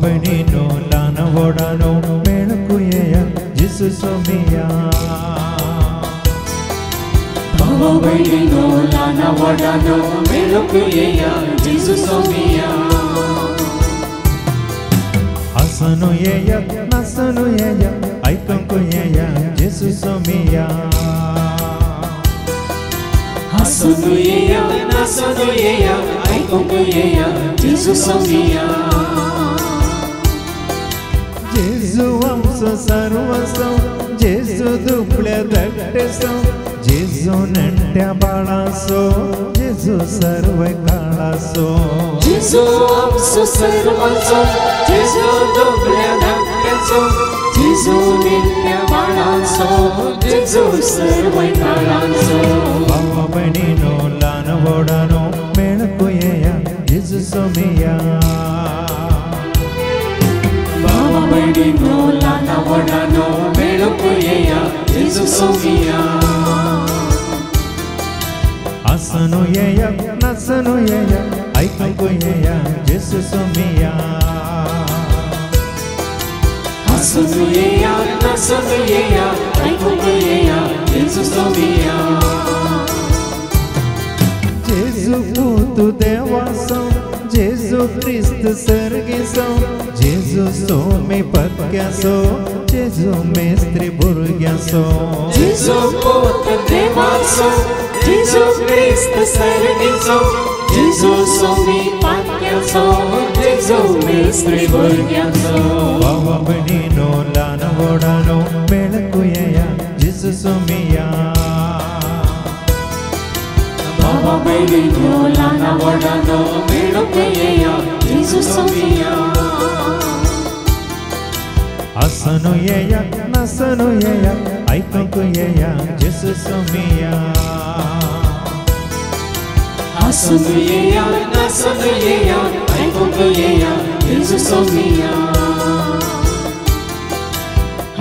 Bhavabadino Lana Vodano Melukuya Jesus Somiya Bhavabadino Lana Vodano Melukuya Jesus Somiya Asanu Yeya Nasanu Yeya Aikanku Yeya Jesus Somiya Asanu Yeya Nasanu Yeya Aikanku Yeya Jesus Somiya Jesus Amso Sarvasam Jesus Duple Dakteso Jesus Nantya Balaso Jesus Sarva Kalaso Jesus Amso Sarvasam Jesus Duple Dakteso Jesus Nantya Balaso Jesus Sarva Kalaso Bhavabadino Lana Vodano Melukuya Jesus Somiya Bhavabadino Lana Vodano Melukuya Jesus Somiya Asanu Yeya Nasanu Yeya Aikanku Yeya Jesus Somiya Asanu Yeya Nasanu Yeya Aikanku Yeya Jesus Somiya Jesus Putu Devasam Jesus Cristo Sergisam Jesus Somi Patyaso Jesus Mestre Burgyaso Jesus Putu Devasam Jesus Cristo Sergisam Jesus Somi Patyaso Jesus Mestre Burgyaso Bhavabadino Lana Vodano Melukuya Jesus Somiya Bhavabadino Lana Vodano Melukuya Jesus Somiya Asanu Yeya Nasanu Yeya Aikanku Yeya Jesus Somiya Asanu Yeya Nasanu Yeya Aikanku Yeya Jesus Somiya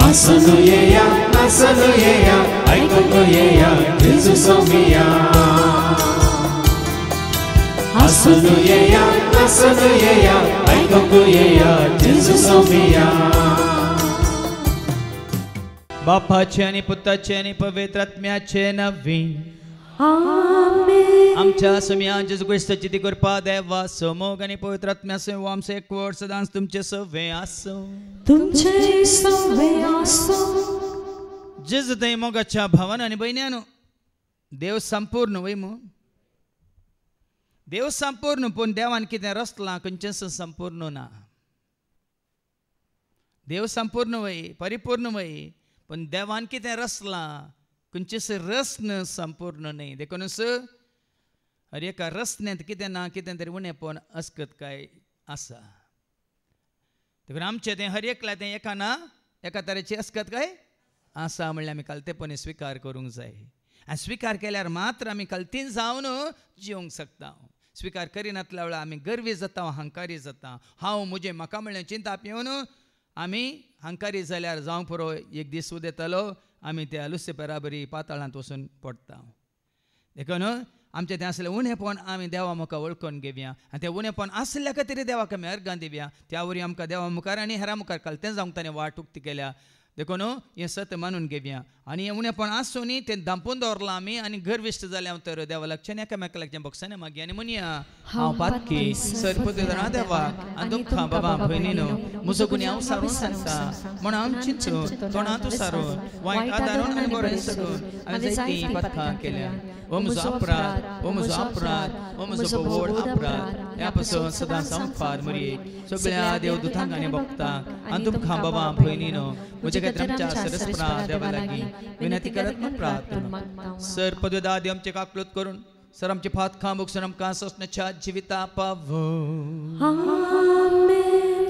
Asanu Yeya Nasanu Yeya Aikanku Yeya Jesus Somiya Asanu Yeya Nasanu Yeya Aikanku Yeya Jesus Somiya बापाचे आणि पुत्राचे आणि पवित्रात्म्याचे नवी आमेन आमच्या समिया जेजू ख्रिस्ताची ती कृपा देवा समोग आणि पवित्रात्म्याचे व आमचे एक वर सदांच तुमचे सवे आसो तुमचे सवे आसो जेजू ते मोगाच्या भावानं आणि बहिण्यानो देव संपूर्ण वय मग देव संपूर्ण पण देवान कितें रचलां खंयचेंच संपूर्ण ना देव संपूर्ण वय परिपूर्ण वय पण देवान कितें रचलां खंयचेच रचन संपूर्ण न्ही देखूनच हर एका रचण्यात कितें ना कितें तरी उणेपण अस्कत काय आसा देखून आमचें तें हर एकल्या तें एका ना एका तरेची अस्कत काय आसा म्हणल्यार आमी कलतेपणी स्विकार करूंक जाय आनी स्विकार केल्यार मात्र आमी कलतीन जावन जिवंक शकता स्विकार करिनातल्या वेळार आमी गर्वी जाता अहंकारी जाता हांव म्हजें म्हाका म्हणलें चिंता येवन आमी हंकारी जाल्यार जावंक पुरो एक दीस उदेतलो आमी त्या लुसिफरा बरी पाताळांत वचून पडटा देखून आमचें तें आसलें उणेपण आमी देवा मुखार वळखून घेवया आनी तें उणेपण आसल्या खातीर देवाक आमी अर्गां दिवया त्या वरी आमकां देवा मुखार आनी हेरां मुखार कलतें जावंक ताणें वाट उक्ती केल्या देखून हें सत मानून घेवया आनी हें उणेपण आसूनी तें दांपून दवरलां आमी आनी गर्विश्ट जाल्या तर देवा लागचें एकामेका लागचें बक्षांनी मागया आनी म्हणया हांव पातकी सरपदरा देवाक आनी तुमकां बाबा भयणीनो म्हजो गुन्हे हांव सारून सांगता म्हण हांव चिंतून तोंडांत सारून वायट आदारून आनी बरें सरून हांवें जायतीं पातकां केल्या हो म्हजो अपराध हो म्हजो अपराध हो म्हजो व्हड अपराध ह्या पासून सदां संपाद मरयेक सगळ्या देवदूतांक आनी भक्तांक आनी तुमकां बाबा भयणीनो म्हजे खातीर आमच्या सरस्प्रा देवा लागीं विनंती करत मग प्रार्थना सर पददादी आमचे काकलूत करून सर आमचे फात खांबूक सर आमकां सोसण्याच्या जिविता पावो आमेन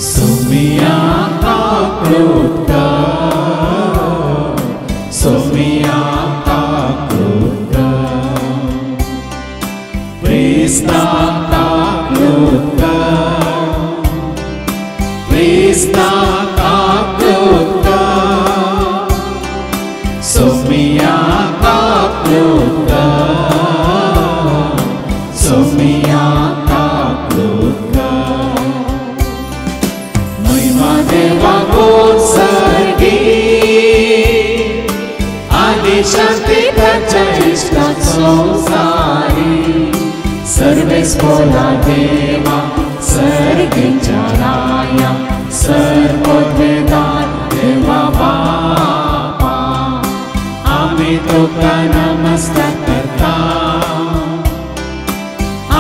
Somia kakluta Somia kakluta Krista kakluta Krista kakluta बोला देवा सर्गीच्या राया सर्वोद्वेदान देवा बापा आम्ही तुका नमस्कार करता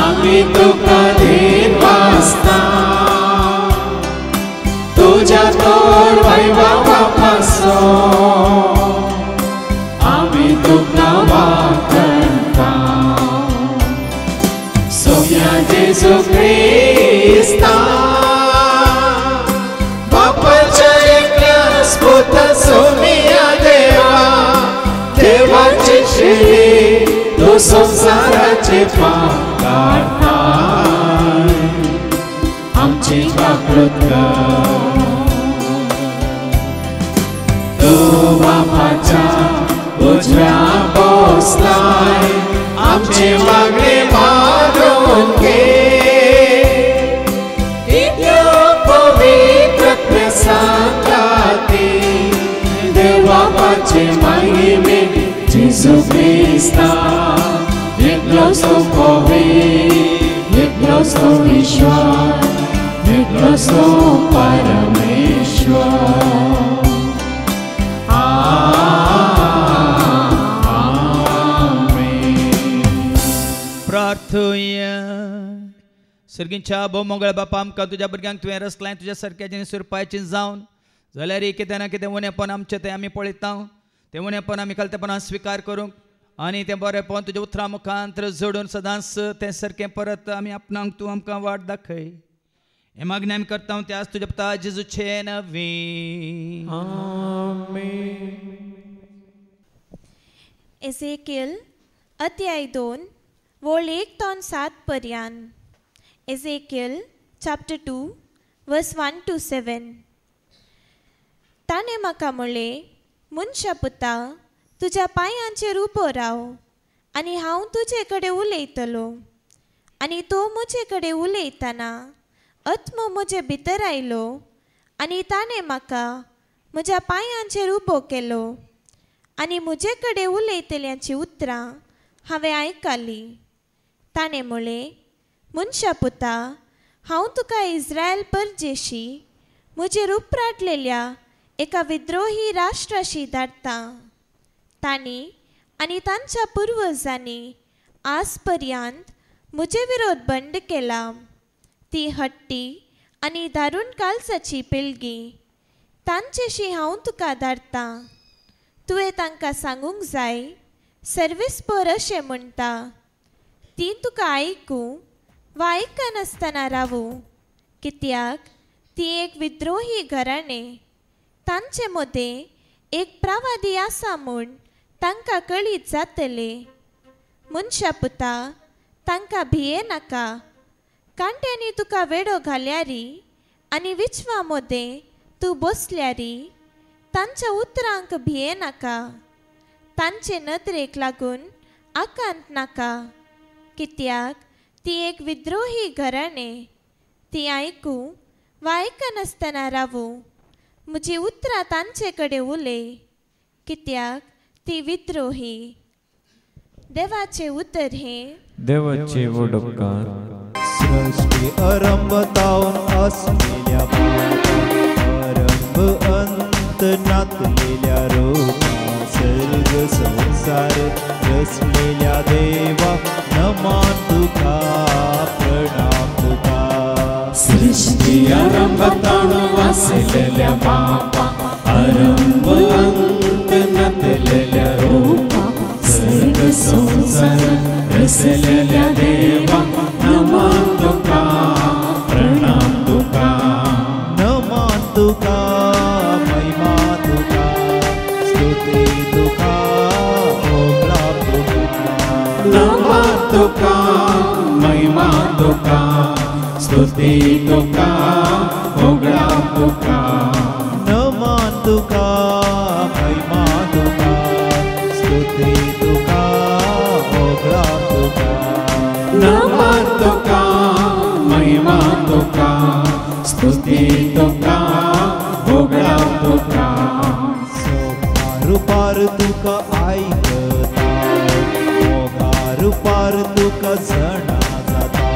आम्ही तुका देवास्ता तुझ्या तोर वैभवापासो आम्ही तुका वाकणता सोया जेजू ख्रिस्ता बापाच्या एकल्या स्फोट सोमिया देवा देवाची शेळी तो संसाराचे पाप काढताय आमची जागृत कर तो बापाच्या उजव्या बसलाय आमचे मागणे मारून घे इतक्या पवित्र सांगाती देवाचे महिमे जेजू ख्रिस्ता एकलोच तो पवित्र एकलोच तो ईश्वर एकलोच तो परमेश्वर प्रार्थूया सर्गींच्या भोवमंगळ बापा आमकां तुज्या भुरग्यांक तुवें रचलां तुज्या सारक्याचें सुरपायचें जावन जाल्यार कितें ना कितें उणेपण आमचें तें आमी पळयता तें उणेपण आमी कालतेपणान स्विकार करूंक आनी तें बरेंपण तुज्या उतरां मुखांतर जोडून सदांच तें सारकें परत आमी आपणाक तूं आमकां वाट दाखय हें मागणें आमी करता तें आज तुज्या पुता जेजूचे नवी एझेकियल अध्याय 2 वोळ 1 तो 7 पर्यंत एझेकियल चॅप्टर 2 वर्स 1 to 7 ताणें म्हाका म्हणलें मनशा पुता तुज्या पांयांचेर उबो राव आनी हांव तुजे कडेन उलयतलो आनी तो म्हजे कडेन उलयतना आत्मो म्हजे भितर आयलो आनी ताणें म्हाका म्हज्या पांयांचेर उबो केलो आनी म्हजे कडेन उलयतल्यांची उतरां हांवें आयकलीं ताणें म्हणलें मनशा पुता हांव तुका इस्रायल परदेशी म्हजेर उपराटलेल्या एका विद्रोही राष्ट्राशी धाडटां तांणी आनी तांच्या पुर्वजांनी आज पर्यंत म्हजे विरोध बंड केला ती हट्टी आनी दारूण काळजाची पिळगी तांचेशी हांव तुका धाडटां तुवें तांकां सांगूंक जाय सर्वेस्पर अशें म्हणटा ती तुका आयकूं वा आयकनासतना रावूं कित्याक ती एक विद्रोही घराणें तांचे मदें एक प्रवादी आसा म्हूण तांकां कळीत जातलें मनशा पुता तांकां भिये नाका कांट्यांनी तुका वेडो घाल्यारी आनी विचवा मदें तूं बसल्यारी तांच्या उतरांक भिये नाका तांचे नदरेक लागून आकांत नाका कित्याक ती एक विद्रोही घराणें ती आयकूं वा आयकनासतना रावूं म्हजी उतरां तांचे कडेन उलय कित्याक ती विद्रोही देवाचे उतर हे देवाचे वडपकार सृष्टी आरंभतावन असलेल्या आरंभ अंत नातलेल्या रूपा सर्ग संसार रचलेल्या देवा नमान तुका प्रणाम तुका सृष्टी आरंभतावन वासलेल्या बापा आरंभ अंत नातलेल्या रूपा सर्ग संसार रचलेल्या देवा नमान तुका प्रणाम तुका नमान तुका महिमा तुका स्तुती तुका ओगळा तुका नमान तुका महिमा तुका स्तुती तुका ओगळा तुका नमान तुका महिमा तुका स्तुती तुका ओगळा तुका नमान तुका महिमा तुका स्तुती तुका ओगळा तुका रुपार तुका आयकता ओगार पार तुका जणा जाता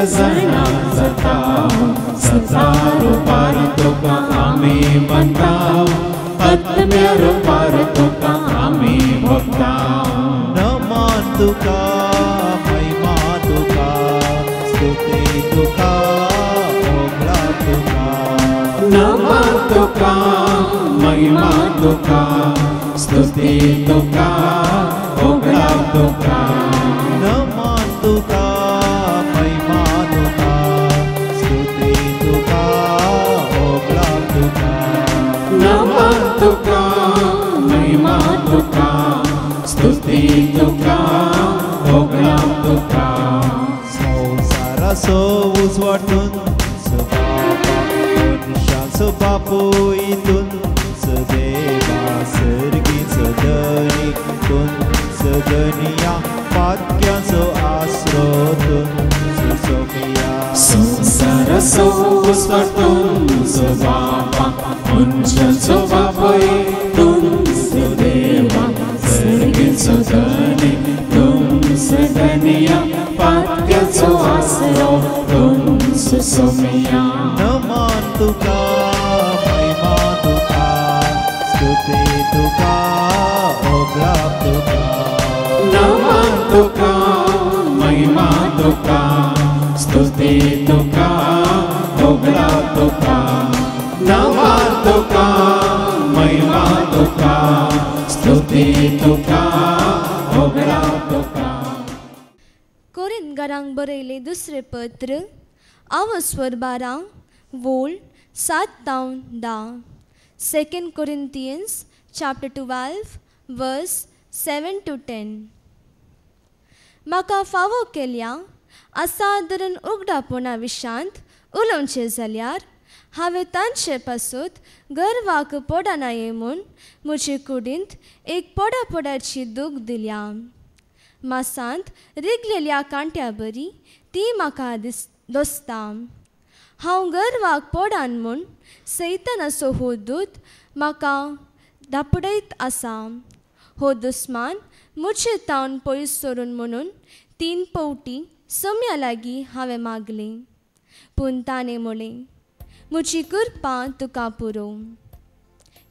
सजना जाता सदा रुपार तुका आमी म्हणटा आत्म्या रुपार तुका आमी भोगता नमन तुका महिमा तुका स्तुती तुका ओगळा तुका नमन तुका महिमा तुका स्तुती तुका ओगळा तुका नमन तुका महिमा तुका स्तुती तुका ओगळा तुका नमन तुका महिमा तुका स्तुती तुका ओगळा तुका संसाराचो उजवाटून मनशाचो बापूय तुंच देवा सर्गीच धनी तुंच धनिया पातक्याचो आसरो तुंच सोमिया संसाराचो उजवाटूंचो बापा मनशाचो बापूय तुंच देवा सर्गीचो धनी तुंच धनिया पातक्याचो आसरो तुंच सोमिया नमन तुका महिमा तुका स्तुती तुका ओगळा तुका नमन तुका महिमा तुका स्तुती तुका ओगळा तुका नमन तुका महिमा तुका स्तुती तुका ओगळा तुका कोरिंथकारांक बरयलें दुसरें पत्र स्वर 12 वोल 7-10 2 Corinthians chapter 12 verse 7-10 म्हाका फावो केल्या असाधारण उगडापणा विशांत उलोवचें जाल्यार हांवें तांचे पासून गर्वाक पडनाये म्हूण म्हजे कुडींत एक पोडापोडाची दूख दिल्या मासांत रिगलेल्या कांट्या बरी ती म्हाका दोसता हांव गर्वाक पडान म्हूण सैतानाचो हो दूत म्हाका धापडयत आसा हो दुस्मान म्हजे तावन पयस सोडून म्हणून 3 फावटी सम्या लागीं हांवें मागलें पूण ताणें म्हणलें म्हजी कृपा तुका पुरो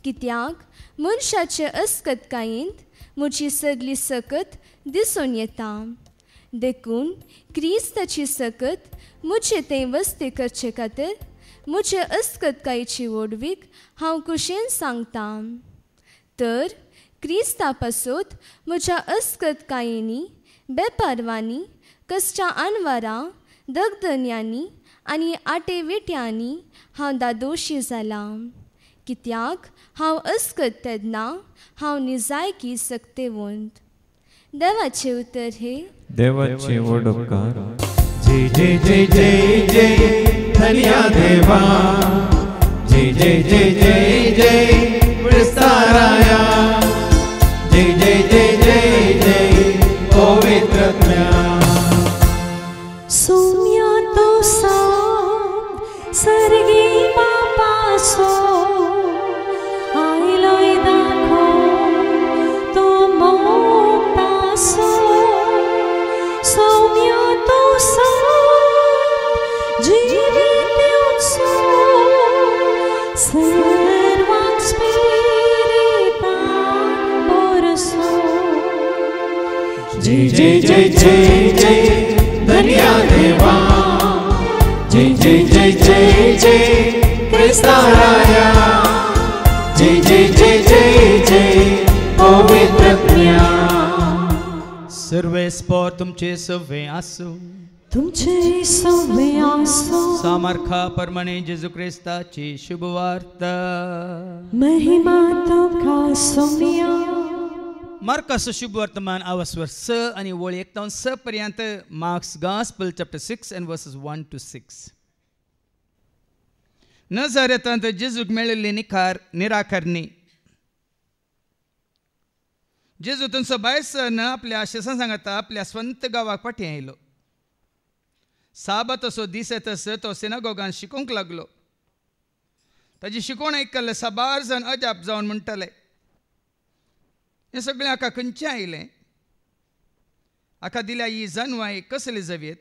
कित्याक मनशाचे अस्कतकायेंत म्हजी सगली सकत दिसून येता देखून क्रिस्ताची सकत म्हजे तें वस्ती करचे खातीर म्हजे अस्कतकायेची वडवीक हांव कुशेन सांगता तर क्रिस्ता पासून म्हज्या अस्कतकायेनी बेपारवानी कश्टां आनवारां दगदन्यांनी आनी आटेविट्यांनी हांव दादोशी जालां कित्याक हांव अस्कत तेन्ना हांव निजायकी सक्तेवंत देवाचे उतर हे देवाचे वडोपकार जय जय जय जय जय धन्या देवा जय जय जय जय जय विस्ताराया जय जय जय जय जय पवित्रत्म्या सौम्या तो सर्गी बापा सो आयलोय दाखो तो मोठा सो सौम्या तो जीवित उत्सो सर्वांक स्पिरिता बरसो जय जय जय जय जय धन्या देवा जय जय जय जय जय क्रिस्ताराया जय जय जय जय जय पवित्रत्म्या सर्वे स्पोर तुमचे सवे आसो तुमचे सवे आसो सामर्था परमणे जेजू क्रिस्ताची शुभवार्ता महिमा तुका सौम्या मार्कास शुभवर्तमान आवस्वर 6 आणि वळ 1 ते 6 पर्यंत marks gospel chapter 6 and verses 1 to 6 नजारेतांत जेजूक मेळिल्ली निराकारणी जेजू तांचो बायसन आपल्या आशेसान सांगता आपल्या स्वंत गांवाक फाटीं आयलो साबत असो दीस येतस तो सिनागोगान शिकोवंक लागलो ताची शिकोवण आयकल्ले साबार जण अजाप जावन म्हणटले हें सगळें हाका खंयचें आयलें हाका दिल्या ही जनवाय कसली जवेत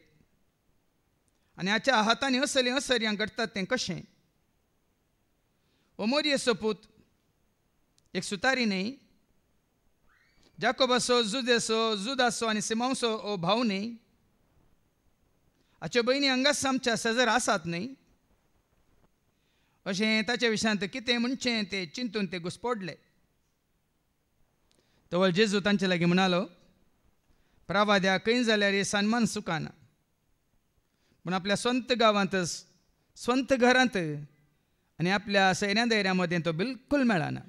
आनी हाच्या हातांनी असरी घडटात तें कशें. ओमोरियेचो पूत एक सुतारी न्ही, जाकोबाचो जुदासो आनी सिमांसो हो भाव न्ही, हाच्यो भयणी हांगाच आमच्या शेजार आसात न्ही. अशें ताचे विशयांत कितें म्हणचें तें चिंतून ते घुस्पोडले. तवळ जेजू तांचे लागीं म्हणालो, प्रावाद्या खंय जाल्यार हे सन्मान सुखाना, पूण आपल्या स्वंत गांवांतच स्वंत घरांत आनी आपल्या सैऱ्या दैऱ्या मदें तो बिलकूल मेळना.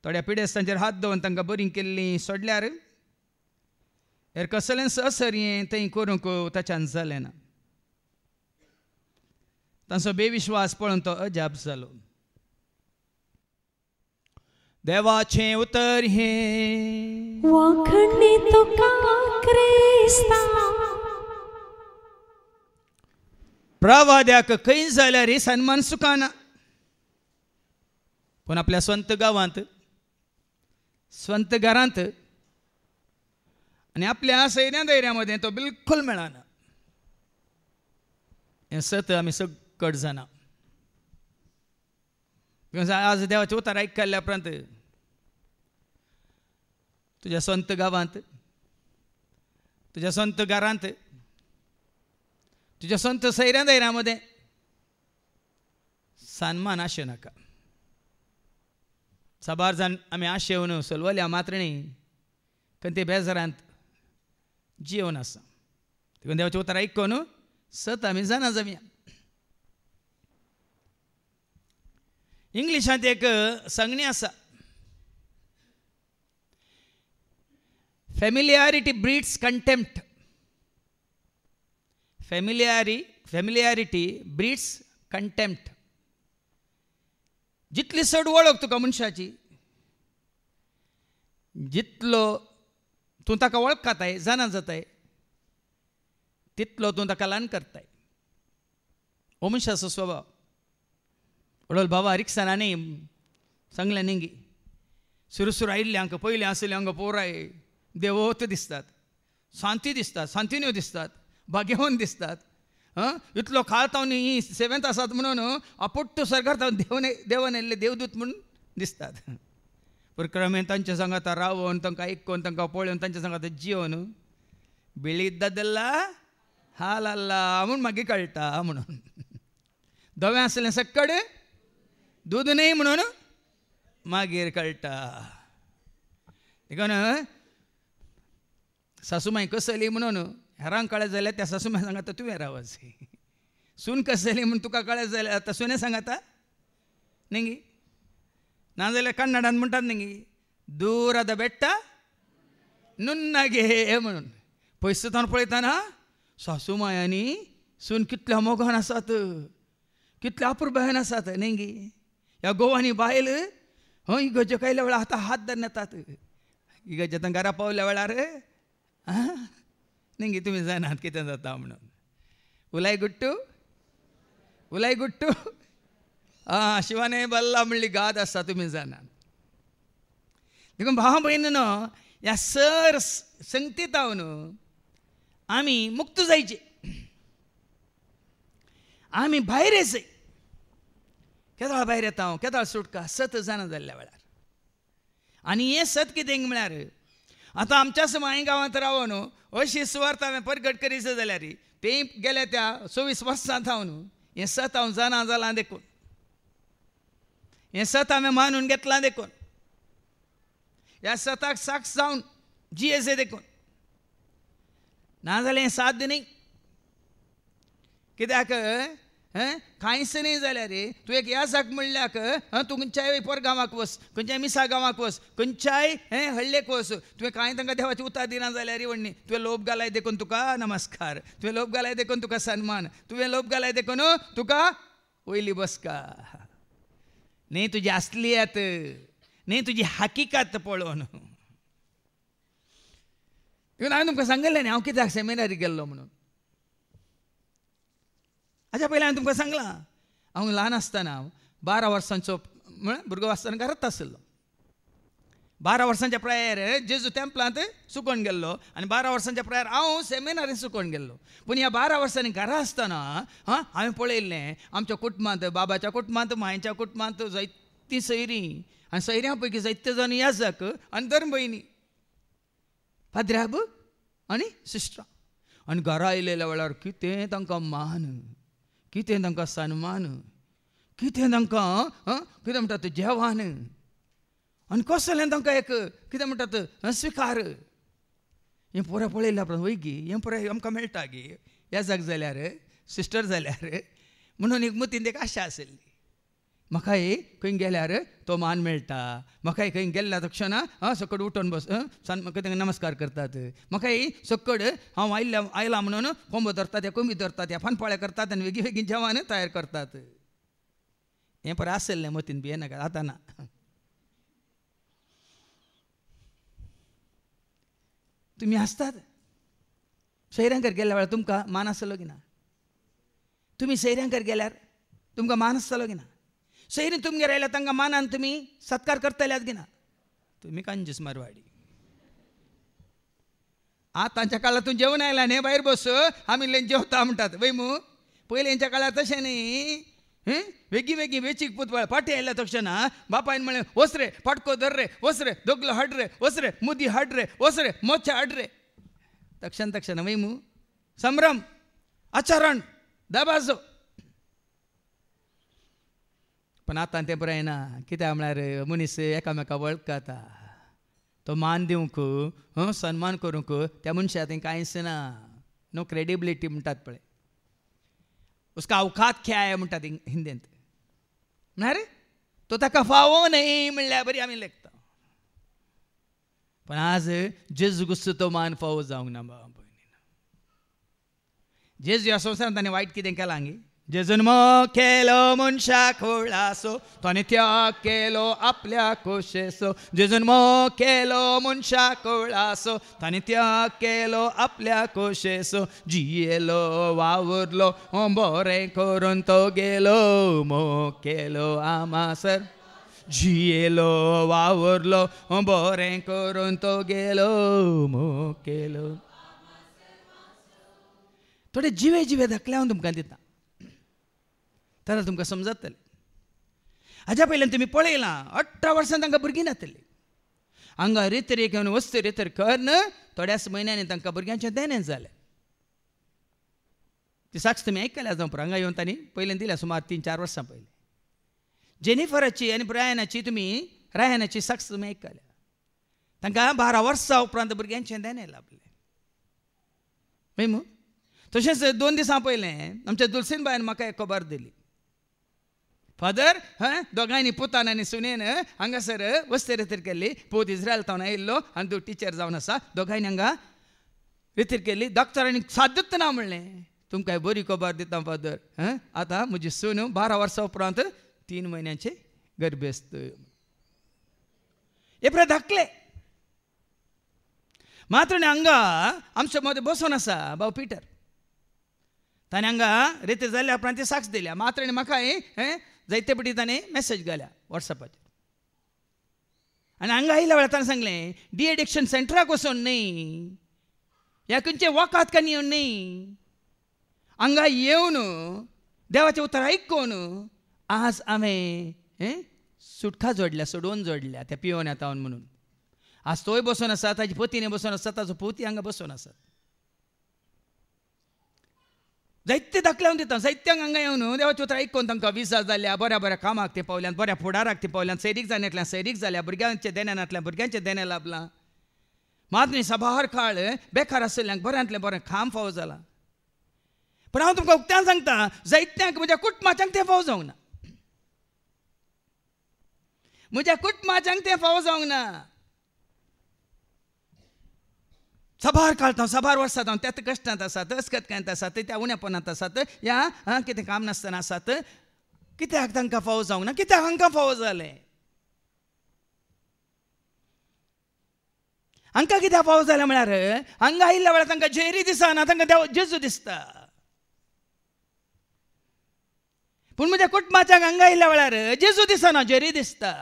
थोड्या पिडेस्तांचेर हात दवरून तांकां बरीं केल्लीं सोडल्यार हेर कसलेंच असर थंय करूंक ताच्यान जालें ना. तांचो बेविश्वास पळोवन तो अजाप जालो. देवाचें उतर हें वाखणी तुका क्रिस्ता, प्रवाद्याक खंय जाल्यार ही सन्मान सुखाना, पूण आपल्या स्वंत गांवांत स्वंत घरांत आनी आपल्या सैऱ्या दैऱ्या मदें तो बिलकूल मेळना. हें सत आमी सगळं जाणा. आज देवाचें उतर आयकल्ल्या उपरांत तुज्या स्वंत गांवांत, तुज्या स्वंत घरांत, तुज्या स्वंत सैऱ्या दैऱ्या मदें सन्मान आशे नाका. साबार जाण आमी आशेवन सलवल्या मात्रणी खंय बेजारांत जिवन आसा. देखून देवाचें उतर आयकून सत आमी जाणा जावया. इंग्लिशांत एक संगणी आसा, familiarity breeds contempt. Familiarity breeds contempt. जितली चड वळख तुका मनशाची, जितलो तूं ताका वळखताय जाणा जाताय, तितलो तूं ताका ल्हान करताय. हो मनशाचो स्वभाव. वडोल बाबा रिक्षांनी सांगलें न्ही, सुरू आयिल्ले हांकां पयलीं आसले हांगा पोराय देवोत दिसतात, शांती दिसतात, शांतिन्यो दिसतात, भाग्यवान दिसतात. इतलो काळ तावन ही सेवेंत आसात म्हणून आपुट्ट सरकार देवान येयल्ले देवदूत म्हणून दिसतात. परिक्रमेन तांचे सांगात रावन, तांकां आयकून, तांकां पळोवन, तांचे सांगात जिवन बेळिद्दल्ला हाल आल्ला म्हूण मागीर कळटा. म्हणून धवें आसलें सक्कड दूद न्ही म्हणून मागीर कळटा. देखून सासूमाय कसली म्हणून हेरांक कळ्ळें जाल्यार त्या सासूमाय सांगाता तुवें रावच. सून कसली म्हणून तुका कळ्ळें जाल्यार आतां सुनें सांगाता न्ही. नाजाल्यार कन्नडांत म्हणटात न्ही, दूराद बेट्ट नुन्नागे म्हणून. पयस तावन पळयतना सासूमाय आनी सून कितल्या मोगान आसात, कितल्या अपुरबायन आसात न्ही. ह्या गोवानी बायल इगर्जेक आयल्या वेळार आतां हात धरून येतात. इगर्जेंत घरा पावल्या वेळार न्ही तुमी जाणात कितें जाता म्हणून. उलाय गुट्टू उलाय गुट्टू शिवाने बल्ला म्हणली गाद आसता तुमी जाणात. देखून भाव भयणीनो, ह्या सर संगतीत हांवन आमी मुक्त जायचे, आमी भायर येयचे. केदाळ भायर येता हांव, केदाळ सुटका सत जाणा जाल्ल्या वेळार. आनी हें सत कितें म्हळ्यार आतां आमच्याच माय गांवांत रावन अशी सुवार्थ हांवें परगट करीत जाल्यार तें गेल्या त्या 24 वर्सांत हांव हें सत हांव जाणा जालां देखून, हें सत हांवें मानून घेतलां देखून, ह्या सताक साक्ष जावन जियेचे देखून. नाजाल्यार हें साध्य न्ही. कित्याक कांयच न्ही जाल्यार तूं एक ह्या जाग म्हणल्याक तूं खंयच्याय परगांवाक वच, खंयच्याय मिसा गांवाक वच, खंयच्याय हळ्ळेक वच, तुवें कांय तांकां देवाची उतर दिना जाल्यार व्हडणी तुवें लोप घालाय देखून तुका नमस्कार, तुवें लोप घालाय देखून तुका सन्मान, तुवें लोप घालाय देखून तुका वयली बसका. न्ही तुजी असलियत, न्ही तुजी हकिकत पळोवन. हांवें तुमकां सांगलें न्ही हांव कित्याक सेमिनारीक गेल्लो म्हणून. हाच्या पयलीं हांवें तुमकां सांगलां हांव ल्हान आसतना 12 वर्सांचो म्हळ्यार भुरगो आसतना घरांत आसलो. 12 वर्सांच्या प्रायर जेजू तेंपलांत सुकोवन गेल्लो आनी 12 वर्सांच्या प्रायर हांव सेमिनारीन सुकोवन गेल्लो. पूण ह्या 12 वर्सांनी घरा आसतना हांवें पळयल्लें आमच्या कुटुंबांत, बाबाच्या कुटुंबांत, मांयच्या कुटुंबांत जायतीं सयरीं आनी सयऱ्यां पैकी जायते जाण याजक आनी धर्म भयणी, पाद्र्याब आनी सिस्टरां. आनी घरा आयलेल्या वेळार कितें तांकां मान, कितें तांकां सन्मान, कितें तांकां कितें म्हणटात जेवण आनी कसलें तांकां एक कितें म्हणटात स्विकार. हें पुरो पळयलें आपण वय गी, हें पुरो आमकां मेळटा गी याजक जाल्यार, सिस्टर जाल्यार म्हणून एक मतीन एक आशा आसली. म्हाकाय खंय गेल्यार तो मान मेळटा, म्हाकाय खंय गेल्ल्या तक्षण सकड उठोन बस कितें नमस्कार करतात, म्हाकाय सकड हांव आयला म्हणून कोंबो धरतात, ह्या कोंबी धरतात, ह्या फानपाळे करतात आनी वेगळी वेगळी जेवण तयार करतात. हें पळय आसलें मतीन बी नाका, आतां ना. तुमी आसतात सयऱ्यांकर गेल्या वेळार तुमकां मान आसलो की ना? तुमी सयऱ्यांकर गेल्यार तुमकां मान आसतलो की ना? सयरीं तुमगेर आयल्यार तांकां मानान तुमी सत्कार करतल्यात की ना? तुमी कंजूस मारवाडी. आतांच्या काळार तूं जेवण आयला न्ही, भायर बस आमी जेवता म्हणटात वय मू. पयलींच्या काळार तशें न्ही, वेगळी वेगळी वेचीक पुतवळ फाटी आयल्या तक्षण बापायन म्हळें वच रे, फाटको धर रे, वच रे, दोगलो हाड रे, वच रे, मुदी हाड रे, वच रे, मोच्या हाड रे. तक्षण वय मू संभ्रम, आचरण, दाबाजो. पण आतां तें बरें ना. कित्याक म्हळ्यार मनीस एकामेकाक वळखता, तो मान दिवंक सन्मान करूंक त्या मनशा थंय कांयच ना. नो क्रेडिबिलिटी म्हणटात पळय, उसका अवकात क्या है म्हणटात हिंदींत. म्हळ्यार तो ताका फावो न्ही म्हणल्यार बरी आमी लेखता. पण आज जेजू घुसता तो मान फावो जावंक ना बाबा भयणीन. जेजू ह्या संवसारांत ताणें वायट कितें केलां हांगी? जेजून केलो मनशाक व्हडलासो, ताणें त्याग केलो आपल्या खोशेचो. जेजून केलो मनशाक व्हडलासो, ताणें त्याग केलो आपल्या खोशेचो. जियेलो वावरलो बरें करून तो गेलो, केलो आमासर. जियेलो वावरलो बरें करून तो गेलो, केलो. थोडे जिवे जिवे धाकले हांव तुमकां दिता, तर तुमकां समजतलें. हाज्या पयल्यान तुमी पळयलां 18 वर्सां तांकां भुरगीं नातलीं. हांगा रेतरेक घेवन वस्त रेतर करन थोड्याच म्हयन्यांनी तांकां भुरग्यांचें देणें जालें. ती साक्ष तुमी आयकल्या जावं पर हांगा येवन तांणी पयलें दिल्या सुमार 3-4 वर्सां पयलीं. जेनिफराची आनी ब्रायनाची तुमी रायनाची साक्ष तुमी आयकल्या. तांकां 12 वर्सां उपरांत भुरग्यांचें देणें लाभलें. न्हय मू. तशेंच 2 दिसां पयलें आमच्या दुलसीन बायन म्हाका एक खबर दिली. फादर दोगांयनी पुतान आनी सुनेन हांगासर वस्ते रेतीर केल्ली. पूत इज्रायल तावन आयिल्लो आनी तूं टिचर जावन आसा. दोगांयनी हांगा रेतीर केल्ली. डॉक्टरांनी साथ दिता ना म्हणलें. तुमकां बरी खबर दिता फादर, आतां म्हजी सून 12 वर्सां उपरांत 3 म्हयन्यांचे गर्भेस्त. हे पळय धाकले मात्र हांगा आमच्या मदें बसून आसा भाऊ पिटर. ताणें हांगा रेतीर जाल्ल्या उपरांत ती साक्ष दिल्या. मात्र म्हाकाय जायते फावटी ताणें मॅसेज घाल्या वॉट्सॅपाचेर. आनी हांगा आयल्या वेळार ताणें सांगलें डी एडिक्शन सेंटराक वचून न्ही, ह्या खंयचे वॉकात कान येवन न्ही, हांगा येवन देवाचें उतर आयकून आज हांवें सुटका जोडल्या, सोडवून जोडल्या त्या पियोन येतावन म्हणून. आज तोय बसून आसा, ताजी पतीने बसून आसा, ताजो पोती हांगा बसून आसा. जायते दाखल्यावन दिता. जायत्यांक हांगा येवन देवाचें उतर आयकून तांकां विजा जाल्या, बऱ्या बऱ्या कामाक ते पावल्यात, बऱ्या फुडाराक ते पावल्यात, सैरीक जाण्यातल्यान सैरीक जाल्या, भुरग्यांचे देण्यातल्यान भुरग्यांचे देणें लाभलां. मात सभार काळ बेकार आशिल्ल्यांक बऱ्यांतलें बरें खाम फावो जाला. पण हांव तुमकां उक्त्यान सांगता, जायत्यांक म्हज्या कुटुंबाच्यांक तें फावो जावंक ना. म्हज्या कुटुंबाच्यांक तें फावो जावंक ना. सभार काळांत सभार वर्सां हांव त्यात कश्टांत आसात, अस्कतकायेंत आसात, त्या उण्यापणांत आसात, ह्या कितें काम नासतना आसात. कित्याक तांकां फावो जावंक ना? कित्याक हांकां फावो जालें? हांकां कित्याक फावो जालें म्हळ्यार हांगा आयिल्ल्या वेळार तांकां जेरी दिसना, तांकां देव जेजू दिसता. पूण म्हज्या कुटुंबाच्यांक हांगा आयिल्ल्या वेळार जेजू दिसना, जेरी दिसता.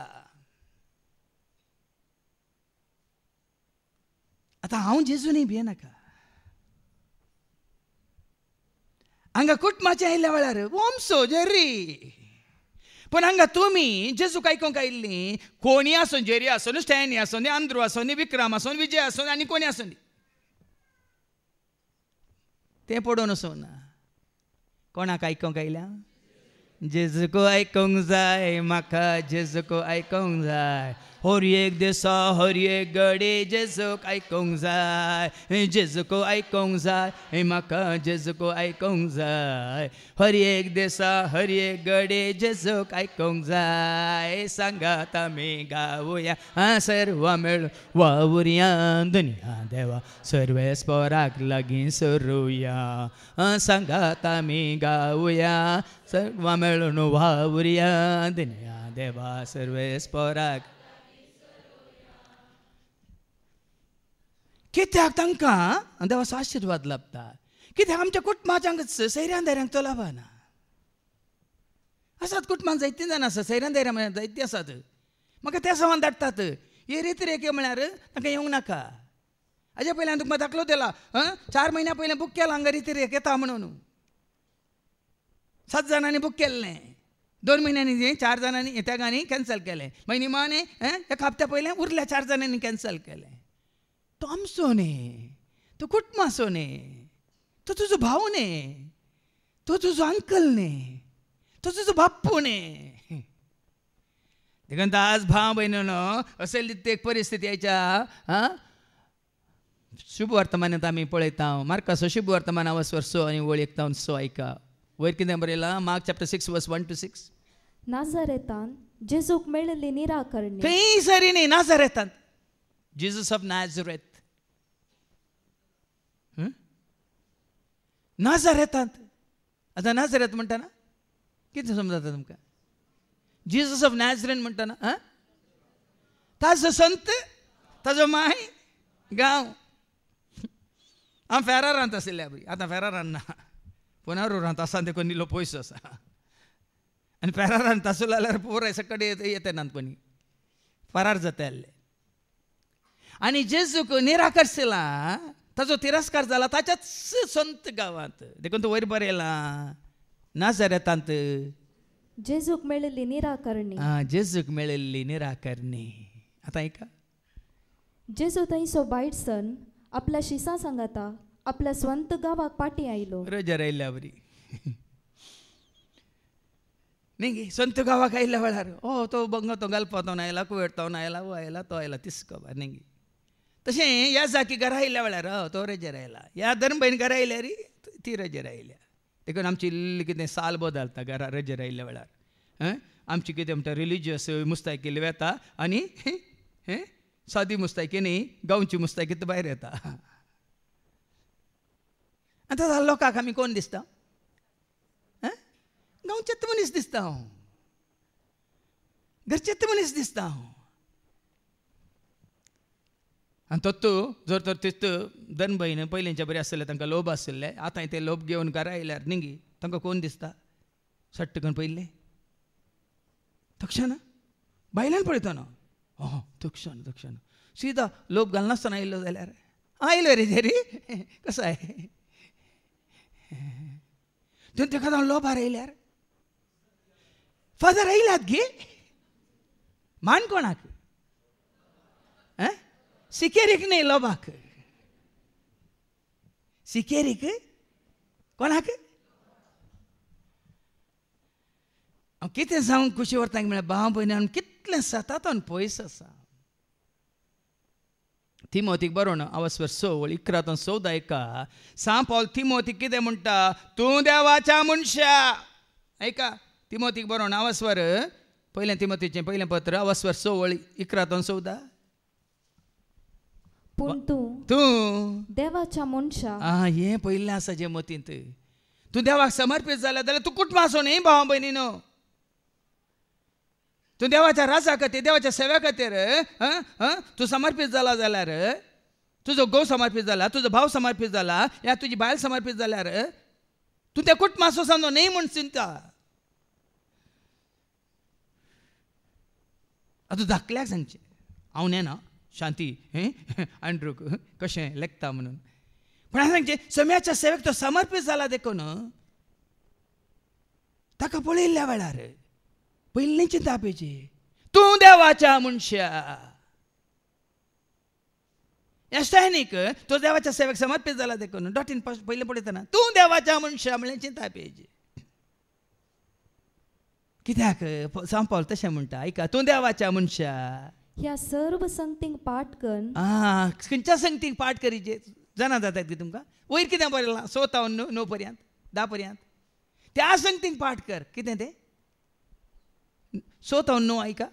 आतां हांव जेजूनय भियेनाका. हांगा कुटुंबाचें आयिल्ल्या वेळार वोमसो जेरी, पूण हांगा तुमी जेजूक आयकोंक आयिल्लीं कोणी आसूं, जेरी आसूं, स्टॅनी आसूं, आंध्रू आसूं, विक्रम आसूं, विजय आसूं, आनी कोणी आसूं तें पडोवन वचूं ना. कोणाक आयकोंक आयल्या? जेजूक आयकोंक जाय, म्हाका जेजूक आयकोंक जाय. हर एक दिसा हर एक घडी जेजूक आयकोंक जाय, जेजूक आयकोंक जाय, म्हाका जेजूक आयकोंक जाय. हर एक दिसा हर एक घडी जेजूक आयकोंक जाय. सांगात आमी गावया सर्व मेळून वावुरया, दुनिया देवा सर्वेस्पराक लागीं सरुया. सांगात आमी गावया सर्व मेळून वावुरया, दुनिया देवा सर्वेस्पराक. कित्याक तांकां देवाचो आशिर्वाद लाभता? कित्याक आमच्या कुटुंबाच्या सैऱ्यान दायऱ्यांक तो लाभना. आसात कुटुंबान जायतीं जाणां आसात, सैऱ्यान दायऱ्यां म्हळ्यार जायतीं आसात. म्हाका त्या समान धाडटात हे रेती म्हळ्यार तांकां येवंक नाका. हाजे पयलीं तुका दाखलो दिला, 4 म्हयन्या पयलीं बूक केला हांगा रेती येता म्हणून. 7 जाणांनी बूक केल्लें, 2 म्हयन्यांनी 4 जाणांनी येत्यागांनी कॅन्सल केलें. मागीर निमाणें एका हप्त्या पयलें उरल्या 4 जाणांनी कॅन्सल केलें. तो आमचो न्ही, तो कुटुंबाचो न्ही, तो तुजो भाव न्ही, तो तुजो अंकल न्ही, तो तुजो बाप्पू न्ही. देखून आज भाव भयणीनो असली एक परिस्थिती यायच्या शुभ वर्तमानांत आमी पळयता. मार्काचो शुभ वर्तमान वचवर 6 आनी वळ 1 6 आयका. वयर कितें बरयलां? मार्क चॅप्टर 6 वर्स 1 to 6. नाझारेतान जेजूक मेळिल्ली निराकरणी. खंयसरी न्ही, नाझारेतांत. Jesus of Nazareth. नाझारेतांत. आतां नाझारेत म्हणटाना कितें समजता तुमकां? जीजस ऑफ नॅझरेथ म्हणटाना ताजो संत, ताजो माय गांव. हांव फेरारांत आशिल्ल्या बरी, आतां फेरारान ना, पुनारुरांत आसा देखून इल्लो पयसो आसा. आनी फेरारांत आसलो जाल्यार पुराय सकट येतेनात कोणी, फरार जाता आसले. आनी जेजूक निराकरशिला, ताजो तिरस्कार जाला ताच्याच संत गांवांत. देखून तो वयर बरयला नाझारेतांत जेजूक मेळिल्ली निराकरणी. जेजूक मेळिल्ली निराकरणी. आतां ऐका. जेजू थंयचो बायट सन आपल्या शिसां सांगाता आपल्या स्वंत गांवाक पाटी आयलो. रजर आयल्या बरी न्ही, संत गांवाक आयल्या वेळार तो बंगो तो घालपा तो आयला, कुवेट तो आयला, वो आयला तो आयला, तिस्कोबा न्ही. तशें ह्या जाकी घरा आयल्या वेळार तो रजर आयला, ह्या धर्मभयण घरा आयल्या री ती रजर आयल्या. देखून आमची इल्ली कितें साल बदलता घरा रजर आयल्या वेळार. आमची कितें म्हणटा रिलिजियस मुस्तायकी वेता आनी सादी मुस्तायकी न्ही, गांवची मुस्तायकी भायर येता. आतां लोकांक आमी कोण दिसता? गांवचेच मनीस दिसता हांव, घरचेच मनीस दिसता हांव. आनी तो जर तर तितू धनभयण पयलींचे बरें आसले, तांकां लोभ आसले, आतां ते लोभ घेवन घरा आयल्यार न्ही तांकां कोण दिसता? सट्ट करून पयले तक्षण भायल्यान पळयता न्हू, तक्षण तक्षण सीदा लोभ घालनासतना आयलो जाल्यार आयलो रे जेरी कसो आहे तुवें ताका जावन लोभार आयल्यार फादर आयल्यात गे मान कोणाक? सिकेरीक न्ही, लोभाक. सिकेरीक कोणाक? हांव कितें जावंक खुशी व्हरता म्हळ्यार भाव भयण कितलें सतात आनी पयस आसा. तिमोथीक बरोवन आवस्वर 6 11 to 14 ऐका. सा पौल तिमोथीक कितें म्हणटा? तूं देवाच्या मनशा. ऐका तिमोथीक बरोवन आवस्वर पयलें तिमोथीचें पयलें पत्र आवस्वर 6 11 to 14. पूण तूं देवाच्या मनशा. हें पयलें आसा जे मतींत. तूं देवाक समर्पीत जाल्यार तूं कुटुंबाचो न्ही भाव भयणीनो. तूं देवाच्या राजा खातीर देवाच्या सेवे खातीर तूं समर्पीत जाला जाल्यार, तुजो घोव समर्पीत जाला, तुजो भाव समर्पीत जाला, या तुजी बायल समर्पीत जाल्यार तूं त्या कुटुंबाचो सांगो न्ही म्हूण चिंता. आतां धाकल्याक सांगचें हांव न्ही ना शांती आंड्रूक कशें लेखता म्हणून. पण हांवें सांगचें सम्याच्या सेवेक तो समर्पीत जाला देखून ताका पळयल्ल्या वेळार पयलीं चिंता पेची तूं देवाच्या मनशा. एस्टायनीक तो देवाच्या सेवेक समर्पीत जाला देखून डॉटीन पयलें पळयतना तूं देवाच्या मनशा म्हणलें चिंता पेची. कित्याक सांग पावल तशें म्हणटा ऐका तूं देवाच्या मनशा. ह्या सर्व संगतींक पाठ करून खंयच्या संगतींक पाठ करीचे जाणा जातात की तुमकां. वयर कितें बरयलां 6 9 पर्यंत 10 पर्यंत त्या संगतींक पाठ कर. कितें तें 6 9 ऐका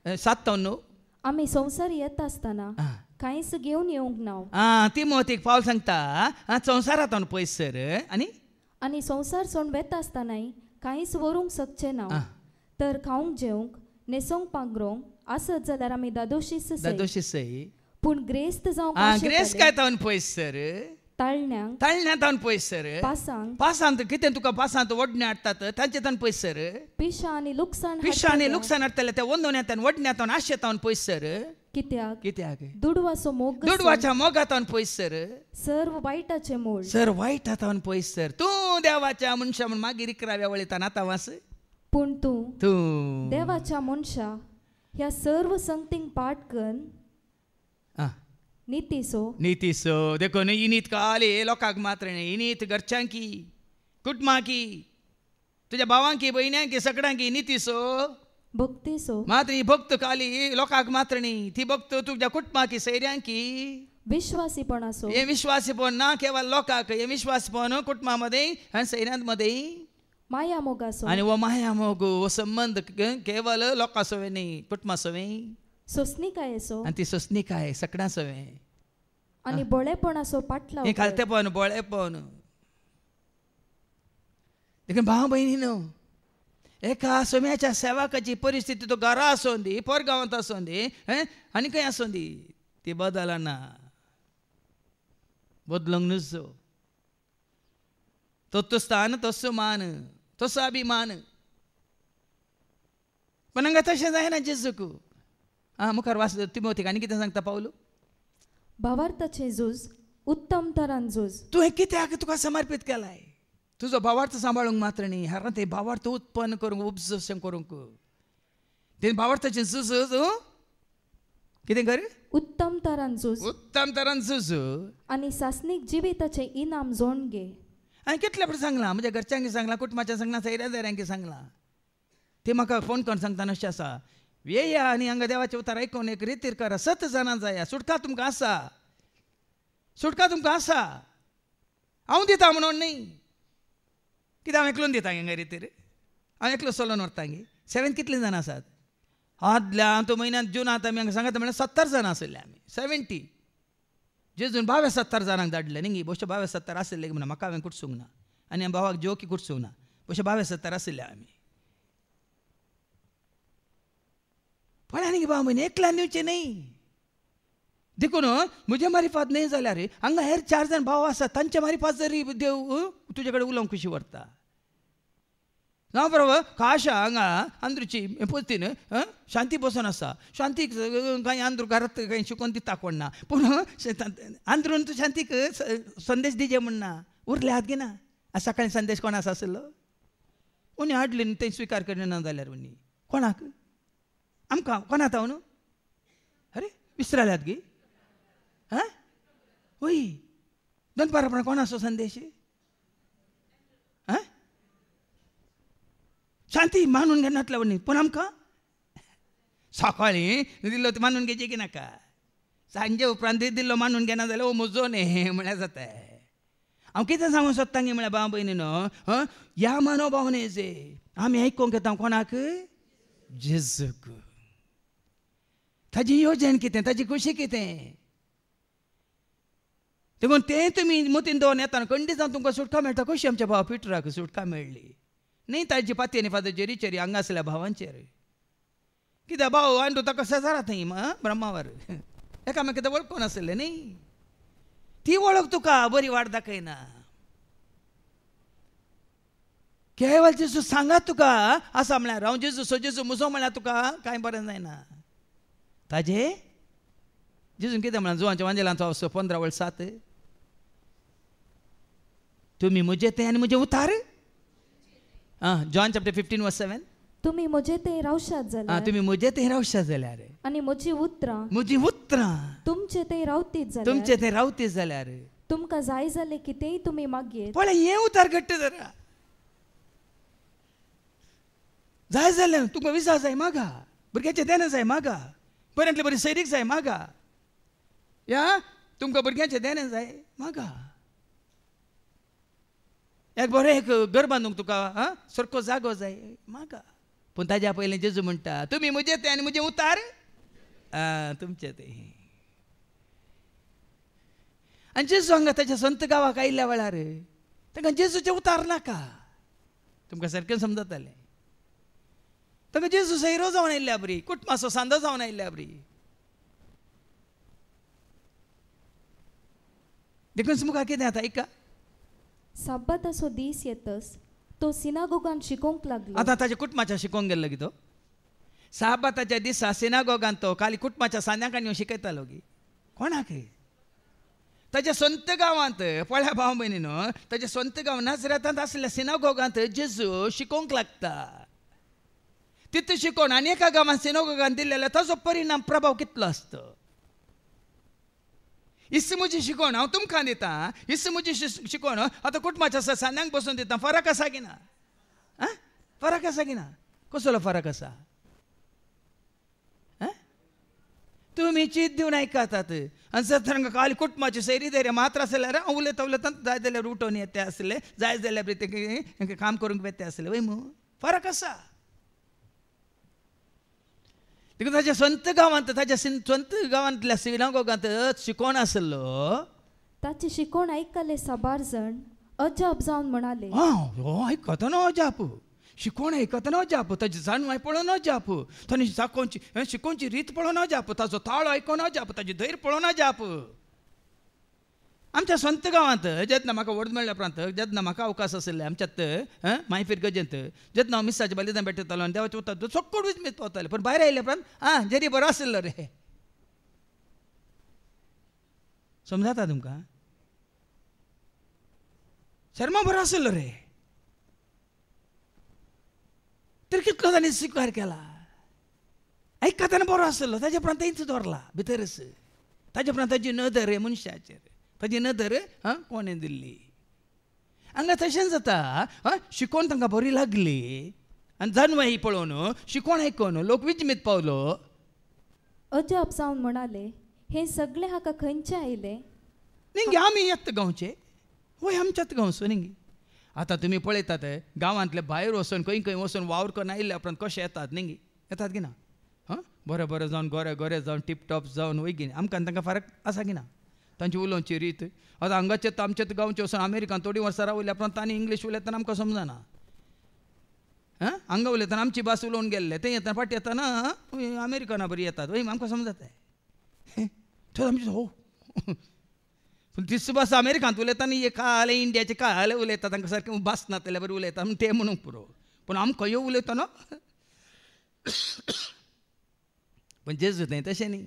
7 9 आमी संवसार येता आसतना कांयच घेवन येवंक ना. तिमोथीक पावल सांगता संवसारांत पयस सर आनी संवसार सोडून वेता आसतनाय कांयच व्हरूंक शकचे ना. तर खावंक जेवंक न्हेसोंक पांघरूंक आसत जाल्यार आमी दादोशीच सई. पूण ग्रेस्त जावंक ग्रेस काय तावन पयस सर ताळण्यांक तावन पयस सर पासांत कितें तुका पासांत वडणे हाडटात तांचे तावन पयस सर. पिशां आनी लुकसाण हाडटले त्या वंदोण्यान वडण्यान आशेतावन पयस सर. कित्याक दुडवाचो मोग दुडवाच्या मोगातावन पयस सर. सर्व वायटाचे मोल सर वायटातावन पयस सर. तूं देवाच्या मनशा म्हण मागीर इकराव्या वळयताना आतां वास. पूण तूं देवाच्या मनशा ह्या सर्व संगतींक पाठ करून नीतीसो देखून इनीत काले लोकांक मात्र न्ही इनीत घरच्यांकी कुटुंबाकी तुज्या भावांकी भयण्यांकी सगळ्यांकी नीतीसो भक्तीसो मात्र ही भक्त काली लोकांक मात्र न्ही ती भक्त तुज्या कुटुंबाकी सैऱ्यांकी विश्वासीपणाचो. हे विश्वासीपण ना केवळ लोकांक हे विश्वासीपण कुटुंबामध्ये आणि सैऱ्यांमध्ये माया मोगाचो. आणि वो माया मोग वो संबंध केवळ लोकांसोवे न्ही कुटुंबासोवे सोसणीकायेचो. आणि ती सोसणीकाय सगळ्यांसोवे आणि बोळेपणाचो पाटलाव. हे घालतेपण बोळेपण. देखून भाव भयणीनो एका सोम्याच्या सेवकाची परिस्थिती तो घरा आसूं दी परगांवांत आसूं दी आनी खंय आसूं दी ती बदलना बदलूंक नजो. तो स्थान तसो मान तसो अभिमान. पण हांगा तशें जायना जेजूक. मुखार वाच तिमोथीक आनी कितें सांगता पावलो. भावार्थाचें झूज उत्तम तरान झूज. तूं हें कित्याक तुका समर्पीत केलाय. तुजो भावार्थ सांबाळूंक मात्र न्ही हारां ते भावार्थ उत्पन्न करूंक उपजोशें करूंक ते भावार्थाचें झूज कितें कर उत्तम तरान झूज आनी सासनीक जिविताचें इनाम जोडून घे. हांवें कितले फावटी सांगलां म्हज्या घरच्यांक सांगलां कुटुंबाच्या सांगलां सैऱ्यांक सांगलां. ते म्हाका फोन करून सांगता अशें आसा येया आनी हांगा देवाचें उतार आयकून एक रितीर करा 7 जाणां जाया सुटका तुमकां आसा हांव दिता म्हणून न्ही कित्याक हांव एकलोन दिता हांगा रितीर हांव एकलो चलोवन व्हरता गे. 7 कितलीं जाणां आसात आदल्या तो म्हयन्यांत जुनांत आमी हांगा सांगता म्हळ्यार 70 जाणां आसले आमी 70 जेजून 72 जाणांक धाडले न्ही बशे 72 आसले म्हणून म्हाका हांवें कुटसूंक ना आनी भावाक जोकी कुटसूंक ना बशे 72 आसले आमी. पण आनी भाव म्हणे एकल्यान दिवचें न्ही देखून म्हजे मारिफात न्ही जाल्यार हांगा हेर 4 जाण भाव आसात तांचे मारिफात जरी देव तुजे कडेन उलोवंक कशी व्हरता. ना बरोबर काशा हांगा आंध्रूची पत्तीन शांती बसून आसा शांतीक कांय आंध्रू घरांत कांय शिकोवन दिता कोण ना पूण आंध्रून तूं शांतीक संदेश दिजे म्हणना उरले हात घेना. सकाळीं संदेश कोण आसा आसलो उनी हाडली न्ही ते स्विकार करिना जाल्यार उनी कोणाक आमकां कोण आतां न्हू अरे विसराल्यात गे वय दनपारापणां कोण आसो संदेश शांती मानून घेनातल्या न्ही पूण आमकां सकाळीं दिल्लो मानून घेवचे की नाका सांजे उपरांत दिल्लो मानून घेना जाल्यार ओ म्हजो न्ही म्हळ्यार जाता. हांव कितें सांगूंक सोदतां गे म्हळ्यार भाव भयणीनो ह्या मनोभावनेचे आमी आयकूंक येता कोणाक जेजूक. ताजी येवजण कितें ताजी खुशी कितें देखून तें तुमी मतीन दवरून येताना खंडीत जावन तुमकां सुटका मेळटा कशी आमच्या भावा पिटराक सुटका मेळ्ळी न्ही ताजी पातयेनी फादर जेरीचेरी हांगा आसल्या भावांचेर. कित्याक भाव आनी ताका शेजारात थंय ब्रह्मावर एकामेकांक वळखून आसले न्ही ती वळख तुका बरी वाट दाखयना. केवळ जेजू सांगात तुका आसा म्हळ्यार हांव जेजू म्हजो म्हळ्यार तुका कांय बरें जायना. ताजे जेजून कितें म्हणा जुवांच्या वांजेलांचो 15:7 तुमी म्हजें तें आनी म्हजें उतार. जॉन चॅप्टर 15:7 तुम्ही म्हजे ते रावशात जाल्यार तुमी म्हजें तें रावशात जाल्यार आणि म्हजी उतरां म्हजीं उतरां तुमचे ते रावतीत जाल्यार तुमचें तें रावतीत जाल्यार तुमकां जाय जाले कितेंय तुम्ही मागयेत पळय हें उतार घट्ट जरा. जाय जाल्यार तुमकां विजा जाय मागा, भुरग्याचें देणें जाय मागा, बऱ्यांतलें बरी सैरीक जाय मागा, तुमकां भुरग्याचें देणें जाय मागा, एक बरें एक घर बांदूंक तुका सारको जागो जाय मागा. पूण ताज्या पयलें जेजू म्हणटा तुमी म्हजें तें आनी म्हजें उतार तुमचें तें. आनी जेजू हांगा ताच्या संत गांवाक आयिल्ल्या वेळार तांकां जेजूचें उतार नाका. तुमकां सारकें समजतालें. तांकां जेजू सैरो जावन आयिल्ल्या बरी, कुटमाचो सांदो जावन आयिल्ल्या बरी. देखून मुखार कितें जाता ऐका. साब्बाताचो दीस येतस तो सिनागोगान शिकोवंक लागलो. आतां ताच्या कुटुंबाच्या शिकोवंक गेल्लो गी तो. साब्बाताच्या दिसा सिनागोगान तो खाली कुटुंबाच्या सांद्याक आनी शिकयतालो गी. कोणाक? ताच्या संत गांवांत. पळया भाव भयणीनो, ताच्या संत गांव नाजरेतांत आसलेल्या सिनागोगांत जेजू शिकोवंक लागता. तितू शिकोवन आनी एका गांवांत सिनागोगान दिल्लेलो ताजो परिणाम प्रभाव कितलो आसता. इस मुजी शिकोवन हांव तुमकां दिता, इस मुजी शिकोवन आतां कुटुंबाच्या सांद्यांक बसून दिता. फरक आसा की ना? फरक आसा की ना? कसलो फरक आसा? तुमी चीत दिवन आयकातात आनी जर तांकां खाली कुटुंबाची सैरी धैर्य मात्र आसल्यार हांव उलयता उलयता जाय जाल्यार उठोवन येते आसले, जाय जाल्यार ते काम करूंक येते आसले वय मू. फरक आसा. देखून ताच्या संत गांवांत, ताच्या संत गांवांतल्या सिनागोगांत शिकोवन आसलो. ताची शिकोवण आयकले साबार जण अजाप जावन म्हणाले आयकतना अजाप, शिकोवण आयकतना अजाप, ताची जाणवाय पळोवन अजाप, ताणी शिकोवची रीत पळोवन अजाप, ताचो ताळो आयकोन अजाप, ताची धैर्य पळोवन अजाप. आमच्या संत गांवांत जेन्ना म्हाका व्हड मेळ्ळ्या उपरांत, जेन्ना म्हाका अवकाश आसले आमच्यात मायफीर गजेंत, जेन्ना हांव मिसाचें बलिदान भेटतालो आनी देवाचें उतर चक्कड उजमीत पावताले. पूण भायर आयल्या उपरांत जरी बरो आसलो रे. समजता तुमकां? शर्मा बरो आसलो रे. तर कितलो ताणें स्विकार केला. आयकताना बरो आसलो, ताज्या उपरांत इंच दवरला भितरच. ताज्या उपरांत ताजी नदर मनशाचेर, ताजी नदर कोणें दिल्ली. हांगा तशें जाता. शिकोवन तांकां बरी लागली आनी जानवाई पळोवन शिकोवन आयकोन लोक विजमीत पावलो. अजाप जावन म्हणाले हे सगळे हाका खंयचे आयले. निंगे आमी येत गांवचे वय आमच्याच गांवचो निंगे. आतां तुमी पळयतात गांवांतले भायर वचून खंय खंय वचून वावर करून आयिल्ल्या उपरांत कशें येतात निंगे. येतात की ना? बरें बरें जावन गोरे गोरे जावन टिपटॉप जावन वय गी. आमकां तांकां फरक आसा की ना? तांची उलोवची रीत. आतां हांगाचे आमच्याच गांवचे वचून अमेरिकान थोडीं वर्सां रावल्या उपरांत तांणी इंग्लीश उलयतना आमकां समजना. हांगा उलयतना आमची भास उलोवन गेल्ले, ते येतना फाटी येतना अमेरिकाना बरी येतात वय आमकां समजता. थंय आमचे हो पूण तिस भास अमेरिकांत उलयतना हे काले इंडियाचे काले उलयतात, तांकां सारकें भास नातल्या बरी उलयता ते म्हणूंक पुरो. पूण आमकां ह्यो उलयतना पण जेजू तें तशें न्ही.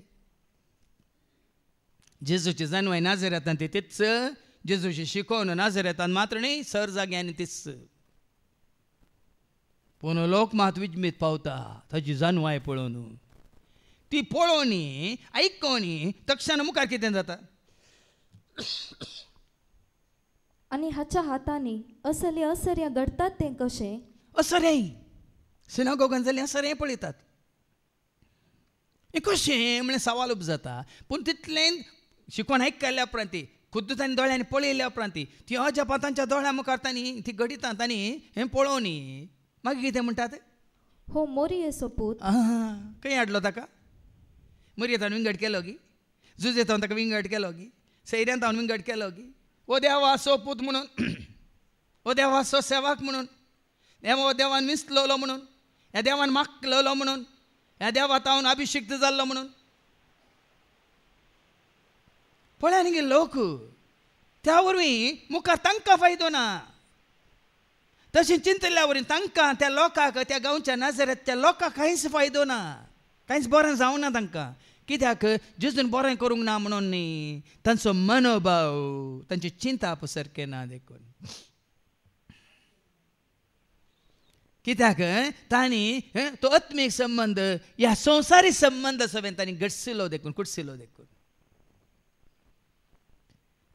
जेजूची जानवाय नाजरेतान ती तीच, जेजूची शिकोवन नाजरेतान मात्र न्ही सर जाग्यांनी तीच. पूण लोक मात विजमीत पावता ताची जानवाय पळोवन. ती पळोवनी आयकोनी तक्षण मुखार कितें जाता. आणि हाच्या हातांनी असले असर्या घडतात ते कशें. असरें सिनागोगान जाल्यार असरें पळयतात. हें कशें म्हणून सवाल उब जाता. पूण तितलें शिकोवन आयकल्या उपरांत खुद्द तांणी दोळ्यांनी पळयल्या उपरांत ती अजापा तांच्या दोळ्या मुखार तांणी ती घडिता तांणी हें पळोवनी मागीर कितें म्हणटात. हो मोरयेचो पूत. खंय हाडलो ताका. मोरयेतान विंगड केलो गी, जुजेतान ताका विंगड केलो गी, सैऱ्यांत हांव विंगड केलो गी. ओ देवाचो पूत म्हणून, ओ देवाचो सेवाक म्हणून, हो देवान विसललो म्हणून, ह्या देवान मागललो म्हणून, ह्या देवात हांव अभिषिक्त जाल्लो म्हणून. पळय न्ही लोक त्या वरवीं मुखार तांकां फायदो ना. तशें चिंतल्या वरवीं तांकां त्या लोकांक त्या गांवच्या नाजरेच्या लोकांक कांयच फायदो ना, कांयच बरें जावना तांकां. कित्याक जेजून बरें करूंक ना म्हणून न्ही, तांचो मनोभाव तांची चिंता सारकें ना देखून. कित्याक तांणी तो आत्मीक संबंध ह्या संवसारी संबंध सगळ्यान तांणी घडसिलो देखून कुडसिलो देखून.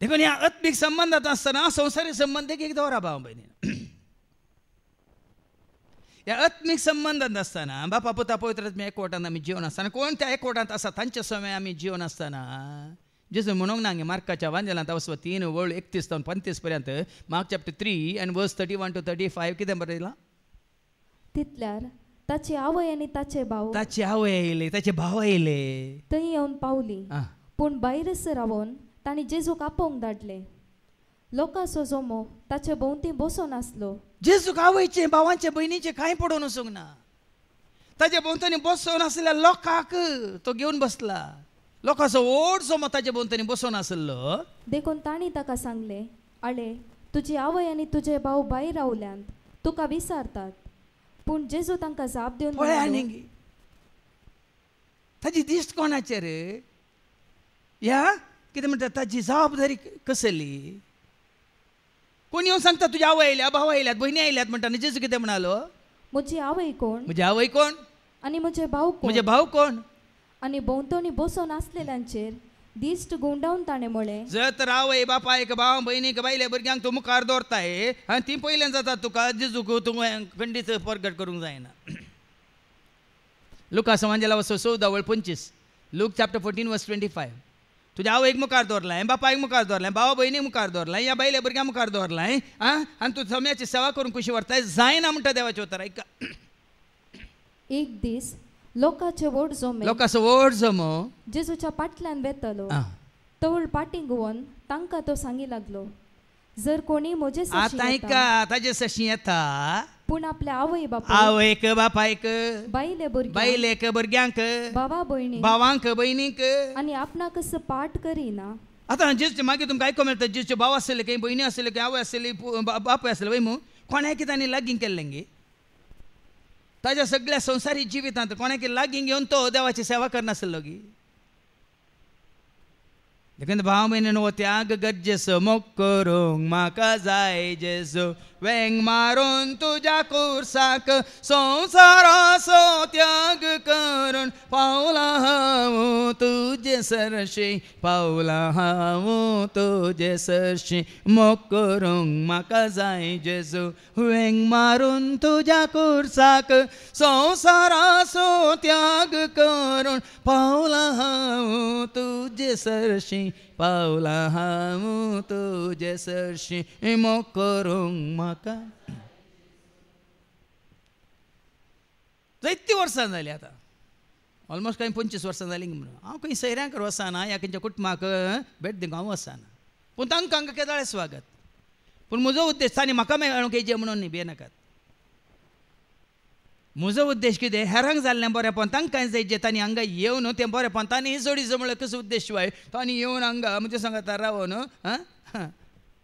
देखून ह्या आत्मीक संबंधात आसतना संवसारी संबंध एक दवरा भाव भयणी. ह्या आत्मीक संबंधांत आसतना बापा पुता पवित्र आत्मे एकवटांत आमी जिवन आसतना कोणत्या एकवटांत आसा तांच्या समय आमी जिवन आसतना जेजू म्हणूंक ना मार्काच्या वांजेलांत 3:31-35 पर्यंत. Mark chapter 3 and verse 31 to 35 कितें बरयलां? तितल्यार ताची आवय आनी ताचे भाव येयले, ताचे भाव येयले, थंय येवन पावली. पूण भायरच रावून तांणी जेजूक आपोवंक धाडले. लोकांचो जमो ताचे भोंवती बसून आसलो. जेजूक आवयचे भावांचे भयणीचे कांय पडून वचूंक ना. ताचे भोंवतणी बसून आसलेल्या लोकांक तो घेवन बसला. लोकांचो व्हड जमो ताचे भोंवतणी बसून आसलो. देखून तांणी ताका सांगले, आळे तुजी आवय आनी तुजे भाव भायर रावल्यांत, तुका विचारतात. पूण जेजू तांकां जाप दिवन म्हणालो, ताची दिश्ट कोणाचेर? ह्या कितें म्हणटा ताची जबाबदारी कसली? कोण येवन सांगता तुज्या आवय आयल्या, भाव आयल्यात, भयणी आयल्यात म्हणटा. जेजू कितें म्हणालो? म्हजी आवय कोण? म्हजी आवय कोण? आनी म्हजे भाव कोण? म्हजे भाव कोण? आनी भोंवतणी बसून आसलेल्यांचेर दिश्ट गुंडावन ताणें म्हळें, जर तर आवय बापायक भाव भयणीक बायल्या भुरग्यांक तूं मुखार दवरताय आनी ती पयल्यान जाता तुका जेजूक तूं खंडीत परगट करूंक जायना. लुकास वांजेला 14:25. Look chapter 14 verse 25. तुज्या आवयक मुखार दवरलाय, बापायक मुखार दवरलाय, भावा भयणीक मुखार दवरलाय, ह्या बायल्या भुरग्यांक मुखार दवरलाय आनी तूं सम्याची सेवा करून खुशी व्हरताय, जायना म्हणटा देवाचें उतर. ऐका, एक दीस लोकांचे व्हड जमे लोकांचो व्हड जमो जेजूच्या फाटल्यान वेतलो. तवळ पाटींग घेवन तांकां तो सांगी लागलो, जर कोणी म्हजे आतां ऐका, ताजे सशी येता पूण आपल्या आवय बापायक, आवयक बापायक, बायलेक भुरग्यांक, भावा भयणी, भावांक भयणीक आनी आपणाकच पाठ करिना. आतां जेजूचे मागीर तुमकां आयको मेळटा, जेजूचे भाव आसले काही भयणी आसले काही आवय आसली बापूय आसले वय मू कोणाक तांणी लागीं केल्लें गे? ताज्या सगळ्या संवसारी जिवितांत कोणाक लागीं घेवन तो देवाची सेवा करनासलो गी. देखून भाव भयणीनो त्याग गरजेचो मोग करूंक म्हाका जाय जेजू, वेंग मारून तुज्या कुर्साक संवसाराचो त्याग करून पावला हांव तुजे सरशी, पावला हांव तुजे सरशी. मोग करूंक म्हाका जाय जेजू, वेंग मारून तुज्या कुर्साक संवसाराचो त्याग करून पावला हांव तुजे सरशी, पावला हांव तुजे सरशी. मोग करूंक म्हाका. जायती वर्सां जालीं आतां, ऑलमोस्ट काही 25 वर्सां जालीं म्हणून हांव खंय सैऱ्यांक वचना, ह्या खंयच्या कुटुंबाक भेट दिवंक हांव वचना. पूण तांकां हांगा केदाळे स्वागत. पूण म्हजो उद्देश तांणी म्हाका मेळूंक येजे म्हणून न्ही, भियेनाकात. म्हजो उद्देश कितें? हेरांक जाल्लें बरेंपण तांकांय जाय जे तांणी हांगा येवन तें बरेंपण तांणी जोडी जमळे कसो उद्देश शिवाय तांणी येवन हांगा म्हज्या सांगाता रावून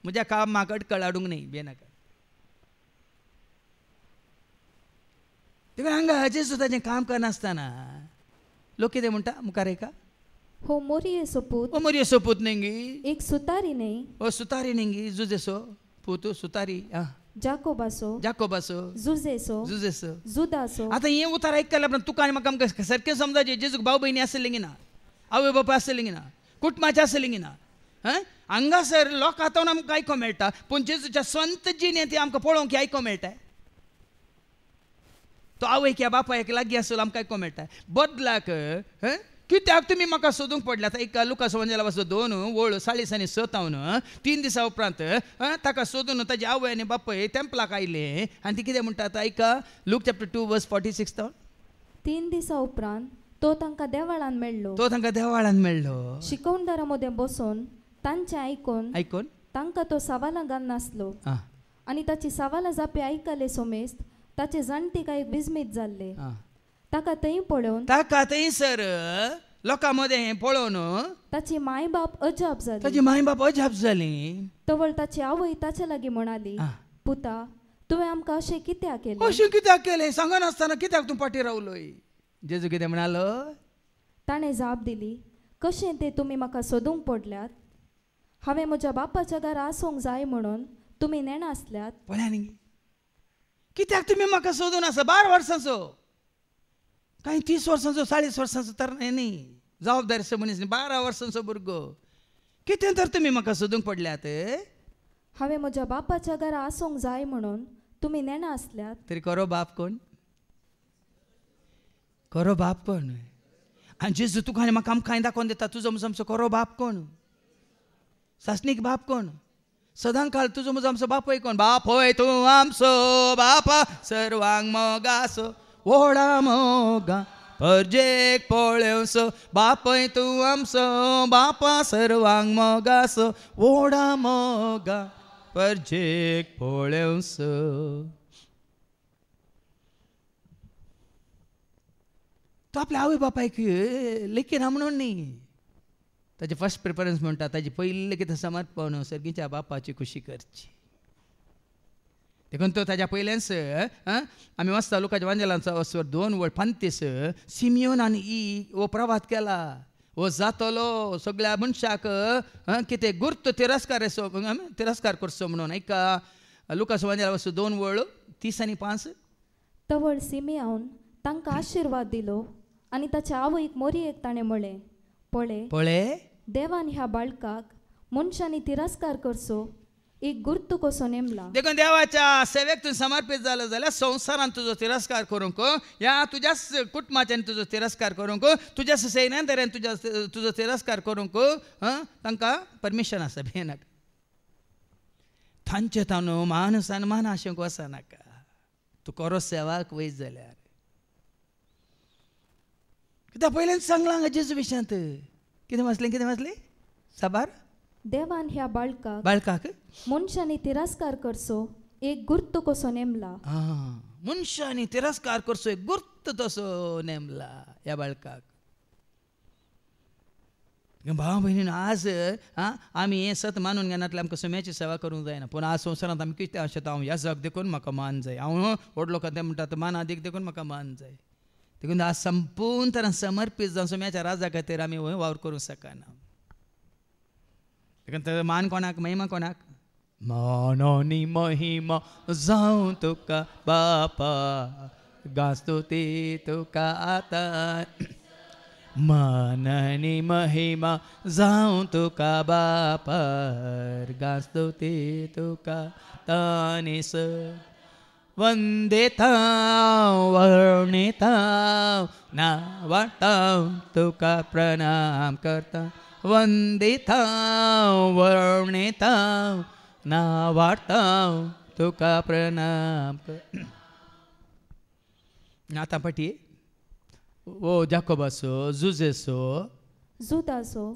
म्हज्या कामाक अडखळ हाडूंक न्ही, भियेनाकात. देखून हांगा जेजू ताचें काम करनासतना लोक कितें म्हणटा मुखार ऐका, हो मोरयेचो पूत, ओ मोरयेचो पूत न्ही, एक सुतारी न्ही, ओ सुतारी न्ही, जुजेचो पूत सुतारी, जाकोबाचो, जुजेचो, जुदाचो. आतां हें उतार आयकल्या उपरांत तुका आनी म्हाका आमकां सारकें समजाचें जेजूक भाव भयणी आसली गी ना, आवय बापूय आसली गी ना, कुटुंबाचे आसली गी ना. हांगासर लोक आतां आमकां आयको मेळटा, पूण जेजूच्या स्वंत जिणेंत ती आमकां पळोवंक आयको मेळटा. तो आवयक या बापायक लागीं आसलो आमकां आयको मेळटा. बदलाक कित्याक तुमी म्हाका सोदूंक पडल्यात? एक लुकास वांजेला 2:40-7 3 दिसां उपरांत ताका सोदून ताची आवय आनी बापूय टेंपलाक आयले आनी ती कितें म्हणटात ऐका. Look chapter 2 verse 46. 3 दिसां उपरांत तो तांकां देवाळान मेळ्ळो. शिकवणदारा मदें बसून तांचें आयकोन तांकां तो सवालां घालनासलो. आनी ताची सवालां जापी आयकले सोमेस्त ताचे जाणटे काय विस्मीत जाल्ले. ताका थंय पळोवन सर लोकां मदें पळोवन ताची माय बाप अजाप जाली. तवळ ताची आवय ताचे लागीं म्हणाली, पुता तुवें आमकां अशें कित्याक केलें? सांगनासतना कित्याक तूं फाटीं रावलोय? जेजू कितें म्हणालो? ताणें जाप दिली, कशें तें तुमी म्हाका सोदूंक पडल्यात. हांवें म्हज्या बापाच्या घरा आसूंक जाय म्हणून तुमी नेणा आसल्यात. पळया न्ही, कित्याक तुमी म्हाका सोदून आसा 12 वर्सांचो, कांय 30 वर्सांचो 40 वर्सांचो तर न्ही, जबाबदारीचो मनीस न्ही, 12 वर्सांचो भुरगो, कितें तर तुमी म्हाका सोदूंक पडल्यात. हांवें म्हज्या बापाच्या घरा आसूंक जाय म्हणून तुमी नेणा आसल्यात. तरी खरो बाप कोण? खरो बाप कोण? आनी जेजू तुका आनी म्हाका आमकां दाखोवन दिता तुजो म्हजो आमचो खरो बाप कोण? सासनीक बाप कोण? सदां काल तुजो म्हजो आमचो बापूय कोण? बाप होय तूं आमचो बापा सर्वांग मोगासो व्हडा मोगा परजेक पळेवसो. बापय तूं आमचो बापा सर्वांग मोगासो व्हडा मोगा परजेक पळेवसो. तो आपल्या आवय बापायक लेखीना म्हणून न्ही, ताजे फर्स्ट प्रिफरन्स म्हणटा ताजी पयलीं कितें समर्पण सर्गीच्या बापाची खुशी करची. देखून तो ताज्या पयलेंच आमी वाचता लुकाच्या वांजेलांचो वचोर 2 वळ 35 सिमियोन आनी हो प्रवाद केला, हो जातलो सगळ्या मनशाक कितें गुर्त तिरस्कार करचो म्हणून. ऐका लुकाच्या वांजेला वचो 2 वळ 30 आनी 5. तवळ सिमियोन तांकां आशिर्वाद दिलो आनी ताच्या आवयक मोरयेक ताणें म्हळें, पळय देवान ह्या बाळकाक मनशांनी तिरस्कार करचो एक गुर्त कसो नेमला. देखून देवाच्या सेवेक तूं समर्पीत जालो जाल्यार संवसारान तुजो तिरस्कार करूंक, ह्या तुज्याच कुटुंबाच्यान तुजो तिरस्कार करूंक, तुज्याच सैन्यांतऱ्यान तुजो तिरस्कार करूंक तांकां परमिशन आसा. भियेनाका, तांचे तांदूळ मान सन्मान आशेंक वचनाका. तूं खरो सेवाक वयत जाल्यार कित्याक पयलेंच सांगलां हांगा जेजू विशयांत. कितें वाचलें साबार? देवान ह्या बाळकाक मनशांनी तिरस्कार करचो एक गुर्त कसो नेमला. मनशांनी तिरस्कार करचो एक गुर्त तसो नेमला ह्या बाळकाक. भाव भयणीन, आज आमी हें सत मानून घेनातले आमकां सुम्याची सेवा करूंक जायना, पूण आज संवसारांत आमी कितें अशें हांव ह्या जग देखून म्हाका मान जाय, हांव व्हडलो कथें म्हणटा तो मान आदीक देखून म्हाका मान जाय. देखून आज संपूर्ण तरान समर्पीत जावन सुम्याच्या राजा खातीर आमी वावर करूंक शकना. देखून मान कोणाक? महिमा कोणाक? मान आनी महिमा जावं तुका बापा, गास्तुती तुका आतां. मान आनी महिमा जावं तुका बापा, गास्तुती तुका तानीस. वंदितां वर्णितां नावाटां तुका प्रणाम करता. वंदितां वर्णितां नावाटां तुका प्रणाम कर. आतां पटी ओ जाकोबासो,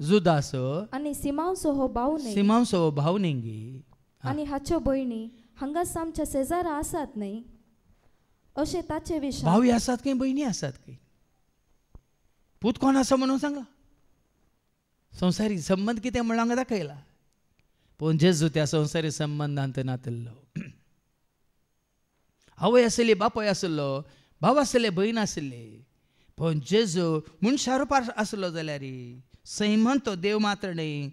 जुदासो आनी सिमांसो हो भाव नेंगी आनी हाच्यो भयणी हांगास आमच्या शेजारा आसात न्ही, अशें ताचे विशय. भावी आसात काय भयणी आसात काय? पूत कोण आसा म्हणून सांगा. संवसारी संबंध कितें म्हणून हांगा दाखयला, पूण जेजू त्या संवसारी संबंधांत नातिल्लो. आवय आसली, बापूय आसलो, भाव आसले, भयण आसली, पूण जेजू मनशा रुपार आसलो जाल्यार सैमंत तो देव मात्र न्ही,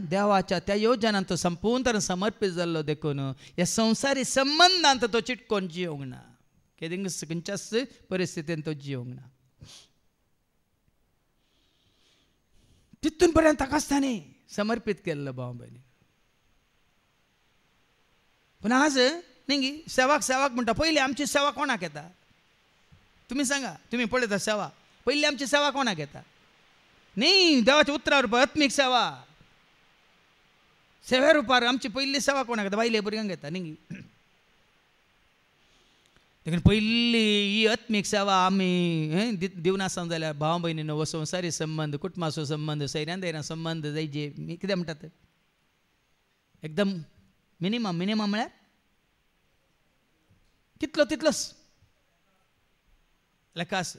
देवाच्या त्या योजनांत तो संपूर्ण तरेन समर्पीत जाल्लो देखून ह्या संवसारी संबंधांत तो चिटकोन जियोंक ना. खंयच्याच परिस्थितीन तो जियोंक ना. तितून पर्यंत ताकाच ताणें समर्पीत केल्लो भाव भयणी. पूण आज न्ही सेवाक म्हणटा, पयली आमची सेवा कोणाक येता? तुमी सांगा, तुमी पळयता सेवा पयली आमची सेवा कोणाक येता? न्ही, देवाच्या उतरा रुपार आत्मीक सेवा, सेवे रुपार आमची पयली सेवा कोणाक येता? बायले भुरग्यांक येता न्ही. देखून पयली ही आत्मीक सेवा आमी दिवन आसा जाल्यार भाव भयणीन हो संवसारी संबंध, कुटुंबाचो संबंध, सैऱ्यां संबंध जायचे कितें म्हणटात एकदम मिनिमम म्हळ्यार तितलोच लेखास.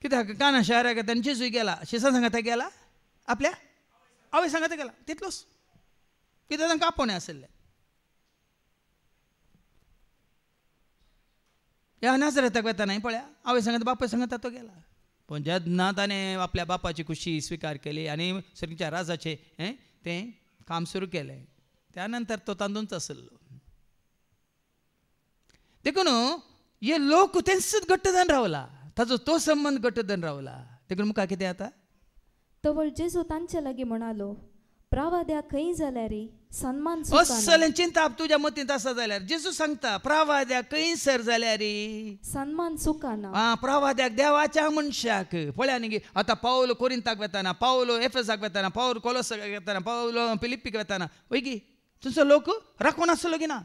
कित्याक काना शहराक येता आनी जेजूय गेला, शिसा सांगात गेला, आपल्या आवय सांगात गेला, तितलोच. कित्याक तांकां आपोवणें आसलें. ह्या नाजरेताक वता न्ही, पळया आवय सांगता, बापूय सांगता तो गेला, पण जेन्ना ताणें आपल्या बापाची खुशी स्वीकार केली आनी स्वर्गीच्या राजाचे तें काम सुरू केलें, त्यानंतर तो तांदूंच आसलो. देखून हे लोक तेंच घट्ट जावन रावला, ताजो तो संबंध घट्ट जावन रावला. देखून मुखार कितें जाता? तवळ जेजू तांचे लागीं म्हणालो, प्रावाद्या खंय जाल्यार सन्मान असलें चिंता तुज्या मतींत आसा जाल्यार जेजू सांगता प्रावाद्या खंयसर जाल्यार सन्मान सुखाना. प्रावाद्याक देवाच्या मनशाक पळया न्ही, आतां पावलो कोरिंताक वेताना, पावलो एफेसाक वेताना, पावलो कोलोसाक वेताना, पावलो फिलिप्पीक वेताना, वय गी तुमचो लोक राखून आसलो की ना?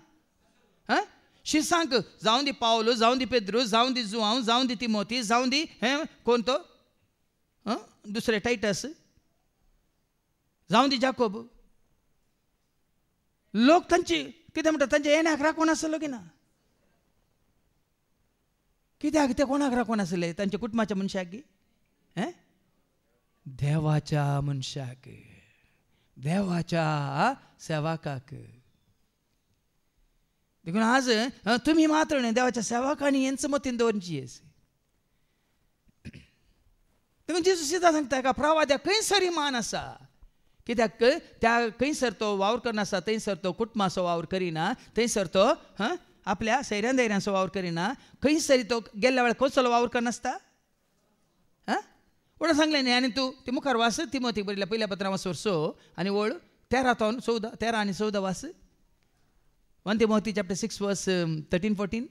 शिसांक जावं दी पावलो, जावं दी पेद्रू, जावं दी जुआंव, जावं दी तिमोथी, जावं दी कोण तो दुसरे टायटस, जावं दी जाकोब, लोक तांची कितें म्हणटा तांच्या येण्याक राखून आसलो की ना? कित्याक ते कोणाक राखून आसले? तांच्या कुटुंबाच्या मनशाक गी देवाच्या मनशाक, देवाच्या सेवाकाक. देखून आज तुम्ही मात्र न्ही देवाच्या सेवाकांनी यांचं मतीन दवरची. देखून जेजू सिद्धा सांगता का प्रवाद्या खंयसर मान आसा, कित्याक त्या खंयसर तो वावर करनासा, थंयसर तो कुटुंबाचो वावर करिना, थंयसर तो आपल्या सैऱ्यान धैर्याचो वावर करिना, खंयसरी तो गेल्ल्या वेळार खंयचो वावर करनासता. म्हणून सांगलें न्ही. आनी तूं ती मुखार वास तिमोथी बरयल्या पयल्या पत्रां वास 6 आनी वळ 13 आनी 14 वास. 1 Timothy chapter 6 verse 13-14.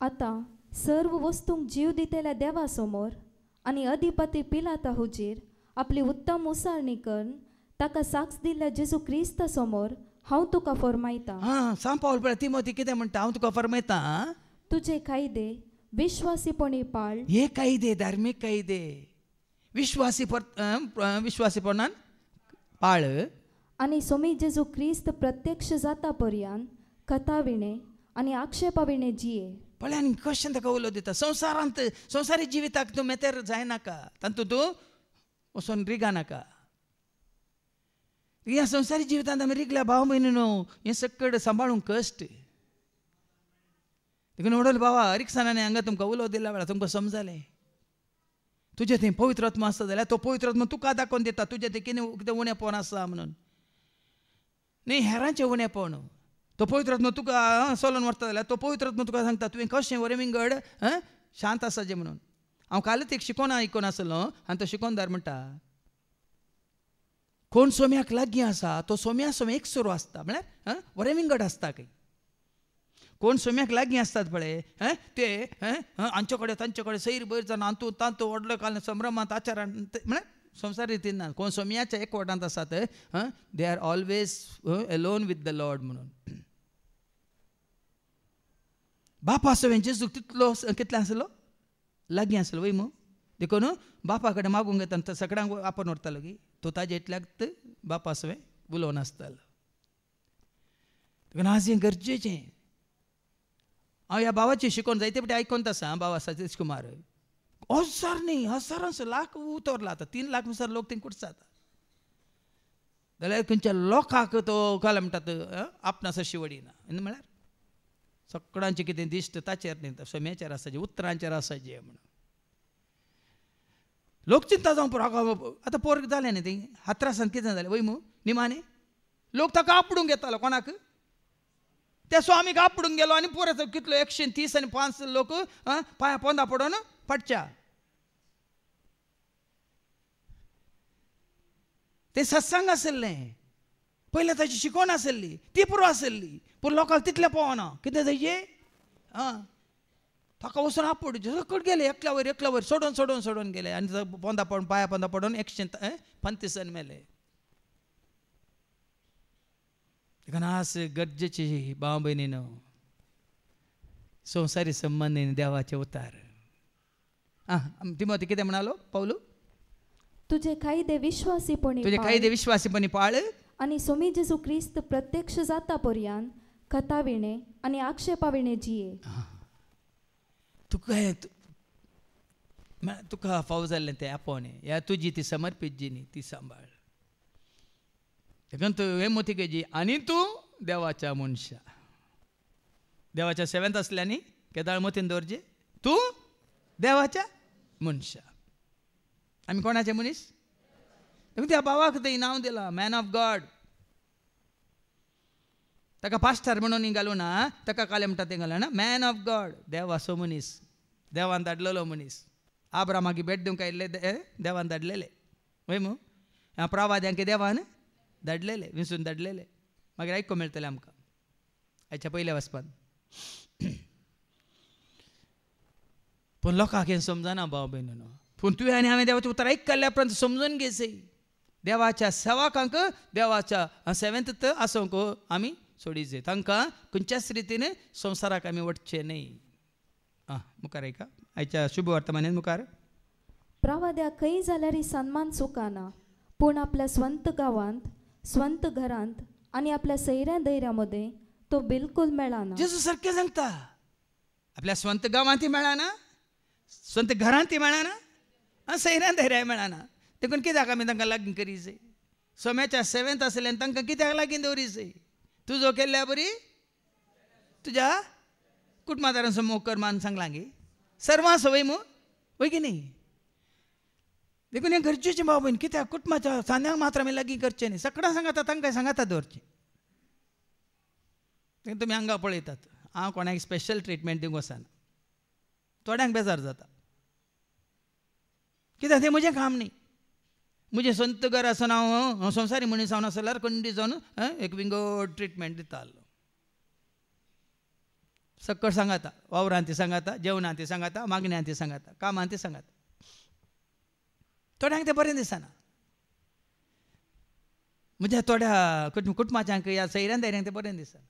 आता सर्व वस्तूंक जीव दितेल्या देवा समोर आनी अधिपती पिलाता हुजीर आपली उत्तम उसळणी करून ताका साक्ष दिल्ल्या जेजू क्रिस्ता समोर हांव तुका फरमायता. सांग पावल पळय तिमोथी कितें म्हणटा? हांव तुका फरमायता तुजे कायदे विश्वासीपणी पाळ. हे कायदे धार्मीक कायदे विश्वासीपणान पाळ. आनी सोमी जेजू क्रिस्त प्रत्यक्ष जाता पर्यंत कथा विणे आनी आक्षेपा विणे जिये. पळय आनी कशें ताका उलो दिता. संवसारी जिविताक तूं मेतेर जायनाका, तातूंत तूं वचून रिगा नाका. ह्या संवसारी जिवितांत आमी रिगल्या भाव भयणीनो हें सकड सांबाळूंक कश्ट. देखून वडोल भावा रिक्सानांनी हांगा तुमकां उलो दिल्या वेळार तुमकां समजलें तुजें थंय पवित्र आत्मा आसता जाल्यार तो पवित्र आत्मा तुका दाखोवन दिता तुजें थंय कितें उणेपण आसा म्हणून. न्ही हेरांचें उणेपण तो पवित्र आत्मा तुका सोलोन व्हरता जाल्यार तो पवित्र आत्मा तुका सांगता तुवें कशें वरेविंगड शांत आसाचें म्हणून. हांव कालच एक शिकोवन आयकून आसलो आनी तो शिकोवनदार म्हणटा कोण सोम्याक लागीं आसा तो सोम्या एक सुरू आसता म्हळ्यार वरेविंगड आसता खंय. कोण सोम्याक लागीं आसतात पळय ते हांचे कडेन तांचे कडेन सैर बैर जावन हातूंत तांतू व्हडलो काल संभ्रमांत आचारान म्हळ्यार संवसार रितीन ना. कोण सोम्याच्या एक वटांत आसात they are always alone with the lord म्हणून. बापा सवें जेजू तितलो कितले आसलो लागीं आसलो वय मू. देखून बापा कडेन मागूंक येता तो सगळ्यांक आपोवन व्हरतालो की तो ताजे इतल्याक बापा सवें उलोवन आसतालो. देखून आज हें गरजेचें. हांव ह्या भावाचें शिकोवन जायते फावटी आयकोन आसा. भाव आसा सतीश कुमार हजार न्ही हजारांचो लाख उतरला. आतां 3 लाख नुसार लोक थंय कुठं जाता जाल्यार खंयच्या लोकांक तो काल म्हणटात आपणास अशी वडिना म्हळ्यार सगळ्यांचें कितें दिश्ट ताचेर न्ही सोम्याचेर आसाचें उतरांचेर आसाचें म्हणून. लोक चिंता जावं पुरो आतां पोर जालें न्ही थंय 17 कितें जालें वय मू निमाणे लोक ताका आपडूंक येतालो. कोणाक? त्या स्वामीक आपडूंक गेलो आनी पुरो कितलो 130 आनी 5 लोक पांयां पोंदां पडोन पडच्या. ते सत्संग आसलें पयलें ताची शिकोवन आसली ती पुरो आसली पूण लोकांक तितलें पावना. कितें जायचे ताका वचून आपड सकट गेले एकल्या वयर सोडून गेले आनी पोंदां पडून पांयां पोंदां पडोन 135 मेले. देखून आज गरजेची भाव भयणीनो संवसारी संबंदीन देवाचे उतार. तिमोथी कितें म्हणालो पावलो? तुजे कायदे विश्वासीपणी पाळ आनी सोमी जेजू क्रिस्त प्रत्यक्ष जाता पर्यंत कथा विणे आनी आक्षेपा विणे जिये. तुका फाव जाल्लें तें आपोवणें ह्या तुजी ती समर्पीत जिणी ती सांबाळ. देखून तूं हे मोतिकेजी आनी तूं देवाच्या मनशा देवाच्या सेवेंत आसल्यानी केदाळ मतीन दवरचें. तूं देवाच्या मनशा. आमी कोणाचे मनीस? त्या भावाक थंय नांव दिलां मॅन ऑफ गॉड. ताका पास्टर म्हणून घालूं ना, ताका काले म्हणटा तें घालना, मॅन ऑफ गॉड, देवाचो मनीस, देवान धाडलेलो मनीस. आब्रामाक भेट दिवंक आयिल्ले देवान धाडलेले वय मू. ह्या प्रवाद्यांक देवान धाडलेले, विंसून धाडलेले. मागीर आयको मेळटलें आमकां हाच्या पयल्या वचपान. पूण लोकांक हें समजना भाव भयणीनो. पूण तुवें आनी हांवें देवाचें उतर आयकल्ल्या उपरांत समजून घेयसै. देवाच्या सेवकांक देवाच्या सेवेंत आसोंक आमी सोडी जाय. तांकां खंयच्याच रितीन संवसाराक आमी वटचे न्हय. मुखार ऐका आयच्या शुभ वर्तमानान मुखार. प्रवाद्याक खंय जाल्यार सन्मान चुकाना, पूण आपल्या स्वंत गांवांत, स्वंत घरांत आनी आपल्या सैऱ्या दैऱ्या मदें तो बिलकुल मेळना. जेजू सारकें सांगता. आपल्या स्वंत गांवांतय मेळना, स्वंत घरांतय मेळना, सैऱ्या दैऱ्याय मेळना. देखून कित्याक आमी तांकां लागीं करी जाय? सोम्याच्या सेवेंत आसल्यान तांकां कित्याक लागीं दवरी जाय? तुजो केल्ल्या बरी तुज्या कुटुंबादारांचो मोग कर मान सांगलां गे. सर्वांचो वय मू वय की न्ही. देखून हें गरजेचें भाव भयण. कित्याक कुटुंबाच्या सांग्यांक मात्र आमी लागीं करचें न्ही. सकाळां सांगाता तांकांय सांगाता दवरचें. देखून तुमी हांगा पळयतात हांव कोणाक स्पेशल ट्रिटमेंट दिवंक वचना. थोड्यांक बेजार जाता. कित्याक तें म्हजें काम न्ही. म्हजें संत घर आसून हांव संवसारी मनीस जावन आसल्यार कंडी जावन एक विंगड ट्रिटमेंट दितालो. सक्कळ सांगाता, वावरांत सांगाता, जेवणांत सांगाता, मागण्यांत सांगाता, कामांत सांगाता. थोड्यांक तें बरें दिसना. म्हज्या थोड्या कुटुंबाच्यांक ह्या सैऱ्यान दैऱ्यांक तें बरें दिसना.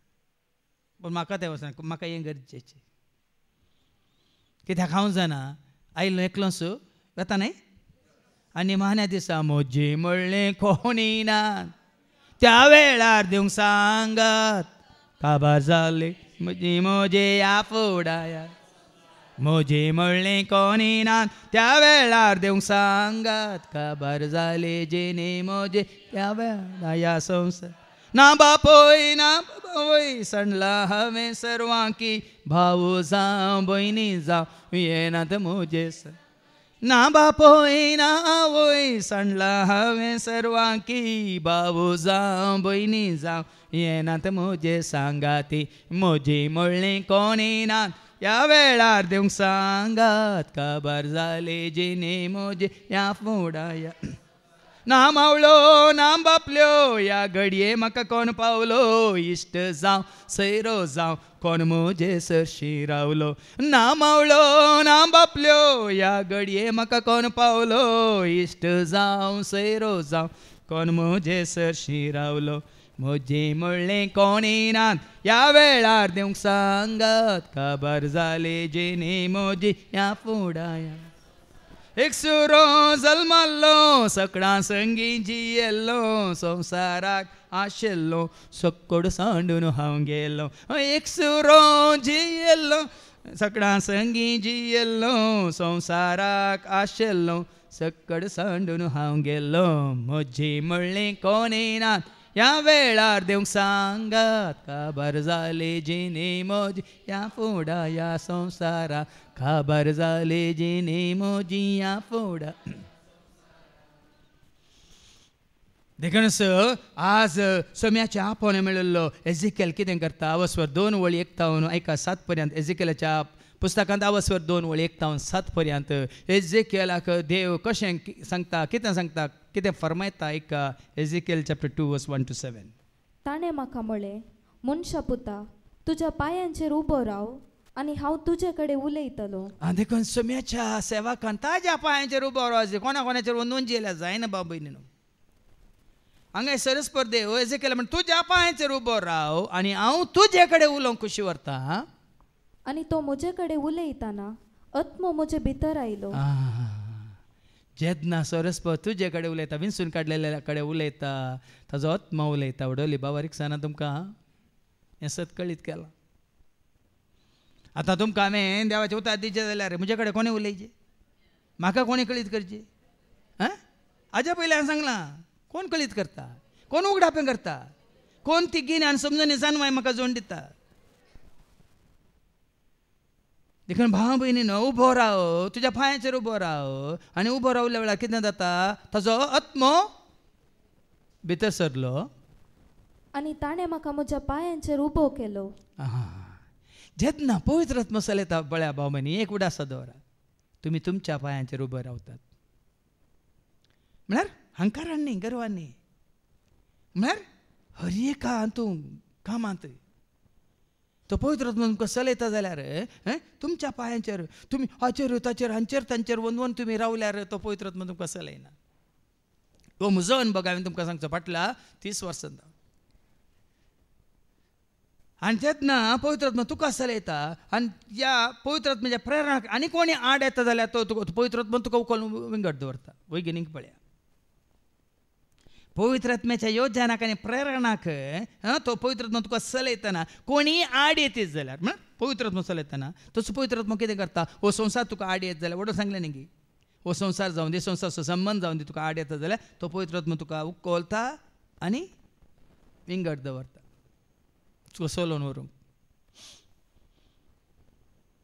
पूण म्हाका तें वचना. म्हाका हें गरजेचें. कित्याक हांव जाणा आयलो एकलोच वता न्हय. आनी मान्या दिसा म्हजें म्हणलें कोणी ना, त्या वेळार दिवंक सांगात काबार जाले म्हजे या फुडाया. म्हजें म्हणलें कोणी ना, त्या वेळार दिवंक सांगात काबार जाले जेणे म्हजे या वेळा या संवसार. ना बापोय ना बापोय सणला हांवें सर्वांकी, भाऊ जावं भयणी जावं येनात म्हजे सर. ना बापोय ना आवय सणला हांवें सर्वांकी, भाऊ जावं भयणी जावं येनात म्हजे सांगाती. म्हजें म्हणलें कोणी ना, या वेळार दिवंक सांगात काबार जाले जेणे म्हजे या फुडाया. ना मावळो ना बापल्यो या घडये म्हाका कोण पावलो, इश्ट जावं सैरो जावं कोण म्हजे सरशी रावलो. ना मावळो ना बापल्यो या घडये म्हाका कोण पावलो, इश्ट जावं सैरो जावं कोण म्हजे सरशी रावलो. म्हजें म्हणलें कोणी ना, या वेळार दिवंक सांगात काबार जाले जेणे म्हजी या फुडाया. एक सुरो जल्मालो सकळां संगी जियेल्लो, संवसाराक आशिल्लो सक्कोड सांडून हांव गेलो. एक सुरो जियेल्लो सकळां संगी जियेल्लो, संवसाराक आशिल्लो सक्कड सांडून हांव गेलो. म्हजें म्हणलें कोणी ना, या वेळार दिवंक सांगात काबार जाले जेणे म्हजी या फुडा या संवसारा. काबार जाले जेणे म्हजी या फुडा. देखूनच आज सोम्याच्या आपोवणे मेळिल्लो एजिकेल कितें करता. अवस्वर 2 वळी 1 ऐका 7 पर्यंत. एजिकेलाच्या पुस्तकांत अवस्वर 2 वळी 1 7 पर्यंत एजिकेलाक देव कशें सांगता, कितें सांगता, कितें फरमायता. ऐका एजिकेल चॅप्टर 2 वर्स 1 to 7. ताणें म्हाका म्हळें, मनशा पुता तुज्या पांयांचेर उबो राव आनी हांव तुजे कडेन उलयतलो. देखून सोम्याच्या सेवकान ताज्या पांयांचेर उबो रावचे. कोणाचेर वंदून जेल्या जायना बाब भयणीनो. हांगा सरस्पर देव एजिकेल म्हण तुज्या पांयांचेर उबो राव आनी हांव तुजे कडेन उलोवंक कशी व्हरता. आनी तो म्हजे कडेन उलयतना आत्मो म्हजे भितर आयलो. जेन्ना सरस्पर तुजे कडेन उलयता, विंसून काडलेल्या कडेन उलयता, ताजो आत्मा उलयता. वडोली बाबारीक सांगना तुमकां हें सत कळीत केलां. आतां तुमकां हांवें देवाचें उतर दिवचें जाल्यार म्हजे कडेन कोणें उलयचें, म्हाका कोणें कळीत करचें. हाज्या पयलीं हांवें सांगलां कोण कळीत करता, कोण उगडापें करता, कोण ती गिन्यान समजून जाणवाय म्हाका जोड दिता. देखून भाव भयणीनो उबो राव, तुज्या पांयाचेर उबो राव, आनी उबो रावल्या वेळार कितें जाता, ताजो आत्मो भितर सरलो आनी ताणें म्हाका म्हज्या पांयांचेर उबो केलो. जेन्ना पवित्र आत्मो चलयता पळया भाव भयणी, एक उडास दवरा, तुमी तुमच्या पांयांचेर उबे रावतात. म्हळ्यार हंकारान न्ही, गर्वान न्ही, म्हळ्यार हर एका हातूंत कामांत तो पवित्र आत्मो तुमकां चलयता जाल्यार तुमच्या पांयांचेर तुमी हाचेर ताचेर हांचेर तांचेर वनवन तुमी रावल्यार तो पवित्र आत्मो तुमकां चलयना. तो म्हजो अनुभव हांवें तुमकां सांगचो, फाटल्या 30 वर्सां. आनी तेन्ना पवित्र आत्मा तुका चलयता आनी ह्या पवित्र आत्म्याच्या प्रेरणाक आनी कोणी आड येता जाल्यार तो पवित्र आत्मा तुका उखलून विंगड दवरता. वैज्ञानीक पळया, पवित्र आत्म्याच्या योजनाक आनी प्रेरणाक तो पवित्र आत्मा तुका चलयतना कोणी आड येतीत जाल्यार, म्हळ्यार पवित्र आत्मा चलयतना तसो पवित्र आत्मा कितें करता, हो संवसार तुका आड येत जाल्यार, वडो सांगलें न्ही गी, हो संवसार जावन दी, संवसारचो संबंध जावन दी तुका आड येता जाल्यार तो पवित्र आत्मा तुका उखलता आनी विंगड दवरता. सोलोवन व्हरूंक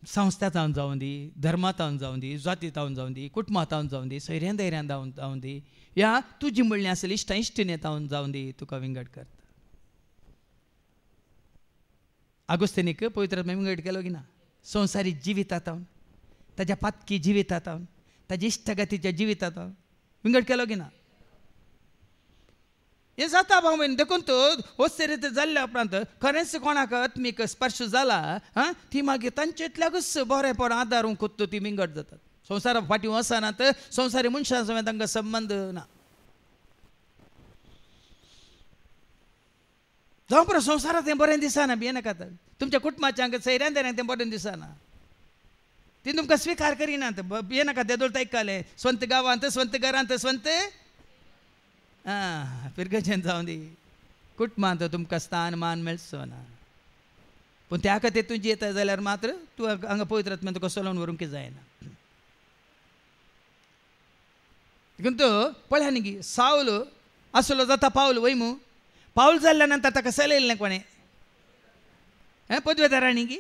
संस्थांत जावन दी, धर्मांत जावन दी, जातींत जावन दी, कुटुंबांत जावन दी, सैऱ्यां धैर्यान जावन दी, या तुजी म्हणली आसली इश्टां इश्टिणेंत जावन दी, तुका विंगड करता. आगोस्तिनीक पवित्र आत्म्यान विंगड केलो की ना, संवसारी जिवितांत ताज्या पातकी जिवितांत ताज्या इश्टगतीच्या जिवितांत विंगड केलो की ना. हे जाता भाव भयण, देखून तो होच रीत जाल्ल्या उपरांत खरेंच कोणाक आत्मीक स्पर्श जाला ती मागीर तांचेतल्याकूच बरेपण आदारूंक कोत्तो ती विंगड जातात. संवसारा फाटीं वचनात, संवसारी मनशां समेत तांकां संबंध ना. जावं पुरो संवसारांत तें बरें दिसना, भियेनाकात, तुमच्या कुटुंबाच्या सैऱ्यान धैर्यान तें बरें दिसना, ती तुमकां स्विकार करिनात, भियेनाकात. तेदोळ आयकले स्ವಂತ गांवांत, स्ವಂತ घरांत, स्ವಂತ पिरगेचें जावन दी, कुटुंबांत तुमकां स्थान मान मेळचो ना. पूण त्या खातीर तुजी येता जाल्यार मात्र तूं हांगा पवित्र आत्म्यान तुका चलोवन व्हरूंक जायना. देखून तो पळया न्ही गी, साऊल आसलो जाता पावल वयमू, पावल जाल्ल्या नंतर ताका चलयलें कोणें, पदवेदारांनी गी,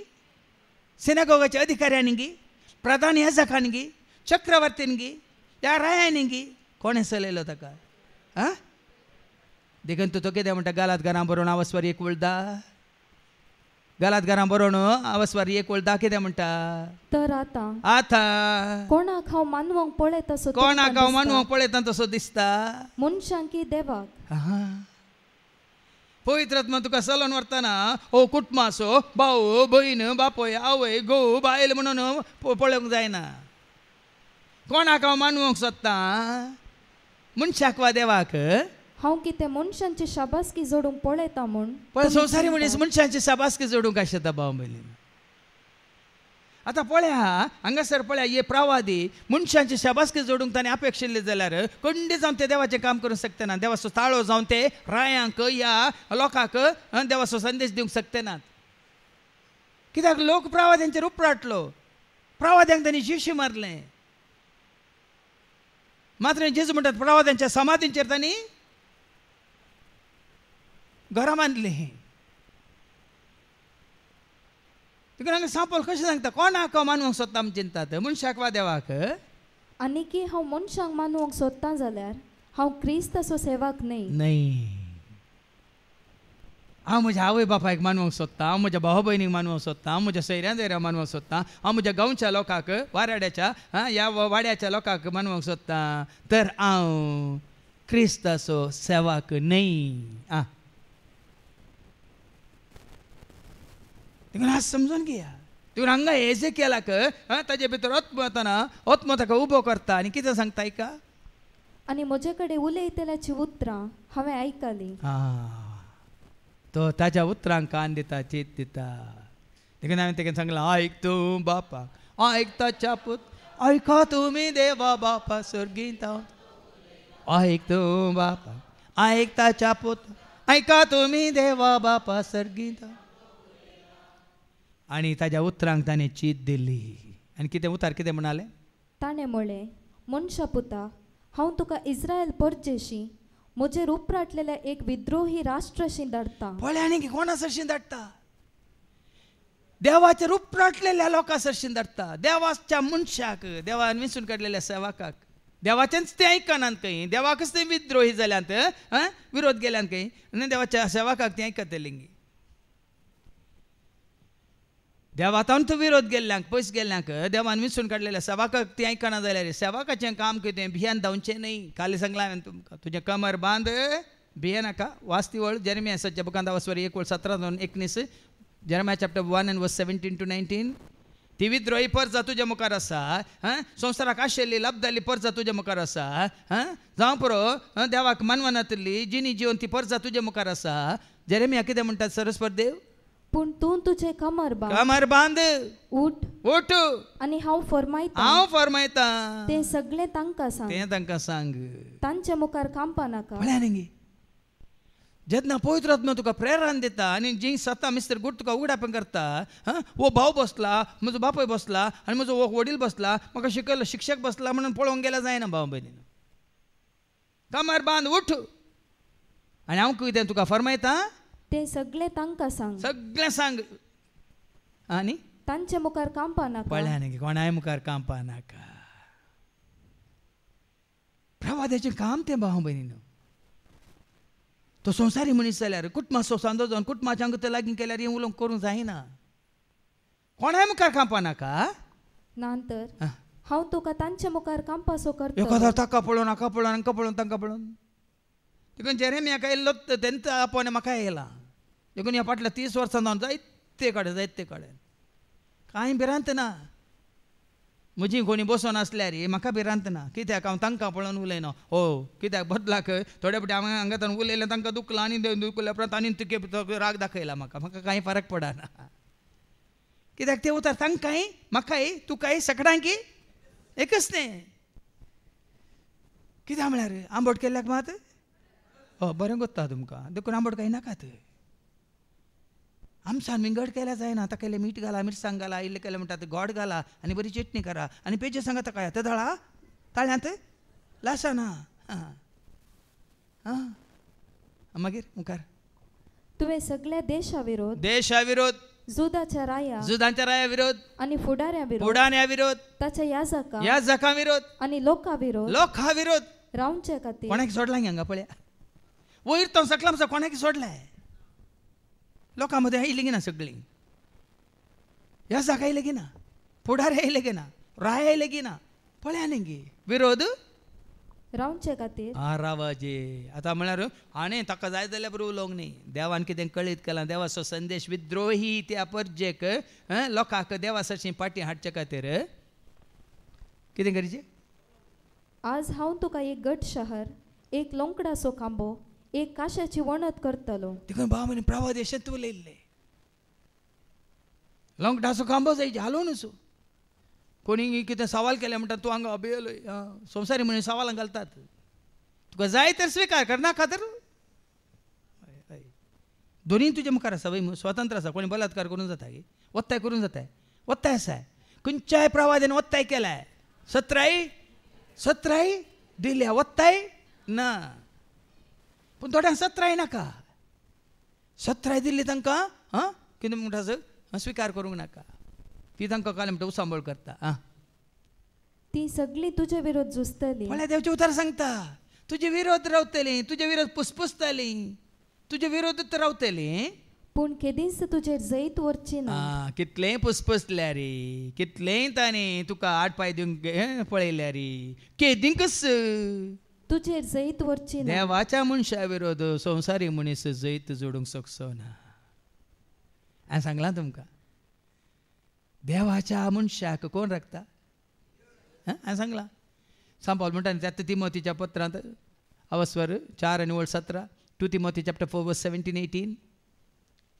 सिनेगोगाचे अधिकाऱ्यांनी गी, प्रधान याजकांनी गी, चक्रवर्तीन गी, ह्या रायांनी गी, कोणें चलयलो ताका. देखून तो कितें म्हणटा, गालात घरां बरोवन आवस्वारी एक वळदा, गालात घरां बरोवन आवस्वारी एक वळदा कितें म्हणटा, तर आतां कोणाक हांव मानवंक पळयता तसो, कोणाक हांव मानवंक पळयता तसो दिसता, मनशांक की देवाक. पवित्र आत्मा तुका चलोवन व्हरतना हो कुटुंब आसो, भाऊ भयण, बापय, आवय, घोव, बायल म्हणून पळोवंक जायना. कोणाक हांव मानवंक सोदता, मनशाक वा देवाक. हांव कितें मनशांची शाबासकी जोडूंक पळयता म्हूण पण संवसारी मनीस मनशांची शाबासकी जोडूंक आसता भाव भयणी. आतां पळया हांगासर पळया, हे प्रवादी मनशांची शाबासकी जोडूंक ताणें अपेक्षिल्ले जाल्यार खंडीत जावन ते देवाचें काम करूंक शकतना, देवाचो ताळो जावन ते रायांक ह्या लोकांक देवाचो संदेश दिवंक शकनात. कित्याक लोक प्रवाद्यांचेर उपराटलो, प्रवाद्यांक तांणी शिशी मारलें. मात्र जेजू म्हणटात प्रवाद्यांच्या समाधींचेर तांणी घरां बांदलीं. देखून हांगा सांपोल कशें सांगता, कोणाक मानवंक सोदता आमी चिंतात, मनशाक वा देवाक. आनी की हांव मनशांक मानवंक सोदता जाल्यार हांव क्रिस्ताचो सेवाक न्ही. हांव म्हज्या आवय बापायक मानवंक सोदता, हांव म्हज्या भाव भयणीक मानवंक सोदता, हांव म्हज्या सैऱ्यां धैर्याक मानवंक सोदता, हांव म्हज्या गांवच्या लोकांक, वाड्याच्या ह्या वाड्याच्या लोकांक मानवंक सोदता, तर हांव क्रिस्ताचो सेवाक न्ही. देखून आज समजून घेया. देखून हांगा एजेकियेलाक ताजे भितर आत्मो येतना आत्मो ताका उबो करता आनी कितें सांगता आयका. आनी म्हजे कडेन उलयतल्याची उतरां हांवें आयकलीं. तो ताज्या उतरांक कान दिता, चीत दिता. देखून हांवें ताका सांगलां, आयक तूं बापाक, आयक ताच्या पुत, आयका तुमी देवा बापा सर्गींत. आयक तूं बापाक, आयक ताच्या पुत, आयका तुमी देवा बापा सर्गींत. आनी ताज्या उतरांक ताणें चीत दिली. आनी कितें उतार कितें म्हणालें, ताणें म्हळें, मनशा पुता, हांव तुका इस्रायल परदेशी म्हजेर उपराटलेल्या एक विद्रोही राष्ट्राशी धाडटा. पळय आनी कोणासरशीं धाडटा. देखून हांवें ताका सांगलां, आयक तूं बापाक, आयक ताच्या पुत, आयका तुमी देवा बापा सर्गींत. आयक तूं बापाक, आयक ताच्या पुत, आयका तुमी देवा बापा सर्गींत. आनी ताज्या उतरांक ताणें चीत दिली. आनी कितें उतार कितें म्हणालें, ताणें म्हळें, मनशा पुता, हांव तुका इस्रायल परदेशी म्हजेर उपराटलेल्या एक विद्रोही राष्ट्राशी धाडटा. देवाचे रूप नाटलेल्या लोकां सरशीन धाडटा, देवाच्या मनशाक, देवान विंचून काडलेल्या सेवकाक. देवाचेंच ते आयकनात खंय, देवाकच ते विद्रोही जाल्यात, विरोध केल्यात खंय, आनी देवाच्या सेवकाक ते आयकतले. देवातान तो विरोध गेल्ल्यांक पयस गेल्ल्यांक देवान विंचून काडलेल्या सेवकाक ती आयकना जाल्यार सेवकाचें काम कितें? भियान धांवचें न्हय. काल सांगलां हांवें तुमकां, तुजें कमर बांद, भिये नाका. वाचती वळ जेरेमियाच्या बुकांत 1:17-19, जेरेमिया चॅप्टर 1:17-19. ती विद्रोही परजा तुज्या मुखार आसा, संवसाराक आशिल्ली लाभदाली परजा तुज्या मुखार आसा, जावं पुरो देवाक मानवनातली जिनी जिवन ती परजा तुज्या मुखार आसा. जेरेमिया कितें म्हणटात सरस्वत देव? पूण तूं तुजें कमर बांद, उठ आनी हांव फरमायता तें सगळें तांकां सांग. तांच्या मुखार कांपा नाका. जेन्ना पवित्र आत्मा तुका प्रेरण दिता आनी जी सता मिस्टर गुट तुका उगडापण करता, वो भाव बसला, म्हजो बापूय बसला आनी म्हजो वो वडील बसला, म्हाका शिकयलो शिक्षक बसला म्हणून पळोवंक गेल्यार जायना. भाव भयणीन, कमर बांद, उठ आनी हांव कितें तुका फरमायता तें सगळें तांकां सांग. आनी तांच्या मुखार कांपा नाका. पळया न्ही, कोणाय मुखार कांपा नाका. प्रवाद्याचें काम तें भाव भयणीन. तो संवसारी मनीस जाल्यार कुटुंबा सोसांदो जावन कुटुंबाच्या अंग लागीं केल्यार हें उलोवंक करूंक जायना. कोणाय मुखार कांपा नाका. नंतर हांव तुका तांच्या मुखार कांपासो करता. एखादो ताका पळोवन हाका पळोवन हांकां पळोवन तांकां पळोवन देखून जेरेमियाक येयल्लो तेंचा आपोवन म्हाका येयला. देखून ह्या फाटल्या 30 वर्सां जावन जायते कडेन कांय भिरांत ना. म्हजी कोणी बसोन आसल्यार म्हाका भिरांत ना. कित्याक हांव तांकां पळोवन उलयना. हो कित्याक बदलाक थोडे फावटी हांवें हांगाच्यान उलयलें तांकां दुखलां आनी दुखल्या उपरांत आनी तुके राग दाखयला. म्हाका कांय फरक पडना. कित्याक ते उतर तांकांय म्हाकाय तुकाय सगळ्यांकी एकच न्ही. कित्याक म्हळ्यार आंबट केल्ल्याक मात बरें कोत्ता तुमकां. देखून आंबट कांय नाकात. आमसान विंगड केल्या जायना. ताका इल्लें मीठ घाला, मिरसांग घाला, इल्लें केलें म्हणटा गोड घाला आनी बरी चटणी करा आनी पेजे सांगा ताका ते दळा ताळ्यांत लासाना. मागीर मुखार तुवें सगळ्या देशा विरोध जुदाच्या राया विरोध आनी फुडाऱ्या विरोध ताच्या याजकां विरोध आनी लोकां विरोध रावचे खातीर कोणाक सोडलां हांगा पळया. वयर तो सकला म्हणटा कोणाक सोडलाय. लोकां मदें येयली गी ना सगळीं. ह्या जागा येयले गी ना, फुडार येयले गी ना, राय येयले गी ना. पळया न्ही गे विरोध रावचे खातीर रावाजे. आतां म्हळ्यार आनी ताका जाय जाल्यार बरें उलोवंक न्ही. देवान कितें कळीत केलां, देवाचो संदेश विद्रोही त्या परजेक लोकांक देवा सरशी पाटी हाडचे खातीर कितें करचें. आज हांव तुका एक गट शहर, एक लोंकडाचो खांबो, एक काश्याची वणत करतलो. देखून भाव म्हणे प्रवादेशांत उलयल्ले लोंकडाचो खांबो जाय हालोवनूच. कोणी कितें सवाल केले म्हणटा तूं हांगा अभियलोय. संवसारी म्हणे सवालां घालतात. तुका जाय तर स्विकार कर, नाका तर दोनी तुज्या मुखार आसा. स्वतंत्र आसा. कोणी बलात्कार करूंक जाता गे, वत्ताय करूंक जाता, वत्ताय आसा. खंयच्याय प्रवादेन वत्ताय केलाय, 17 दिल्या, वत्ताय ना. पूण थोड्यांक 17 नाका. 17 दिल्ली तांकां कितें म्हणटा स्विकार करूंक नाका. ती तांकां काल म्हणटा उसांबळ करता. ती सगळी तुजे विरोध झुजतली. म्हळ्यार देवचे उतर सांगता तुजे विरोध रावतली, तुजे विरोध पुसपुसतली, तुजे विरोधूच रावतली. पूण केदींच तुजेर जैत वरची ना. कितलेंय पुसपुसल्या रे, कितलेंय ताणें तुका आड पाय दिवंक पळयल्या रे, केदींकच तुजेर जैत वरची ना. देवाच्या मनशा विरोध संवसारी मनीस जैत जोडूंक शकचो ना. हांवें सांगलां तुमकां देवाच्या मनशाक कोण राखता. हांवें सांगलां सांपावल म्हणटा न्ही त्या तिमोथीच्या पत्रांत अवस्वर 4:17, 2 Timothy chapter 4:17-18,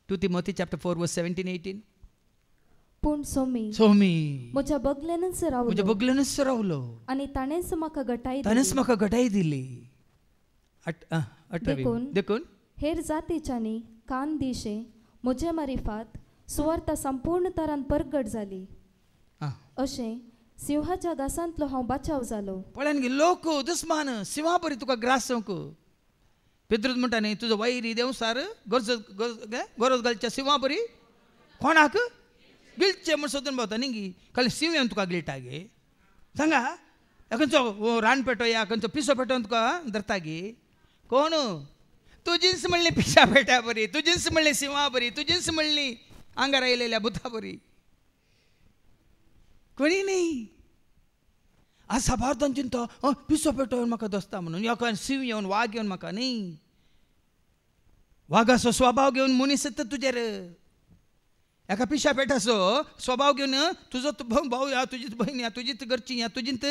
2 Timothy chapter 4:17-18. पूण सोमी म्हज्या बगलेनच रावलो आनी ताणेंच म्हाका घटाय दिली. देखून हेर जातीच्यांनी कान दिशे म्हजे मारिफात सुवार्ता संपूर्ण तरान परगट जाली. अशें सिंहाच्या घासांतलो हांव बचाव जालो. पळयान गे लोक दुस्मान सिंहा बरी तुका ग्रासोंक. पेद्रूच म्हणटा न्ही तुजो वैरी देंवसार गरज घालच्या सिंहा बरी कोणाक गिल्टचे म्हण सोदून भोंवता न्ही खाली सिंव येवन तुका गिल्टा गे सांगा खंयचो रान पेटो या खंयचो पिसो पेटोवन तुका धरता गे कोण तू जिन्स म्हणली पिशा पेट्या बरी तू जिन्स म्हणली सिंवा बरी तू जिन्स म्हणली आंगार आयलेल्या भुता बरी कोणी नाही आज साबारदान चिंता पिसो पेटोवन म्हाका दोस्ता म्हणून या सिंव येवन वाघ येवन म्हाका न्ही वाघाचो स्वभाव घेवन मनीस येता तुजेर एका पिशा पेटाचो स्वभाव घेवन तुजो भाऊ या तुजीच बहीण या तुजीच घरची या तुजींत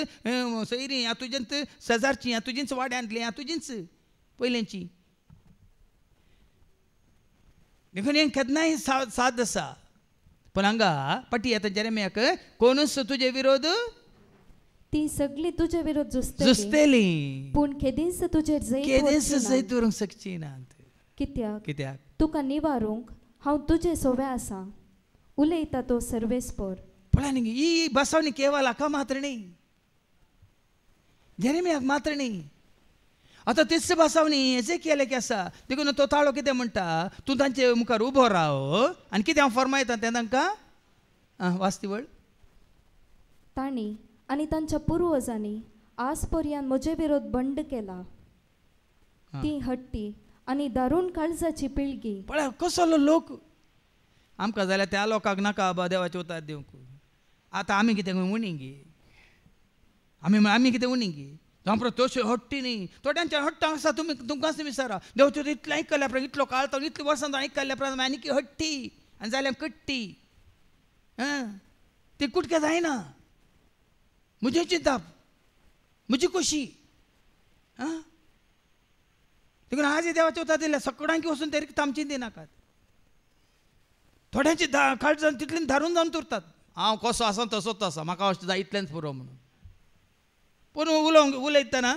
सैरी या तुजेंत शेजारची या तुजींच वाड्यांतली या तुजींच पयलेंची देखून हें केन्नाय साद आसा पण हांगा पटी येता जेरेमियाक कोणूच तुजे विरोध ती सगळी तुजे विरोध जुस्तली पूण केदीस तुजेर जैत व्हरूंक शकची ना कित्याक तुका निवारूंक हांव तुजे सोबे आसा उलयता तो सर्वेस्पर पळय न्ही ही बसवणी केवळ हाका मात्र न्ही जेरेमियाक मात्र न्ही आतां तीच बसवणी हेजे केले की आसा देखून तो ताळो कितें म्हणटा तूं तांचे मुखार उबो राव आनी कितें हांव फरमायता तें तांकां वाचतीवळ तांणी आनी तांच्या पुर्वजांनी आज पर्यंत म्हजे विरोध बंड केला ती हट्टी आनी दारूण काळजाची पिळगी पळय कसलो लोक आमकां जाल्यार त्या लोकांक नाका बा देवाचे उतार दिवंक आतां आमी कितें उणी गे आमी कितें उणी गे जावं तोशी हट्टी न्ही थोड्यांच्या हट्ट आसा तुमी तुमकांच विचारा देवाचें इतलें आयकल्या उपरांत इतलो काळ तो इतलीं वर्सां आयकल्या उपरांत आनी की हट्टी आनी जाल्यार कट्टी ती कुटकें जायना म्हजी चिंताप म्हजी खोशी देखून आज देवाचे उतार दिल्या सगळ्यांक वचून तरी तामची दिनाकात थोड्यांची काळजान तितलीं धारून जावन तुरतात हांव कसो आसा तसोच आसा म्हाका अशें जाय इतलेंच पुरो म्हणून पूण उलयतना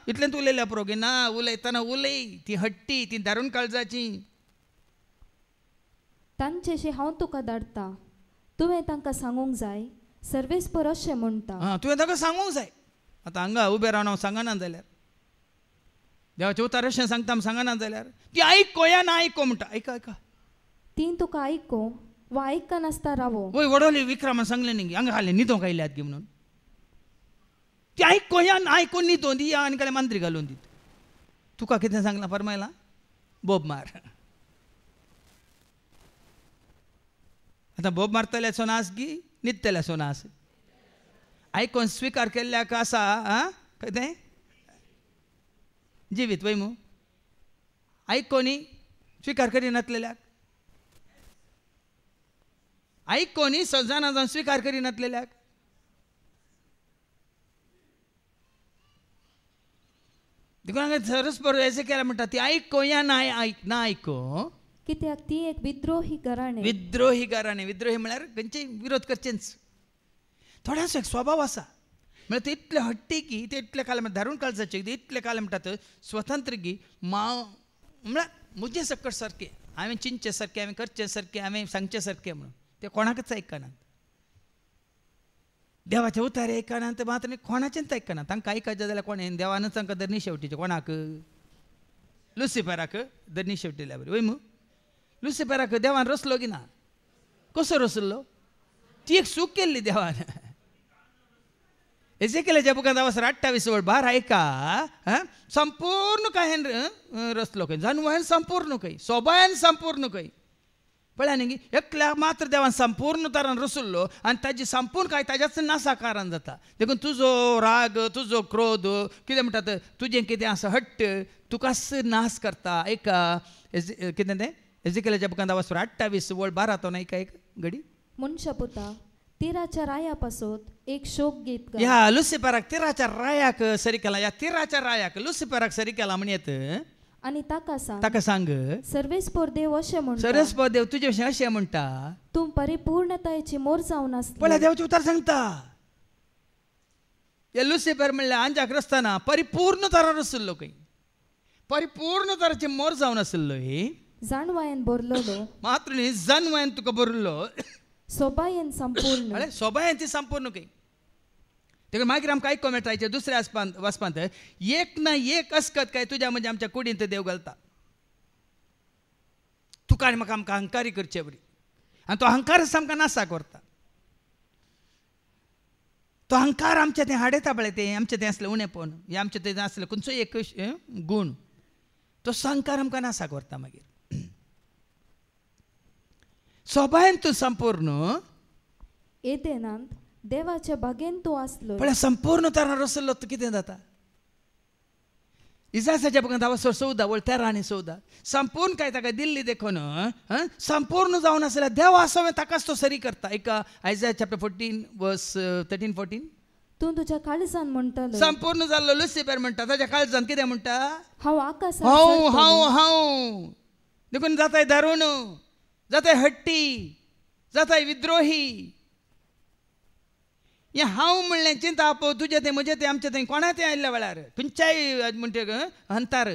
इतलेंच उलयल्या पुरो गे ना उलयतना उलय ती हट्टी ती धारून काळजाची तांचेशी हांव तुका धाडटा तुवें तांकां सांगूंक जाय सर्वेस्पर अशें म्हणटा तुवें ताका सांगूंक जाय आतां हांगा उबें रावन हांव सांगना जाल्यार देवाचें उतार अशें सांगता सांगना जाल्यार ती आयको या ना आयको म्हणटा ऐका ती तुका आयको वा आयका नासता रावो वय वडोली विक्रमान सांगलें न्ही हांगा हाले न्हिदोंक आयल्यात गे म्हणून ती आयको या ना आयको न्हिदों दी आनी कांय मांद्री घालून दीत तुका कितें सांगलां फरमायलां बोब मार आतां बोब मारतल्याचो नास गी न्हिदतल्याचो नास आयकोन स्विकार केल्ल्याक आसा कितें जिवीत वय मू आयकोनी स्विकार करिनासलेल्याक आयकोनी सजाना जावन स्विकार करिनासलेल्याक देखून हांगा सरस्पर हेजे केला म्हणटा ती आयको या ना आयको कित्याक ती एक विद्रोही घराणे विद्रोही म्हळ्यार खंयचेय विरोध करचेंच थोड्यांचो एक स्वभाव आसा म्हळ्यार ते इतले हट्टी की ते इतले काल धारून काळजाचे इतले काल म्हणटात स्वतंत्र की म्हळ्यार म्हजें सकट सारकें हांवें चिंतचे सारकें हांवें करचे सारकें हांवें सांगचे सारकें म्हणून ते कोणाकच आयकनात देवाचे उतारे आयकनात मात्र कोणाचेंच आयकनात तांकां आयकचे जाल्यार कोणें देवानच तांकां धरणी शेवटीचे कोणाक लुसिफराक धरणी शेवटिल्या बरी वय मू लुसिफराक देवान रचलो की ना कसो रचलो ती एक चूक केल्ली देवान एजेकियेलाच्या बुकांत 28:12 ऐका संपूर्ण कांय रचलो खंय जन्मायन संपूर्ण खंय सोबायन संपूर्ण खंय पळय न्ही एकल्याक मात्र देवान संपूर्ण तरान रचल्लो आनी ताजी संपूर्ण कांय ताज्याच नासाकारान जाता देखून तुजो राग तुजो क्रोध कितें म्हणटात तुजें कितें आसा हट्ट तुकाच नाश करता ऐका कितें तें एजेकियेलाच्या बुकांत 28:12 तो ऐका एक घडी मनशा पुता तिराच्या राया पासत एक शोक गीत ह्या लुसिफराक तिराच्या रायाक सरी केला ह्या तिराच्या रायाक लुसिफराक सरी केला म्हणयत आनी ताका सांग सर्वेस्पर देव अशें म्हणटा सर्वेस्पर देव तुजे विशीं अशें म्हणटा तूं परिपूर्णतायेची मोर जावन आसली पळय देवाचे उतार सांगता हे लुसिफर म्हणल्यार आंजाक रसतना परिपूर्ण तरान आसलो खंय परिपूर्ण तराची मोर जावन आसलो ही जाणवायेन बरलो मात्र न्ही जन्मायन तुका बरलो सोबायेन संपूर्ण अरे सोबायेन ती संपूर्ण खंय देखून मागीर आमकां आयको मेळटा हेच्या दुसऱ्या वाचपांत एक ना एक अस्कत काय तुज्या म्हणजे आमच्या कुडींत देव घालता तुका आनी म्हाका आमकां अहंकारी करचे बरी आनी तो अहंकारच आमकां नासा करता. तो अहंकार आमचें तें हाडयता पळय तें आमचें तें आसलें उणेपण हें आमचें तें आसलें खंयचोय एक गूण तो अहंकार आमकां नासा करता. मागीर स्वभावान तूं संपूर्ण एदेनांत देवाच्या बागेन तूं आसलो पण संपूर्ण तरान रसलो तर कितें जाता. इजासाच्या बघा 10:14 वळ 13 आनी 14 संपूर्ण काय ताका दिल्ली देखून संपूर्ण जावन आसल्या देव आसोवें ताकाच तो सरी करता. एक आयजाया चॅप्टर 14 वर्स 13-14 तूं तुज्या काळजान म्हणटलो संपूर्ण जाल्लो लुसिफर म्हणटा ताच्या काळजान कितें म्हणटा हांव आकाशांत हांव चडटलों. हांव हांव देखून जाताय दारूण जाताय हट्टी जाताय विद्रोही हे हांव म्हणलें चिंता पळय तुजें तें म्हजें तें आमचें तें कोणा तें आयिल्ल्या वेळार खंयच्याय म्हणटे हंतार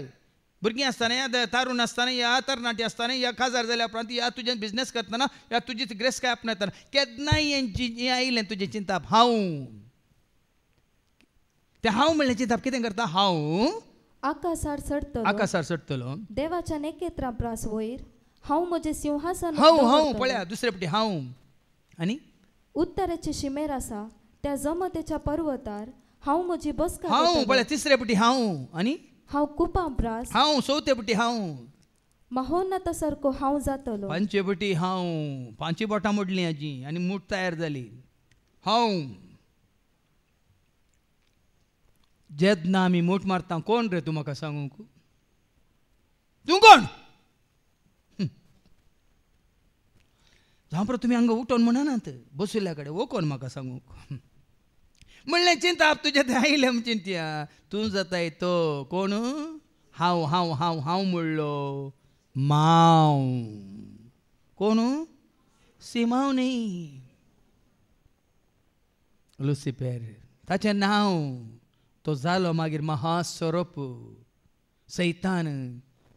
भुरगीं आसतना या तारूण आसतना या तरणाटी आसतना या खाजार जाल्या उपरांत या तुजें बिझनेस करतना या तुजी ग्रेस काय आपणायतना केन्नाय हें आयिल्लें तुजें चिंताप हांव तें हांव म्हणलें चिंताप कितें करता हांव आकाशार चडटलो देवाच्या नेकेत्रा प्रास वयर हांव म्हजें सिंहासन हांव पळया दुसरे फावटी हांव आनी उत्तरेचे शिमेर आसा त्या जमतेच्या पर्वतार हांव म्हजी बसका हांव पळया तिसरे फावटी हांव आनी हांव कुपां प्रास हांव चवथे फावटी हांव महोन्नत सारको हांव जातलो. पांचे फावटी हांव पांची बोटां मोडलीं हाजी आनी मूठ तयार जाली. हांव जेन्ना आमी मूठ मारता कोण रे तूं म्हाका सांगूंक तूं कोण जावं तुमी हांगा उठोन म्हणनात बसुल्ल्या कडेन वो कोण म्हाका सांगूंक म्हणलें चिंता तुजें तें आयलें चिंतया तूं जाताय तो कोण हांव हांव हांव हांव म्हणलो मांव कोण सिमांव न्ही लुसिफर ताचें नांव तो जालो मागीर महास्वरूप सैतान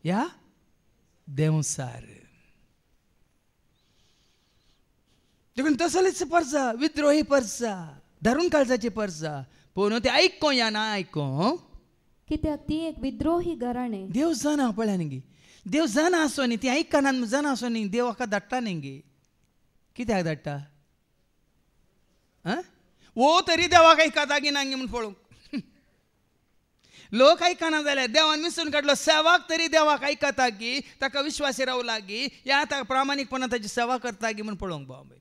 या देवसार. देखून तसलेच परसा विद्रोही परसा धरून काळजाची परसा पूण ते आयको या ना आयको कित्याक ती एक विद्रोही घराणे. देव जाणा पळया न्ही देव जाणा आसो न्ही ती आयकना जाणा आसो न्ही देव हाका धाडटा न्ही कित्याक धाडटा वो तरी देवाक आयकता की ना म्हूण पळोवंक लोक आयकना जाल्यार देवान मिसून काडलो सेवाक तरी देवाक आयकता की ताका विश्वासी रावला की या ताका प्रामाणीकपणान ताची सेवा करता की म्हूण पळोवंक बाबा.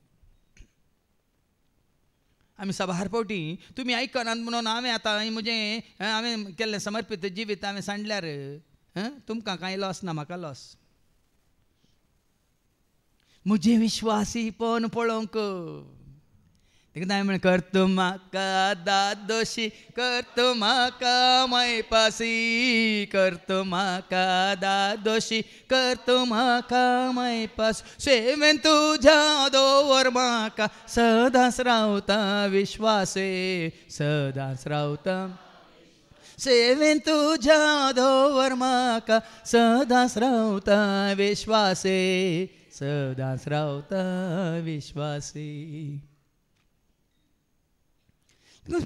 आमी सभार फावटी तुमी आयकनात म्हणून हांवें आतां म्हजें हांवें केल्लें समर्पित जिवीत हांवें सांडल्यार तुमकां कांय लॉस ना म्हाका लॉस. म्हजें विश्वासीपण पळोवंक देखून हांवें म्हळें करता म्हाका दादोशी करता म्हाका मैपासी करता म्हाका दादोशी करता म्हाका मैपासी सेवेन तुज्या दवर म्हाका सदांच रावता विश्वासे सदांच रावता सेवेन तुज्या दवर म्हाका सदांच रावता विश्वासे सदांच रावता विश्वासे.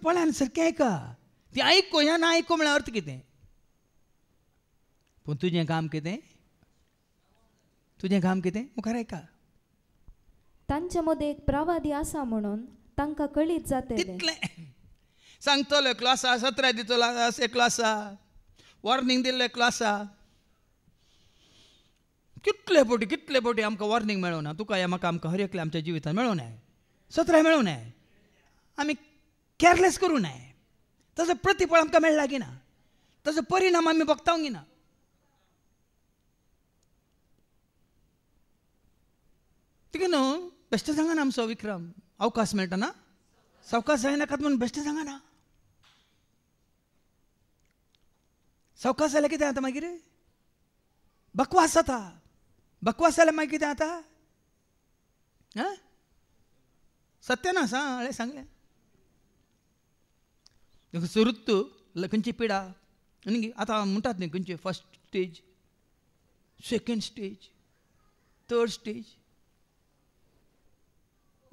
पळय सारकें आयका ती आयको या ना आयको म्हळ्यार अर्थ कितें पूण तुजें काम कितें तुजें काम कितें मुखार आयका. तांचे मदें एक प्रवादी आसा म्हणून तांकां कळीत जातलें तितलें सांगतलो एकलो आसा 17 दितलो एकलो आसा वॉर्निंग दिल्लो एकलो आसा. कितले फावटी आमकां वॉर्निंग मेळोना तुका या म्हाका आमकां हर एकले आमच्या जिवितांत मेळोना 17 मेळोना आमी केअरलेस करूं नये ताजो प्रतिफळ आमकां मेळ्ळा की ना ताजो परिणाम आमी भोगतांक ना. तिका न्हू बेश्टें सांगना आमचो विक्रम अवकाश मेळटना सावकाश जायनाकात म्हणून बेश्टें सांगना. सावकाश जाल्यार कितें जाता मागीर बकवास जाता बकवास जाल्यार मागीर कितें जाता सत्य ना सांगलें सुरुत खंयची पिडा आनी आतां म्हणटात न्ही खंयची first stage second stage third stage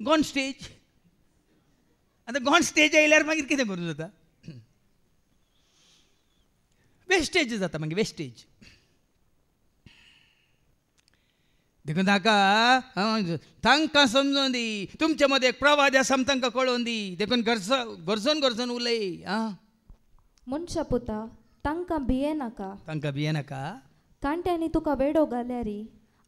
gone stage आतां गॉन स्टेज आयल्यार मागीर कितें करूं जाता वेस्टेज जाता मागीर वेस्टेज. देखून तांकां समजून दी, तुमच्या मध्ये एक प्रवाद आसा तांकां कळोवन दी, देखून गरजून गरजून उलय. मनशा पुता तांकां भियेनाका, तांकां भियेनाका. कांट्यांनी तुका वेडो घाल्यारी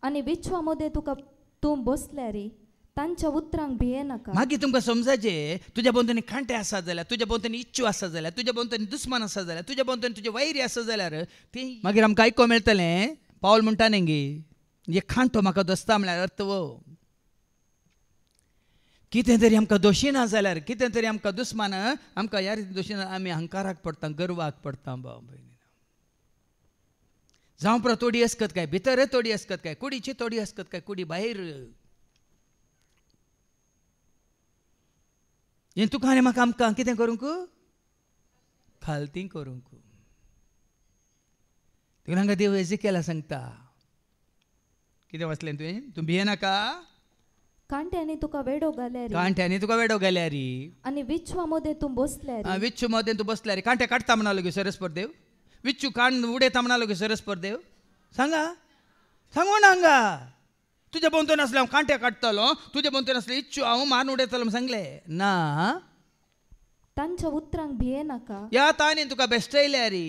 आनी विश्वा मदें तुका तूं बसल्यारी तांच्या उतरांक भियेनाका. मागीर तुमकां समजाचे तुज्या भोंवतणी कांटे आसात जाल्यार, तुज्या भोंवतणी इच्छू आसा जाल्यार, तुज्या भोंवतणी दुस्मान आसा जाल्यार, तुज्या भोंवतणी तुजे वैरी आसा जाल्यार ती मागीर आमकां आयको मेळटलें. पावल म्हणटा न्ही हे खांटो म्हाका दोस्ता म्हळ्यार अर्थ वो. कितें तरी आमकां दोशी ना जाल्यार, कितें तरी आमकां दुस्मान आमकां ह्या रितीन दोशी ना, आमी अहंकाराक पडटा, गर्वाक पडटा. भाव भयणी जावं पर तोडी आसकत काय, भितर तोडी आसकत काय, कुडीची तोडी आसकत काय, कुडी भायर. हें तुका आनी म्हाका आमकां कितें करूंक, खालती करूंक. देखून हांगा देव एजिकेला सांगता, कितें वाचलें तुवें? तूं भियेनाका, कांट्यांनी तुका वेडो घाल्यारी, कांट्यांनी तुका वेडो घाल्यारी आनी विश्वा मदें तूं बसल्यारी. विच्चू मदें तूं बसल्यारी. कांटे काडटा म्हणा गे सरस्पर देव, विच्चू काण उडयता म्हणा गे सरस्पर देव. सांगा, सांगू ना हांगा. तुज्या भोंवतणी आसले हांव कांटे काडटलो, तुज्या भोंवतणी आसले इच्छू हांव मारून उडयतलो सांगलें ना. तांच्या उतरांक भियेनाका, ह्या ताणें तुका बेश्टयल्यारी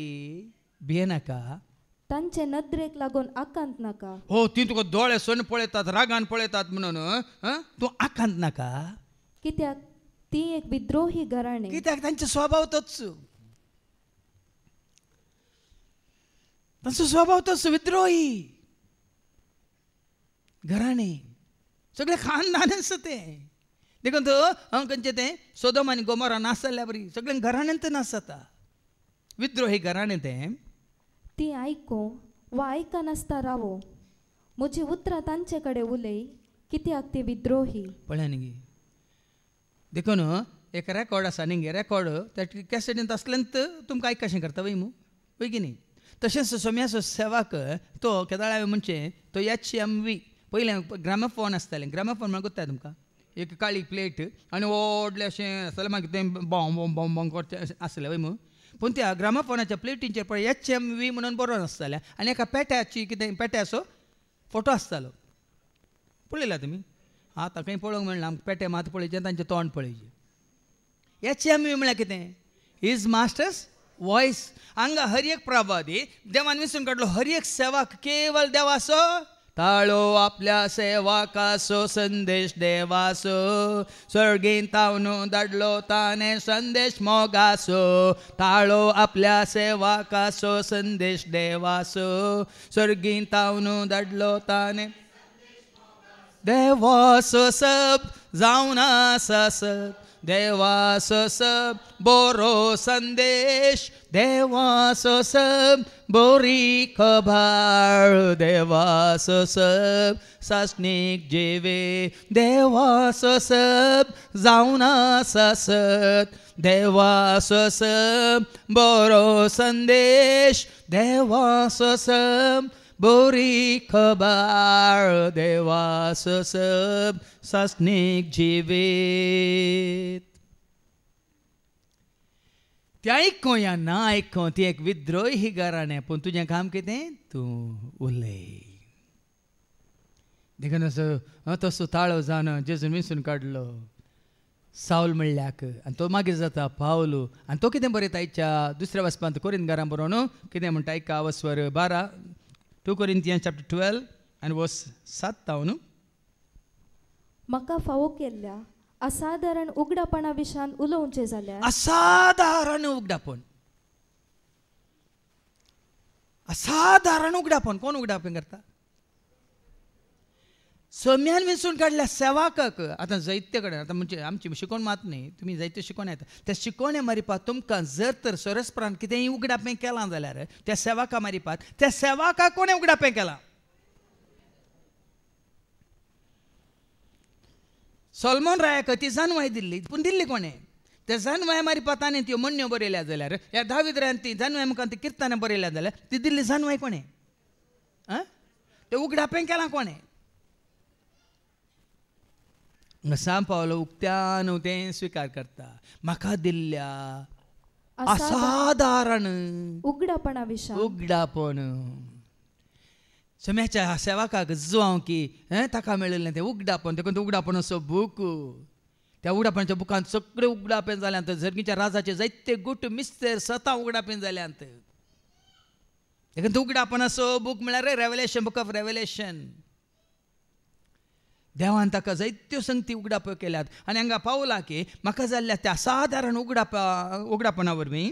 भियेनाका. तांचे नदरेक लागून आकांत नाका. हो, ती तुका दोळे सोन पळयतात, रागान पळयतात म्हणून तूं आकांत नाका. कित्याक ती एक विद्रोही घराणे. कित्याक तांचो स्वभाव तोच, तांचो स्वभाव तोच, विद्रोही घराणे. सगळे खानदान आसा ते. देखून खंयचे तें सोदोम आनी गोमोरा नासल्या बरी सगळ्यांक घराण्यांत नासता. विद्रोही घराणे तें. ती आयको वा आयका नासता रावो, म्हजी उतरां तांचे कडेन उलय, कित्याक ती विद्रोही. पळय न्ही देखून एक रेकॉर्ड आसा न्ही, रेकॉर्ड त्या कॅसेटींत असलेंत तुमकां आयकाशें करता वय मू वय की न्ही. तशेंच सोम्याचो सेवाक तो केदाळावे म्हणचे तो HMV पयलें ग्रामोफोन आसतालें. ग्रामोफोन म्हळ्यार कोत्ताय तुमकां एक काळी प्लेट आनी व्हडलें अशें आसतालें, मागीर तें बॉम बॉम बॉम बॉम करचें आसलें वय मू. पूण त्या ग्रामोफोनाच्या प्लेटींचेर पळय HMV म्हणून बरोवन आसतालें आनी एका पेट्याची कितें पेट्याचो फोटो आसतालो. पळयला तुमी? आतां खंय पळोवंक मेळना, पेटे मात पळयचे तांचें तोंड पळयचें. HMV म्हळ्यार कितें? His masters voice. हांगा हर एक प्रवादी देवान विसरून काडलो, हर एक सेवाक केवळ देवाचो ताळो, आपल्या सेवाकाचो संदेश देवाचो. सर्गीन तावन धाडलो ताणे संदेश मोगाचो. ताळो आपल्या सेवाकाचो संदेश देवाचो. सर्गीन तावन धाडलो ताणे देवाचो सब जावन आसा सब. देवाचो सब बरो संदेश, देवाचो सब बरी खबर. देवाचो सब सासणीक जिवे, देवाचो सब जावन आसा सत. देवाचो सब बरो संदेश, देवाचो सब बरी खबर. देवाचो सब सासणीक जिवेत. ते आयको या ना आयको ती एक विद्रोही घराणें. पूण तुजें काम कितें? तूं उलय. देखून असो तसो ताळो जावन जेजून विसरून काडलो साऊल म्हणल्याक, आनी तो मागीर जाता पावलो. आनी तो कितें बरयता आयच्या दुसऱ्या वचपांत कोरिंथकारां बरोवन कितें म्हणटा आयका वस्वर 12 2 Corinthians chapter 12 and verse 7. म्हाका फावो केल्ल्या असाधारण उगडापणा विशयान उलोवचें जाल्यार. असाधारण उगडापण, असाधारण उगडापण. कोण उगडापण करता? सोम्यान विसरून काडल्या सेवाकाक. आतां जायते कडेन आतां म्हणजे आमची शिकोवण मात न्ही, तुमी जायते शिकोवन येता त्या शिकोवणे मारिपात तुमकां जर तर सरस्परान कितेंय उगडापें केलां जाल्यार त्या सेवाका मारिपात त्या सेवाकाक कोणें उगडापें केलां? सोलमोन रायाक ती जानवाय दिल्ली, पूण दिल्ली कोणें? त्या जानवाय मारिपात आनी त्यो म्हणण्यो बरयल्या जाल्यार ह्या दावीद रायान ती जानवाय मुखार ती किर्तनां बरयल्या जाल्यार ती दिल्ली जानवाय कोणें? तें उगडापें केलां कोणें? सांग पावलो उक्त्यान तें स्विकार करता. म्हाका दिल्ल्या असाधारण उगडापणा विशयान उगडापण. सम्याच्या सेवकाक जावं की ताका मेळिल्लें तें उगडापण, देखून उगडापण असो बूक. त्या उगडापणाच्या बुकांत सगळें उगडापें जाल्यांत. जर्गीच्या राजाचे जायते गुट मिस्तेर स्वता उगडापें जाल्यांत. देखून उगडापण असो बूक म्हळ्यार रेवलेशन, बूक ऑफ रेवलेशन. देवान ताका जायत्यो संगती उगडाप्यो केल्यात आनी हांगा पावला की म्हाका जाल्ल्या त्या सादारण उगडापणा वरवीं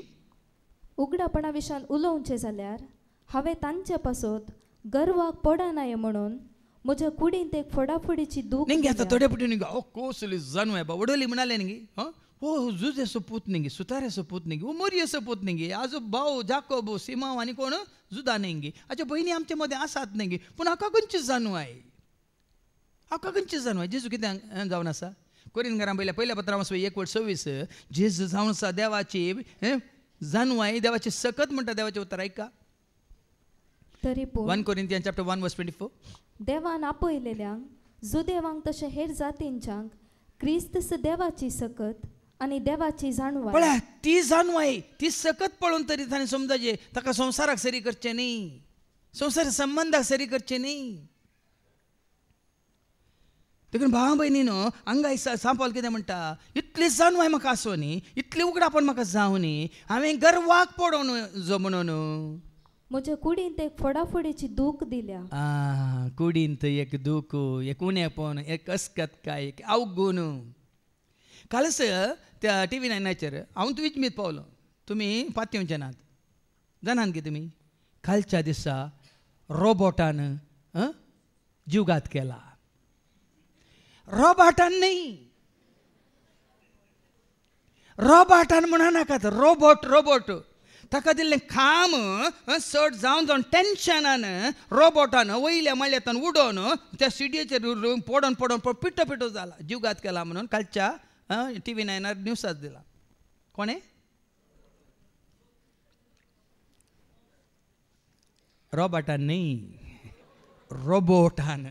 उगडापणा विशयान उलोवचें जाल्यार हांवें तांचे पासत गर्वाक पडनाय म्हणून म्हज्या कुडींत एक फोडाफोडीची दूख निंगे आतां थोडे पटी निंगे कसली जानू आहे बा वडोली म्हणाले निंगे ओ जुजे सोपूत निंगे सुतारे सोपूत निंगे ओ मोरये सोपूत निंगे आजो भाऊ जाकोब सिमाव आनी कोण जुदा निंगे हाचे भयणी आमचे मदें आसात निंगे पूण हाका खंयची जानू आहे, हाका खंयची जानू आहे. जेजू कितें जावन आसा कोरिंथीकारां पहिल्या पत्रांत 1:26 जेजू जावन आसा देवाची जानू आहे, देवाची सकत म्हणटा. देवाचें उतर ऐका. तरी पूण 1 Corinthians chapter 1 verse 24 देवान आपयलेल्यांक जुदेवांक तशें हेर जातींच्यांक क्रिस्त देवाची सकत आनी देवाची जाणवाय. पळय ती जाणवाय ती सकत पळोवन तरी ताणें समजाचे ताका संवसाराक सरी करचें न्ही, संवसार संबंधाक सरी करचें न्ही. देखून भावा भयणीनो हांगा सांपल कितें म्हणटा, इतली जाणवाय म्हाका आसो न्ही, इतली उगडापण म्हाका जावं न्ही, हांवें गर्वाक पडो न्हू जो म्हणून म्हज्या कुडींत एक फोडाफोडीची दूख दिल्या. कुडींत एक दूख, एक उणेपण, एक अस्कतकाय, एक अवगुण. कालच त्या TV9 हांव तू विचमीत पावलो, तुमी पातयेवचे नात जाणात की तुमी. कालच्या दिसा रोबोटान जीवघात केला. रोबोटान न्ही, रोबोटान म्हणा नाकात, रोबोट ताका दिल्लें काम चड जावन जावन टेन्शनान रोबोटान वयल्या मळ्यातून उडोवन त्या सिडीचेर पडोन पिटो जाला. जीवघात केला म्हणून कालच्या TV9 न्यूजात दिला. कोणे रोबोटान न्ही, रोबोटान.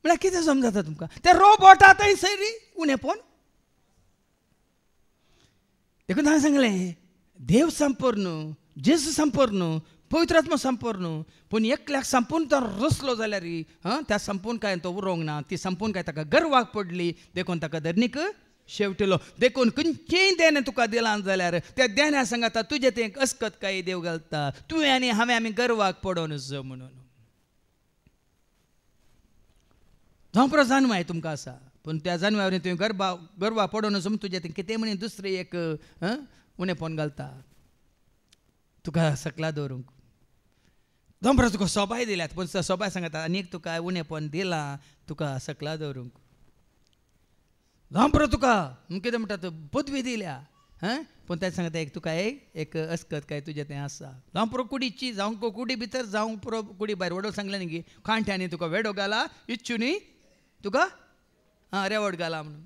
म्हळ्यार कितें समजता तुमकां, त्या रोबोटांतय सरी उणेपण. देखून हांवें सांगलें देव संपूर्ण, जेजू संपूर्ण, पवित्र आत्मा संपूर्ण, पूण एकल्याक संपूर्ण तो रसलो जाल्यार त्या संपूर्ण काय तो उरोंक ना, ती संपूर्ण काय ताका गर्वाक पडली. देखून ताका धरणीक शेवटिलो. देखून खंयचेय देणें तुका दिलां जाल्यार त्या देण्या सांगाता तुजें तें अस्कत काय देव घालता. तुवें आनी हांवें आमी गर्वाक पडोन जो म्हणून. जावं जानवाय तुमकां आसा, पूण त्या जानवार तुवें गर्वा पडोन म्हूण तुजें तें कितें म्हणी दुसरें एक उणेपण घालता तुका सकला दवरूंक. जावं तुका सोबाय दिल्यात, पूण सोबाय सांगता आनीक तुका उणेपण दिलां तुका सकला दवरूंक. जावं तुका कितें म्हणटा पदवी दिल्या, पूण तें सांगता एक तुका एक अस्कत काय तुजें तें आसा. जावं कुडीची, जावं कुडी भितर, जावं कुडी भायर वडोवंक सांगलें न्ही खांट्यांनी तुका वेडो घाला, इच्छुनी तुका रेवड घाला म्हणून.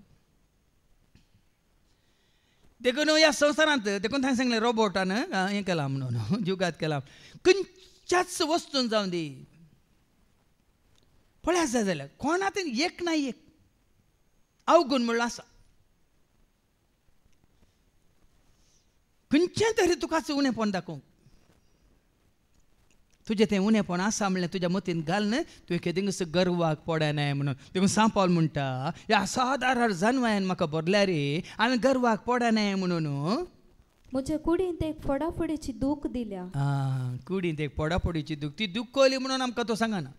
देखून ह्या संवसारांत देखून हांवें सांगलें रोबोटान हें केलां म्हणून, जीवघात केला. खंयच्याच वस्तून जावं दी पळयात जाय जाल्यार कोणात एक ना एक अवगुण म्हणलो आसा. खंयचें तरी तुकाच उणेपण दाखोवंक. तुजें तें उणेपण आसा म्हणलें तुज्या मतीन घालन तुवें केदींच गर्वाक पडनाय म्हणून. देखून सांपावल म्हणटा ह्या सादारण जानवायान म्हाका भरल्या रे, हांवें गर्वाक पडनाय म्हणून. म्हज्या कुडींत एक फोडाफोडीची दूख दिल्या. कुडींत एक फोडाफोडीची दूख, ती दूख कोली म्हणून आमकां तो सांगना.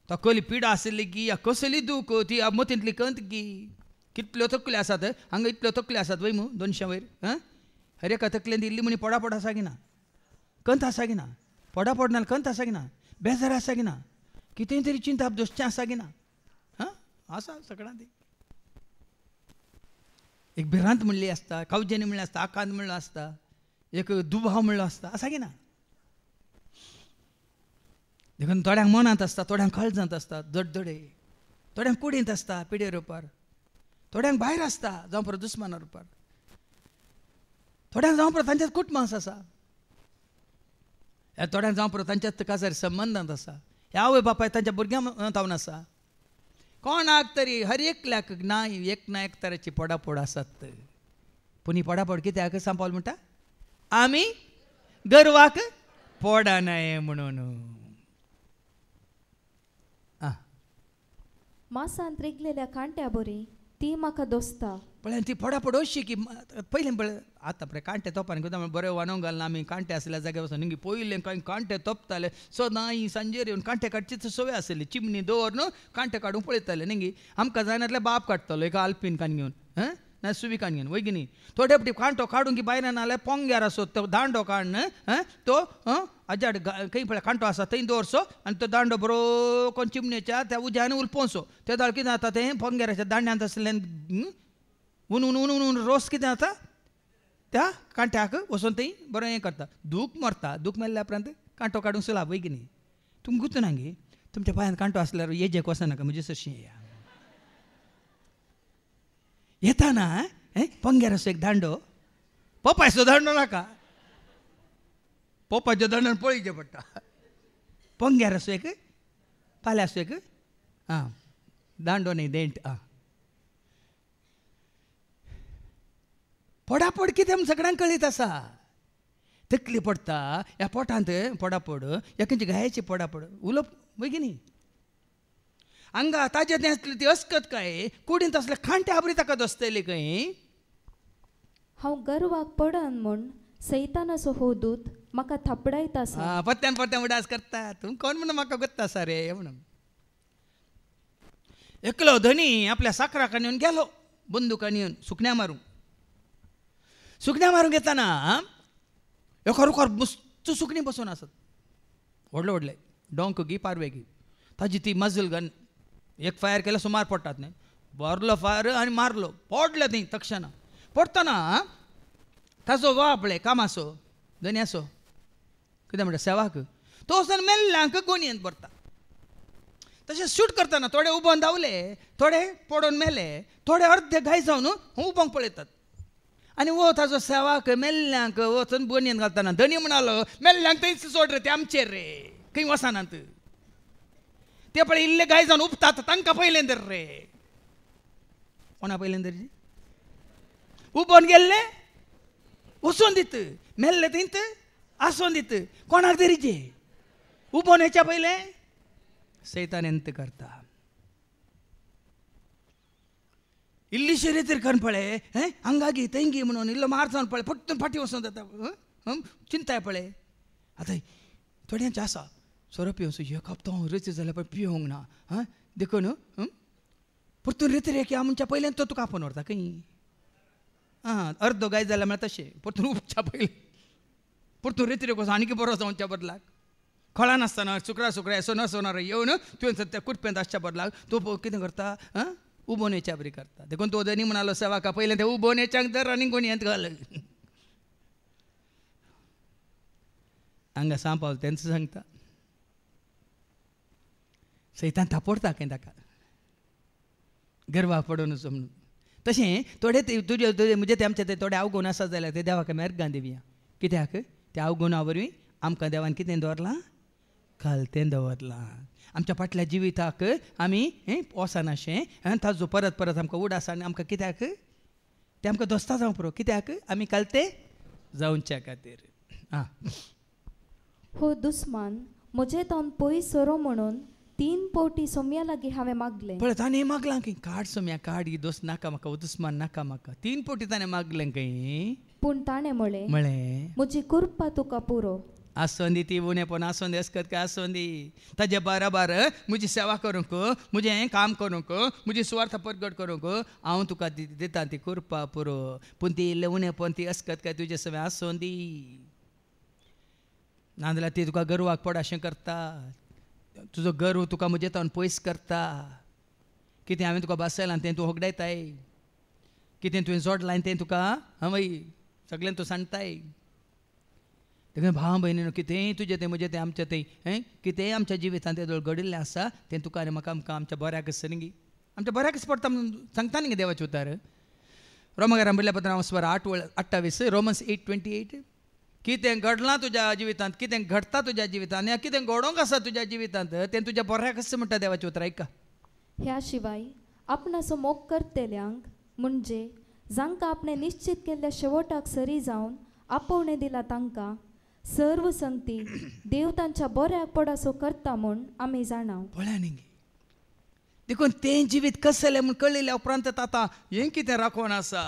तो कोली पिडा आसली की या कसली दूख ती मतींतली कंत की. कितल्यो तकल्यो आसात हांगा, इतल्यो तकल्यो आसात वय मू 200 वयर. हर एका तकलेंत इल्ली म्हणी पडापड आसा की ना, कंत आसा की ना, पडापड नाल कंत आसा की ना, बेजार आसा की ना, कितें तरी चिंता दोश्चें आसा की ना. आसा सगळ्यां ती. एक भिरांत म्हणली आसता, कावजेनी म्हणलें आसता, आकांत म्हणलो आसता, एक दुबाव म्हणलो आसता, आसा की ना. देखून थोड्यांक मनांत आसता, थोड्यांक काळजांत आसता जडजडे, थोड्यांक कुडींत आसता पिडे रुपार, थोड्यांक भायर आसता जावं पर दुस्माना रुपार, थोड्यांक जावं पर तांच्यात कुटुंबांत आसा, थोड्यांक जावं पर तांच्यात काजार संबंधांत आसा, ह्या आवय बापाय तांच्या भुरग्यां तावन आसा. कोणाक तरी हर एकल्याक ना एक तराची पडापड आसात. पूण ही पडापड कित्याक सांपावल म्हणटा आमी गर्वाक पोडा नये म्हणून. मासांत रिगलेल्या कांट्या बरी ती म्हाका दोस्ता. पण ती पडापड अशी की पहिले पळय आतां पळय कांटे तोपान किंवा बरें वानोंक घालना आमी कांटे आसल्या जाग्यार वचून निंगी पयले कांय कांटे तोपताले सदां सांजेर येवन कांटे काडची सवय आसली. चिमणी दवर न्हू कांटे काडूंक पळयताले निंगी आमकां जायनातल्या बाप काडटालो एका आल्पीन कान घेवन ना सुवी कान घेवन वय न्ही. थोडे फावटी कांटो काडून की भायर नाल्यार पोंग्यार असो तो दांडो काडन तो अजाड खंय पळय कांटो आसा थंय दवरसो आनी तो दांडो बरो कोण चिमणेच्या त्या उज्यान उलपोवचो. ते दाळ कितें जाता तें पोंग्याराच्या दांड्यांत आसलें ऊन ऊन ऊन ऊन रोस कितें जाता त्या कांट्याक वचून थंय बरें हें करता. दूख मरता. दूख मेल्ल्या उपरांत कांटो काडूंक सुलाब वय की न्ही. तुमकां गुर्तू ना गे तुमच्या पांयान कांटो आसल्यार हेजेक वचनाका म्हणजे सरशी येताना पोंग्यार असो एक दांडो पोपायचो दांडो नाका पोपाच्या दांडान पळयचें पडटा. पोंग्यार असो एक पाल्या असो एक दांडो न्ही देंट पोडापोड कितें सगळ्यांक कळीत आसा. तकली पडटा ह्या पोटांत पोडापोड ह्या खंयची गायची पोडापोड उलोवप वय की न्ही. हांगा ताजे तें आसलें ती अस्कत काय कुडींत असले खांटे आबरी ताका दोस्तयले खंय. हांव गर्वाक पडन म्हूण सैतानाचो हो दूत म्हाका थापडायत आसा. पत्त्यान पत्त्यान उडास करता. तूं कोण म्हणून म्हाका गुत्त आसा रे म्हणून. एकलो धनी आपल्या साकराकान येवन गेलो बंदुकान येवन सुकण्या मारूंक. सुकण्या मारूंक येताना एका रुखार मस्त सुकणी बसून आसत व्हडले व्हडले डोंक गी पारवे गी. ताजी ती मजल गन एक फायर केल्यार सुमार पडटात न्ही. भरलो फायर आनी मारलो पडले थंय तक्षणा. पडटना ताजो बापळे कामाचो धन्याचो कितें म्हणटा सेवाक तो वचून मेल्ल्यांक गोणयेंत भरता. तशें शूट करतना थोडे उबोन धांवले थोडे पडोवन मेले थोडे अर्धे घाय जावन उबोंक पळयतात. आनी वो ताजो सेवाक मेल्ल्यांक वचून गोणयेंत घालतना धनी म्हणालो मेल्ल्यांक थंयच सोड रे ते आमचेर रे खंय वचनात. ते पळय इल्ले गाय जावन उपतात तांकां पयलें धर रे. कोणा पयलें धरची उबोन गेल्ले वचून दित मेल्ले थंयत आसोन दित कोणाक धरीचे उबोन हेच्या पयलें सैतान एंत करता. इल्लीशी रितीर करून पळय हांगागी थंयगी म्हणून इल्लो मार जावन पळय फक्त फाटी वचून जाता चिंताय पळय. आतां थोड्यांचें आसा सोरो पिवचो एक हप्तो हांव रची जाल्यार पळय पिवंक ना देखून परतून रितीर एक म्हणच्या पयल्यान तो तुका आपोवन व्हरता खंय अर्दो गाय जाल्यार म्हळ्यार तशें परतून उपच्या पयलीं परतून रितीर वचून आनीक बरो जावच्या बदलाक खळा नासतना सुकरा सोनार येवन तुवें त्या कुटपेंत आसच्या बदलाक तूं कितें करता उबोन येच्या बरी करता. देखून तो धनी म्हणालो सेवाका पयलें ते उबोन येच्याक धर आनी गोणयेंत घाल. हांगा सांपावल तेंच सांगता सैतान थापोडता खंय ताका गर्वाक पडून वचो म्हणून. तशें थोडे तुजे म्हणजे ते आमचे ते थोडे अवगुण आसा जाल्यार ते देवाक आमी अर्गां दिवया. कित्याक त्या अवगुणा वरवीं आमकां देवान कितें दवरलां खालतें दवरलां. आमच्या फाटल्या जिविताक आमी वचनाशें ताजो परत परत आमकां उडास आनी आमकां कित्याक ते आमकां दोस्तां जावं पुरो कित्याक आमी कालते जावच्या खातीर. हो दुस्मान म्हजे तोंड पयस सरो म्हणून 3 पावटी सोम्या लागीं हांवें मागलें. पळय ताणें मागलां खंय काड सोम्या काड ही दोस्त नाका म्हाका हो दुस्मान नाका म्हाका 3 पावटी ताणें मागलें खंय. पूण ताणें म्हळें म्हजी कुर्पा तुका पुरो. आसोंदी ती उणें पण आसोंदी असकत काय आसोंदी ताजे बाराबार म्हजी सेवा करूंक म्हजें काम करूंक म्हजी सुवार्थ परगट करूंक हांव तुका दिता ती कुर्पा पुरो. पूण ती इल्लें उणें पण ती असकत काय तुजे सवय आसोंदी नाजाल्यार ती तुका गर्वाक पडाशें करता. तुजो गर्व तुका म्हजे तावन पयस करता. कितें हांवें तुका बसयलां तें तूं होगडायताय कितें तुवें जोडलां तें तुका हय सगळें तूं सांगताय. देखून भाव भयणीनो कितेंय तुजें तें म्हजें तें आमचें तें कितेंय आमच्या जिवितांत तें घडिल्लें आसा तें तुका आनी म्हाका आमकां आमच्या बऱ्याकच न्ही आमच्या बऱ्याकच पडटा म्हणून सांगता न्ही देवाचें उतार. रोमाकारान बरयल्या पत्र 8:28 रोमन्स 8:28 कितें घडलां तुज्या जिवितांत कितें घडटा तुज्या जिवितांत आनी कितें घडोवंक आसा तुज्या जिवितांत तें तुज्या बऱ्याकच म्हणटा देवाचें उतर. ऐका ह्या शिवाय आपणाचो मोग करतेल्यांक म्हणजे जांकां आपणें निश्चित केल्ल्या शेवटाक सरी जावन आपोवणें दिलां तांकां सर्व संगती देव तांच्या बऱ्याक पडासो करता म्हूण आमी जाणाव. पळय न्ही देखून तें जिवीत कसलें म्हूण कळिल्ल्या उपरांत आतां हें कितें राखोन आसा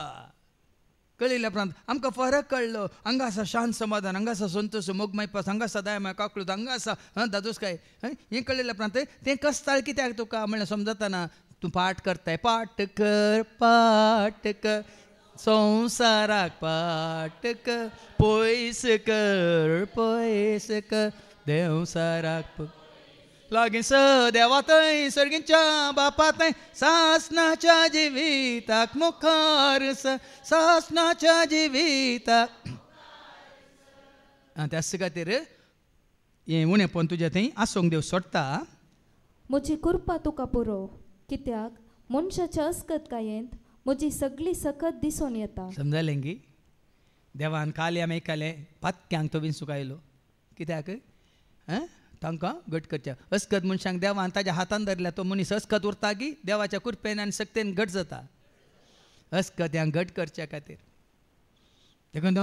कळिल्ल्या उपरांत आमकां फरक कळ्ळो. हांगा आसा शांत समाधान, हांगा आसा संतोश मोग मायपास, हांगा आसा दयामय काकूळट, हांगा आसा दादोसकाय. हें कळिल्ल्या उपरांत तें कस्ताळ कित्याक तुका म्हणल्यार समजतना तूं पाठ करताय. पाठ कर संवसाराक पाठ कर पयस कर देवसाराक लागीं स देवा थंय सर्गीच्या बापा थंय सासणाच्या जिविताक मुखार सासणाच्या जिविताक. त्याच खातीर हें उणें पण तुज्या थंय आसूंक देव सोडटा. म्हजी कृपा तुका पुरो, कित्याक मनशाच्या अस्कतकायेंत म्हजी सगळी सकत दिसून येता. समजलें गी देवान काल आमी आयकलें पातक्यांक तो विंसूक आयलो. कित्याक तांकां घट करच्या. अस्कत मनशांक देवान ताज्या हातान धरल्या तो मनीस अस्कत उरता गी देवाच्या कृपेन आनी सक्तेन घट जाता. अस्कत ह्या घट करच्या खातीर देखून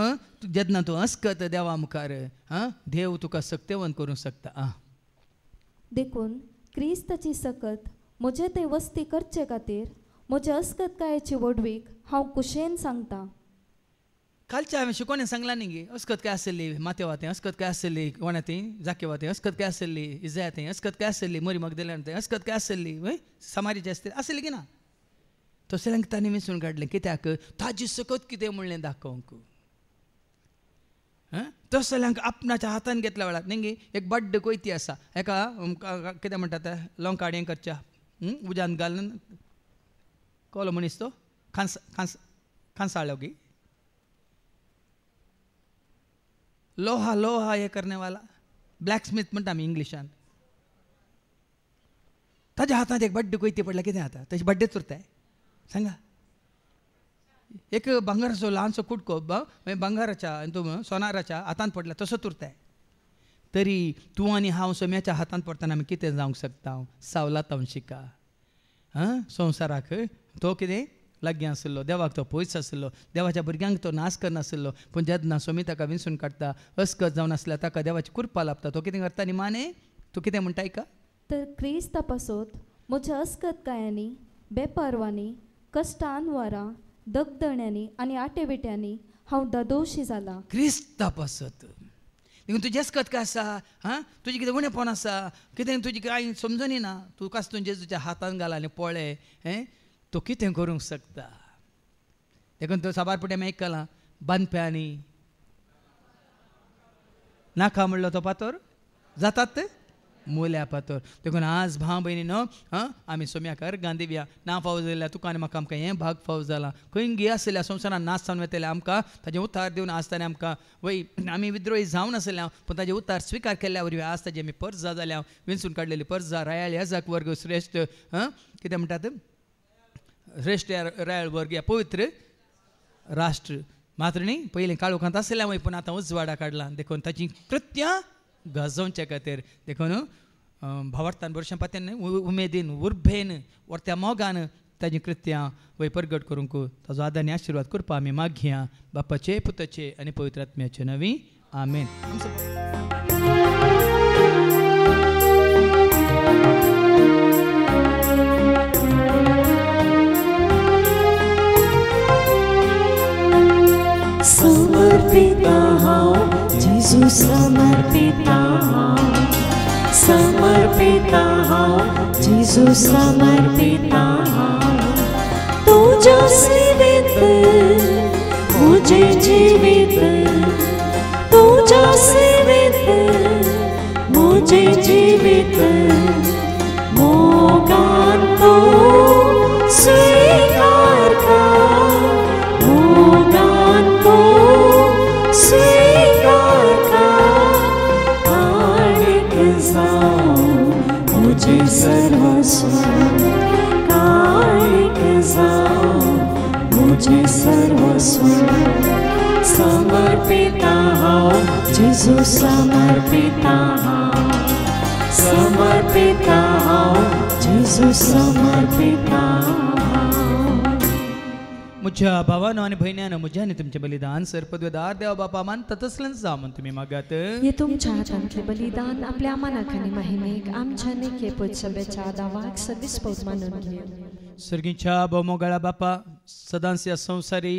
जेन्ना तूं अस्कत देवा मुखार देव तुका सक्तेवन करूंक शकता. देखून क्रिस्ताची सकत म्हजे थंय वस्ती करचे खातीर म्हज्या अस्कतकायेची वडवीक हांव कुशेन सांगता. कालच्या हांवें शिकोवणें सांगलां न्ही गे. अस्कत काय आसली माते वातें, अस्कत काय आसली कोणा ती जाके वातें, अस्कत काय आसली इजाया थंय, अस्कत काय आसली मरी मगदलेन थंय, अस्कत काय आसली समारीची आसली की ना. तसल्यांक तांणी विंसून काडलें. कित्याक ताजी सकत कितें म्हणलें दाखोवंक. तसल्यांक आपणाच्या हातान घेतल्या वेळार न्ही एक बड्ड कोयती आसा. हेका कितें म्हणटात लोंकाड हें करच्या उज्यान घालून कोलो मनीस तो खांसाळ्ळो गी लोहा हे करने वाला ब्लॅक स्मिथ म्हणटा आमी इंग्लिशान. ताज्या हातांत एक बड्ड कोयती पडल्या. कितें जाता तशी बड्डेच उरताय सांगा. एक भांगाराचो ल्हानसो कुडको भांगाराच्या सोनाराच्या हातांत पडला तसोच उरताय. तरी तूं आनी हांव सोम्याच्या हातांत पडटना आमी कितें जावंक शकता. सावलातावन शिका. संवसाराक तो कितें लागीं आसलो, देवाक तो पयस आसलो, देवाच्या भुरग्यांक तो नाश करनासलो. पूण जेन्ना सोमी ताका विंसून काडटा अस्कत जावन आसल्या ताका देवाची कृपा लाभता. तो कितें करता न्ही माने तूं कितें म्हणटा का तर क्रिस्ता पासत म्हज्या अस्कतकायांनी बेपारवांनी कश्टान वरां दगदण्यांनी आनी आटेविट्यांनी हांव ददोशी जाला. क्रिस्ता पासत देखून तुजी अस्कत काय आसा तुजी कितें उणेंपण आसा कितें तुजी कांय समजूनी ना. तूं कास्तून जेजूच्या हातान घाल आनी पळय तो कितें करूंक शकता. देखून तो साबार पुटे आयकलां बांदप्यांनी नाका म्हणलो तो पातोर जातात मोल्या पातोर. देखून आज भाव भयणीनो आमी सोम्याकार गांदिव्या ना फावो जाल्यार तुका आनी म्हाका आमकां हें भाग फावो जाला. खंय गी आसल्या संवसारान नाच जावन वयतले आमकां ताजें उतार दिवन आज ताणें आमकां वय आमी विद्रोही जावन आसल्या पूण ताजें उतार स्विकार केल्ल्या वरवीं आज ताजें आमी पर्जा जाल्या विंसून काडलेली पर्जा रायाळ याजक वर्ग श्रेश्ठ कितें म्हणटात श्रेश्ठ रायाळ वर्ग या पवित्र राष्ट्र. मात्र न्ही पयलीं काळोखांत आसल्या वय पूण आतां उजवाडा काडलां. देखून ताची कृत्यां गाजोवच्या खातीर देखून भावार्थान बरशें पात्यान उमेदीन उर्बेन वर्त्या मोगान ताजी कृत्यां वय परगट करूंक ताजो आदार आनी आशिर्वाद करपा आमी मागया बापाचे पुताचे आनी पवित्र आत्म्याचे नवी आमेन. समर्पिता हांव जेजू समर्पिता समर्पिता हांव जेजू समर्पिता तुझ्या सेवेत मुझे जीवित तुझ्या सेवेत मुझे जीवित मोगान तो स्वीकार कर मोगान तो स्वीकार कर काळिक जाऊं मुझे सर्वस्व काळिक जाऊं मुझे सर्वस्व समर्पिता हांव जेजू समर्पिता हांव समर्पिता हांव जेजू समर्पिता मुझ्या भावानो आणि बहिण्यानो मुझ्या आणि तुमचे बलिदान सर्पद्वेदार देवा बापा मान ततसलन जा म्हण तुम्ही मागात हे तुमच्या हातांतले बलिदान आपल्या मनाखानी महिमेक आमच्या नेके पोचबेच्या दावाक सदिस्पोत मानून घेऊ. सर्गीच्या बोमोगळा बापा सदांच या संवसारी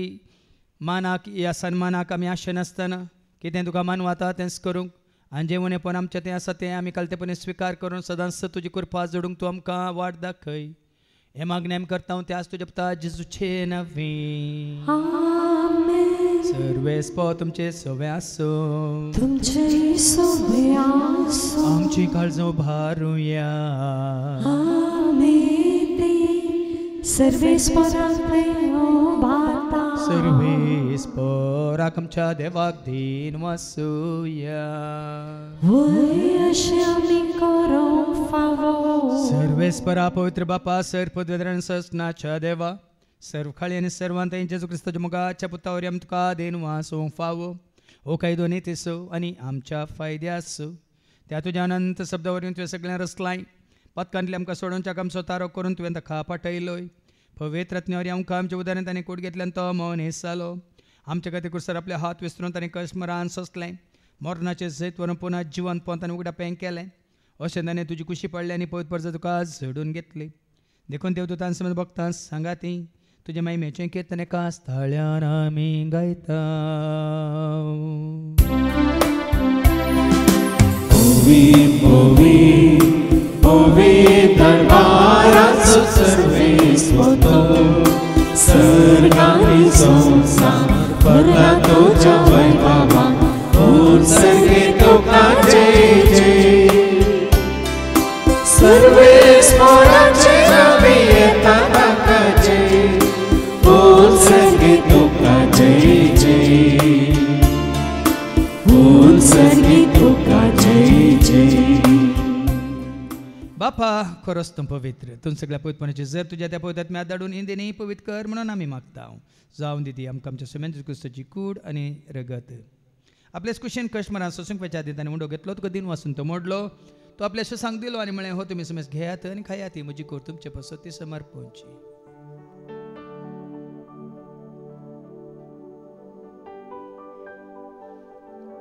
मानाक या सन्मानाक आमी आशे नासतना कितें तुका मानवाता तेंच करूंक आनी जें उणेपण आमचें तें आसा तें आमी कालतेपणी स्विकार करून सदांच तुजी कृपा जोडूंक तूं आमकां वाट दाखय. हे मागणें आमी करता हांव त्याच तुज्या पुता जेजूचे नवी. सर्वेस्पो तुमचे सवे आसूं तुमचे सवे आसूं आमची काळजो भारुया. सर्वेस्पराक आमच्या देवाक दिन वासूया. सर्वेस्परा पवित्र बापा सर्पद्वेदान ससनाच्या देवा सर्व खाळी आनी सर्वांत जेजू क्रिस्ताच्या मुगाच्या पुतावरी आमी तुका देन वासूंक फावो. ओ काही दोनी तेसो आनी आमच्या फायद्यासो त्या तुज्या अनंत शब्दावरून तुवें सगळ्यां रचलाय. पथकांतले आमकां सोडोवच्याक आमचो तारो करून तुवें ताका पाठयलोय. पवित्र रत्नावरी आमकां आमच्या उदारण ताणें कूड घेतल्यान तो मौन हेसालो. आमच्या खातीर कुसर आपले हात विसरून ताणें कश्मरान सोंसलें. मरणाचें जैत व्हरून पुना जिवन पोंतान उगडा पें केलें. अशें ताणें तुजी कुशी पडली आनी पवित्र परजा तुका झडून घेतली. देखून देवदूतां समज भक्तां सांगाती तुजे महिमेचें कीर्तन एका स्थळ्यार आमी गायता. दरबाराचो सर्वेस्पो सर्गांनी संसार भरला तुज्या वैभवान. पूर्ण सर्गे तुका जय जय. सर्वेस्पराचे नावे येता ताका जय. पूर्ण सर्गे तुका जय जय. पूर्ण सर्गे तुका जय जय. बापा खरोच तूं पवित्र तूं सगळ्या पवित्रपणाची जर तुज्या त्या पवित्रात्म्यात धाडून इंदिनी पवित्र कर म्हणून आमी मागता. जावन दिती आमकां आमच्या समेत क्रिस्ताची कूड आनी रगत. आपलेच कुशीन कश्मरान सोसूंक वेच्या आदी ताणें उंडो घेतलो तुका दिन वासून तो मोडलो. तो आपल्या सांग दिलो आनी म्हळें हो तुमी समेज घेयात आनी खायात ही म्हजी कूड तुमचे पासत ती समर्पणची.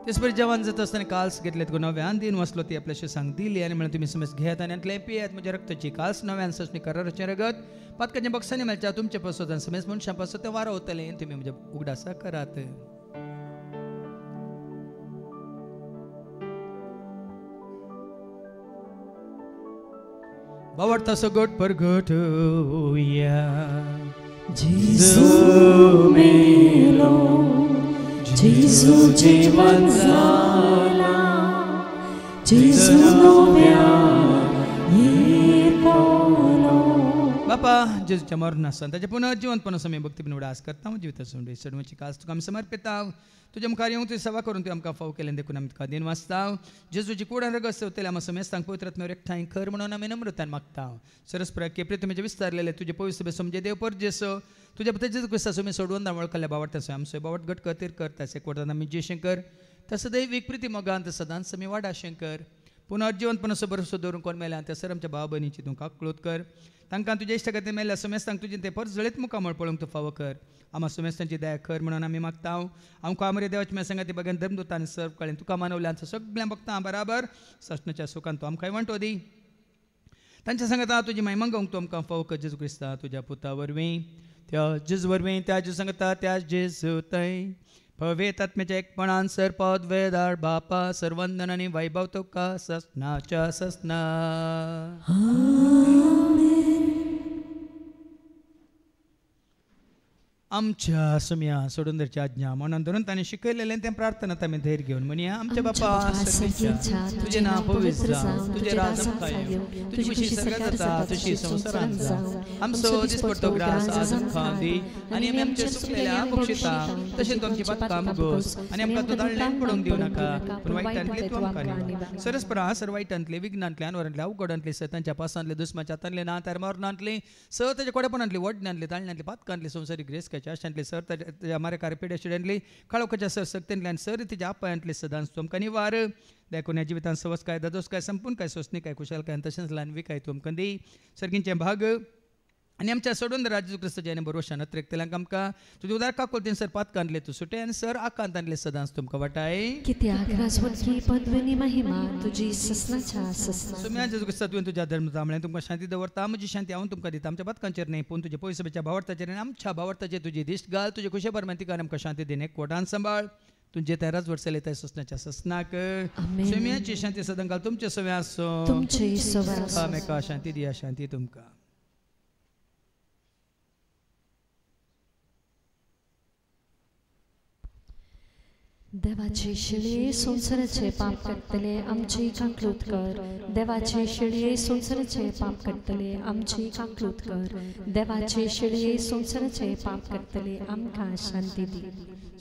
तेसपरी जेवण जाता आसतना काल्स घेतले तुका नव्यान दिन वाचलो ती आपल्याशी सांग दिली आनी म्हळें तुमी समेज घेयात आनी आतले पियात म्हज्या रक्ताची काल्स नव्यान ससणी कराराचें रगत पातकाचें बक्षांनी मेळच्या तुमचे पासत आनी समेज मनशां पासत तें वारो वतलें तुमी म्हज्या उगडासा करात. बावडता सगट परगटुया. जेजू मेलो जेजू जीवन जाला. जेजू नव्यान येतलो. बापा जेजूच्या मरणासान ताच्या पुनर्जीवनपणा आमी भक्तीपण उडास करता. जिविताची सडवची कास तुका आमी समर्पिता. तुज्या मुखार येवंक तुजी सेवा करून तुवें आमकां फाव केलें देखून आमी तुका दिन वाचता. जेजूची कूड आनी रगत सेवतले आमी समेस्तांक पवित्र आत्म्यावर एकठांय कर म्हणून आमी नम्रतान मागता. सरस्पर प्रेतमेचे विस्तारलेले तुजे पवित्र सभे समजे देव परजेसो तुज्या पुत्र जेजू क्रिस्ता सुमी सोडून वळखल्या बावडता आमचो बावट घट खातीर कर ताचे कोटान आमी जे शंकर तसं दैवीक प्रिती मोगांत सदांच आमी वाडा शंकर. पुनर्जीवनपण असो बरोसो दवरून कोण मेल्या त्या सर आमच्या भाव भयणीची तूं काकळूत कर. तांकां तुजे इश्ट खातीर मेल्या समेस्तांक तुजें तें परत जळीत मुखामळ पळोवंक तूं फावो कर. आम्हा समेस्तांची दया कर म्हणून आमी मागता. आमकां आमरे देवाच्या मेसंगाती बघून धर्मदूतांनी सर्व कळें तुका मानवल्यांचो सगळ्या भक्तां बराबर ससणाच्या सुखान तूं आमकां वांटो दी. तांच्या सांगता तुजी महिमा गावंक तूं आमकां फावो कर जेजू क्रिस्ता तुज्या पुता वरवीं त्या जेजू वरवीं त्या जेजू सांगता त्या जेजू थंय पवित्र आत्म्याच्या एकपणान सरपद वेदार बापा सर्वंदन आनी वैभव तुका ससनाच्या ससना. आमच्या सुम्या सोडून धरची आज्ञा मनान धरून ताणें शिकयलेलें तें प्रार्थनात आमी धैर्य घेवन म्हणया. आमच्या बापा सर्वेच्या तुजें नांव पवित्र जावं तुजें राज आमकां येवं तुजी खुशी सर्गात जाता तशी संवसारांत जावं. आमचो दिसपडटो ग्रास आज आमकां दी आनी आमी आमचे सुकलेल्या बक्षिता तशेंच आमची पातकां आमगोस आनी आमकां तूं दाळ्ळें पडोवंक दिवं नाका पूण वायटांतले तूं आमकां निवार. सरस्परा सर वायटांतले विघ्नांतले अनवरांतले अवघडांतले सतांच्या पासांतले दुस्माच्या हातांतले ना तर मरणांतले स ताच्या कोडेपणांतले वडण्यांतले ताळण्यांतले पातकांतले संवसारीक ग्रेस आशांतले सर ताच्या मारेकार पिड्याशिड्यांतली काळोखाच्या सर सक्तींतल्यान सर तिच्या आपायांतले सदांच तुमकां निवार. देखून ह्या जिवितांत सवस काय दादोस काय संपूर्ण काय सोसणी काय कुशल काय तशेंच ल्हानवी काय तुमकां दी. सर्गींचे भाग आनी आमच्या सोडून राजू क्रिस्ताचे आनी बरोवशान अत्रेकतल्यांक आमकां तुजे उदार काकोलतीन सर पातकांतले तूं सुटे आनी सर आकांतांतले सदांच तुमकां वाटाय कित्याक राजवंती पदविनी महिमा तुजी ससनाच्या ससना सुम्या जेजू क्रिस्ता तुवें तुज्या धर्म तांबड्यान तुमकां शांती दवरता म्हजी शांती हांव तुमकां दिता आमच्या पातकांचेर न्ही पूण तुजे पयस सभेच्या भावार्थाचेर आनी आमच्या भावार्थाचेर तुजी दिश्ट घाल तुजे खुशे परमंतीकार आमकां शांती दिने कोटान सांबाळ तुमचे तेराच वर्सां येता ससनाच्या ससनाक सुम्याची शांती सदां घाल तुमचे सवे आसो तुमचे सवे आसो आमेका शांती दिया शांती तुमकां देवाचे शिळे संसाराचे पाप काडटले आमची कांकलूत कर देवाचे शिळे संसाराचे पाप काडटले आमची कांकलूत कर देवाचे शिळे संसाराचे पाप काडटले आमकां शांती दी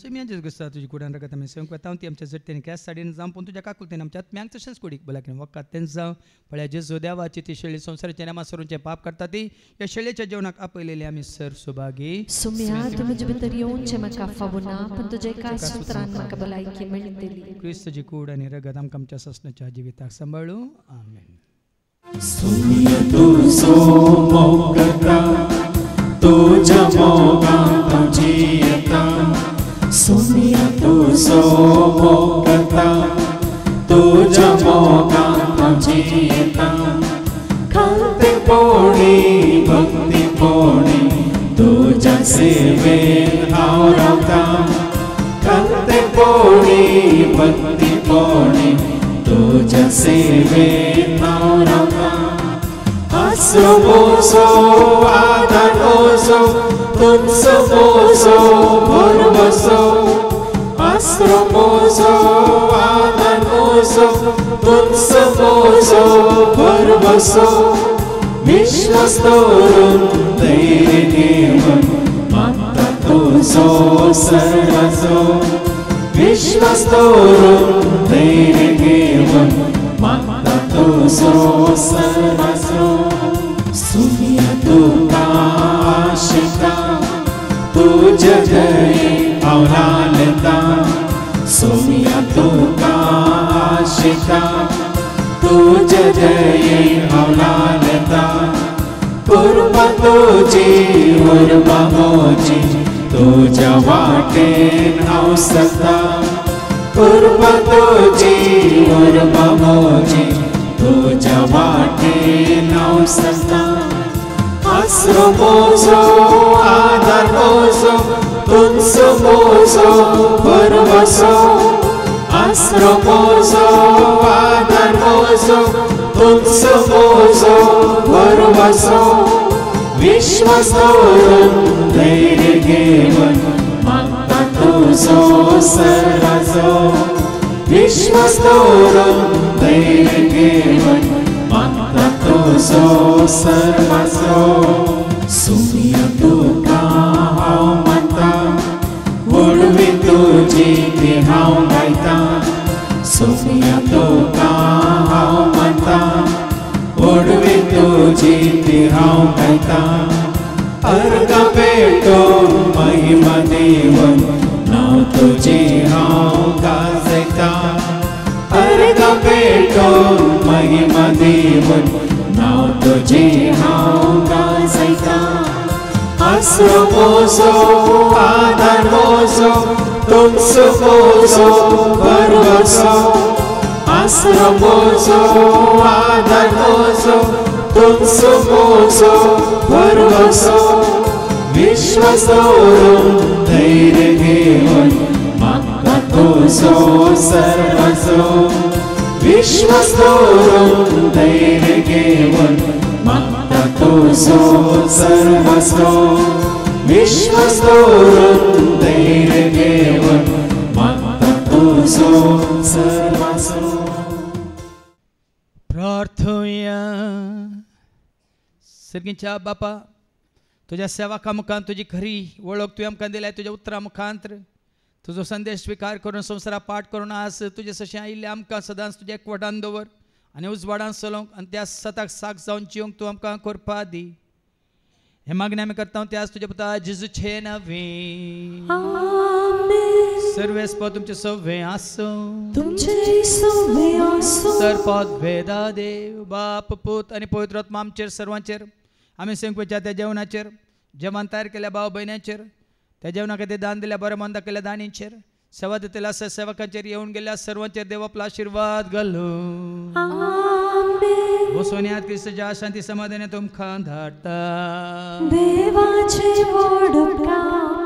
सुम्या जेजू क्रिस्ता तुजी कुडान रगत आमी सेवंक वता ती आमच्या जट्टेन कॅस साडीन जावं पूण तुज्या काकुलतेन आमच्या आत्म्यांक तशेंच कुडीक भलायकेन वकात तें जावं पळया जेजू देवाची ती शेळी संसाराचे नामासरूंचे पाप करता ती ह्या शेळयेच्या जेवणाक आपयलेली आमी सर सुभागी सुम्या तूं म्हजे भितर येवनचें म्हाका फावो ना पूण तुजे एका सुत्रान म्हाका भलायकी मेळटली क्रिस्तची कूड आनी रगत आमकां आमच्या ससनाच्या जिविताक सांबाळूं आमेन सुमिया तू सो मोगता तुझ्या मोगात जियता सुमिया तू सो मोगता तुझ्या मोगात जियता खालते पोणी भक्ती पोणी तुझ्या सेवेन हांव रावता खालते पोणी भक्ती पोणी तुझ्या सेवेन हांव रावता आसरो मोसो आदार मोसो तुमचो मोसो भरवसो आसरो मोसो आदार मोसो तुमचो मोसो भरवसो विश्वास दवरून धैर्य घेवन मागता तुजो सर्वाचो विश्वास दवरून धैर्य घेवन मागता तुजो सर्वाचो सुमिया तुका आशिता तुझ्या दयेक हांव लालता सुमिया तुका आशिता तुझ्या दयेक हांव लालता कृपा तुजी उर्बा म्हजी तुझ्या वाटेन हांव सता कृपा तुजी उर्बा म्हजी तुझ्या वाटेन हांव सता आसरो मोजो आदार मोजो तुमचो मोजो भरवसो आसरो मोजो आदार मोजो तुमचो मोजो भरवसो विश्वास दवरून धैर्य घेवन मागता तुजो सर्वाचो विश्वास दवरून धैर्य घेवन मागता तुजो सर्वाचो सुमिया तुका हांव मानता वडवी तुजी ती हांव गायता सुमिया तुका हांव मानता वडवी तुजी ती हांव गायता अर्घ पेटोवन महिमा दिवन नांव तुजें हांव गाजयता अर्घ पेटोवन महिमा दिवन नांव तुजें हांव गाजयता आसरो मोजो आदार मोजो तुमचो मोजो भरवसो आसरो मोजो आदार मोजो तुमचो मोजो भरवसो विश्वास दवरून धैर्य घेवन मागता तुजो सर्वाचो विश्वास दवरून धैर्य घेवन मागता तुजो सर्वाचो विश्वास दवरून धैर्य घेवन मागता तुजो सर्वाचो प्रार्थोया सर्गीच्या बापा तुझ्या सेवाका मुखांत तुजी खरी वळख तुवें आमकां दिल्या तुज्या उतरां मुखांतर तुजो संदेश स्विकार करून संवसारा पाठ करून आस तुजें सशें आयिल्लें आमकां सदांच तुज्या एकवटान दवर आनी उजवाडान चलोवंक आनी त्या सताक साक जावन जिवंक तूं आमकां करपा दी हे मागणी आमी करता ते आज तुज्या पुता जेजूचे नांवें सर्वेस्प तुमचे सव्वे आसो तुमचे सवे आसो सरपद भेदा देव बाप पूत आनी पवित्र आत्मा आमचेर सर्वांचेर आमी संकवेच्या त्या जेवणाचेर जेवण तयार केल्या भाव भयणाचेर त्या जेवणा खातीर दान दिल्या बरें मंद केल्या दानीचेर सेवा दितल्या सेवकांचेर येवन गेल्या सर्वांचेर देव आपलो आशिर्वाद घालो बसून याद क्रिस्ताच्या शांती समाधान तुमकां धाडटा देवाचे वडका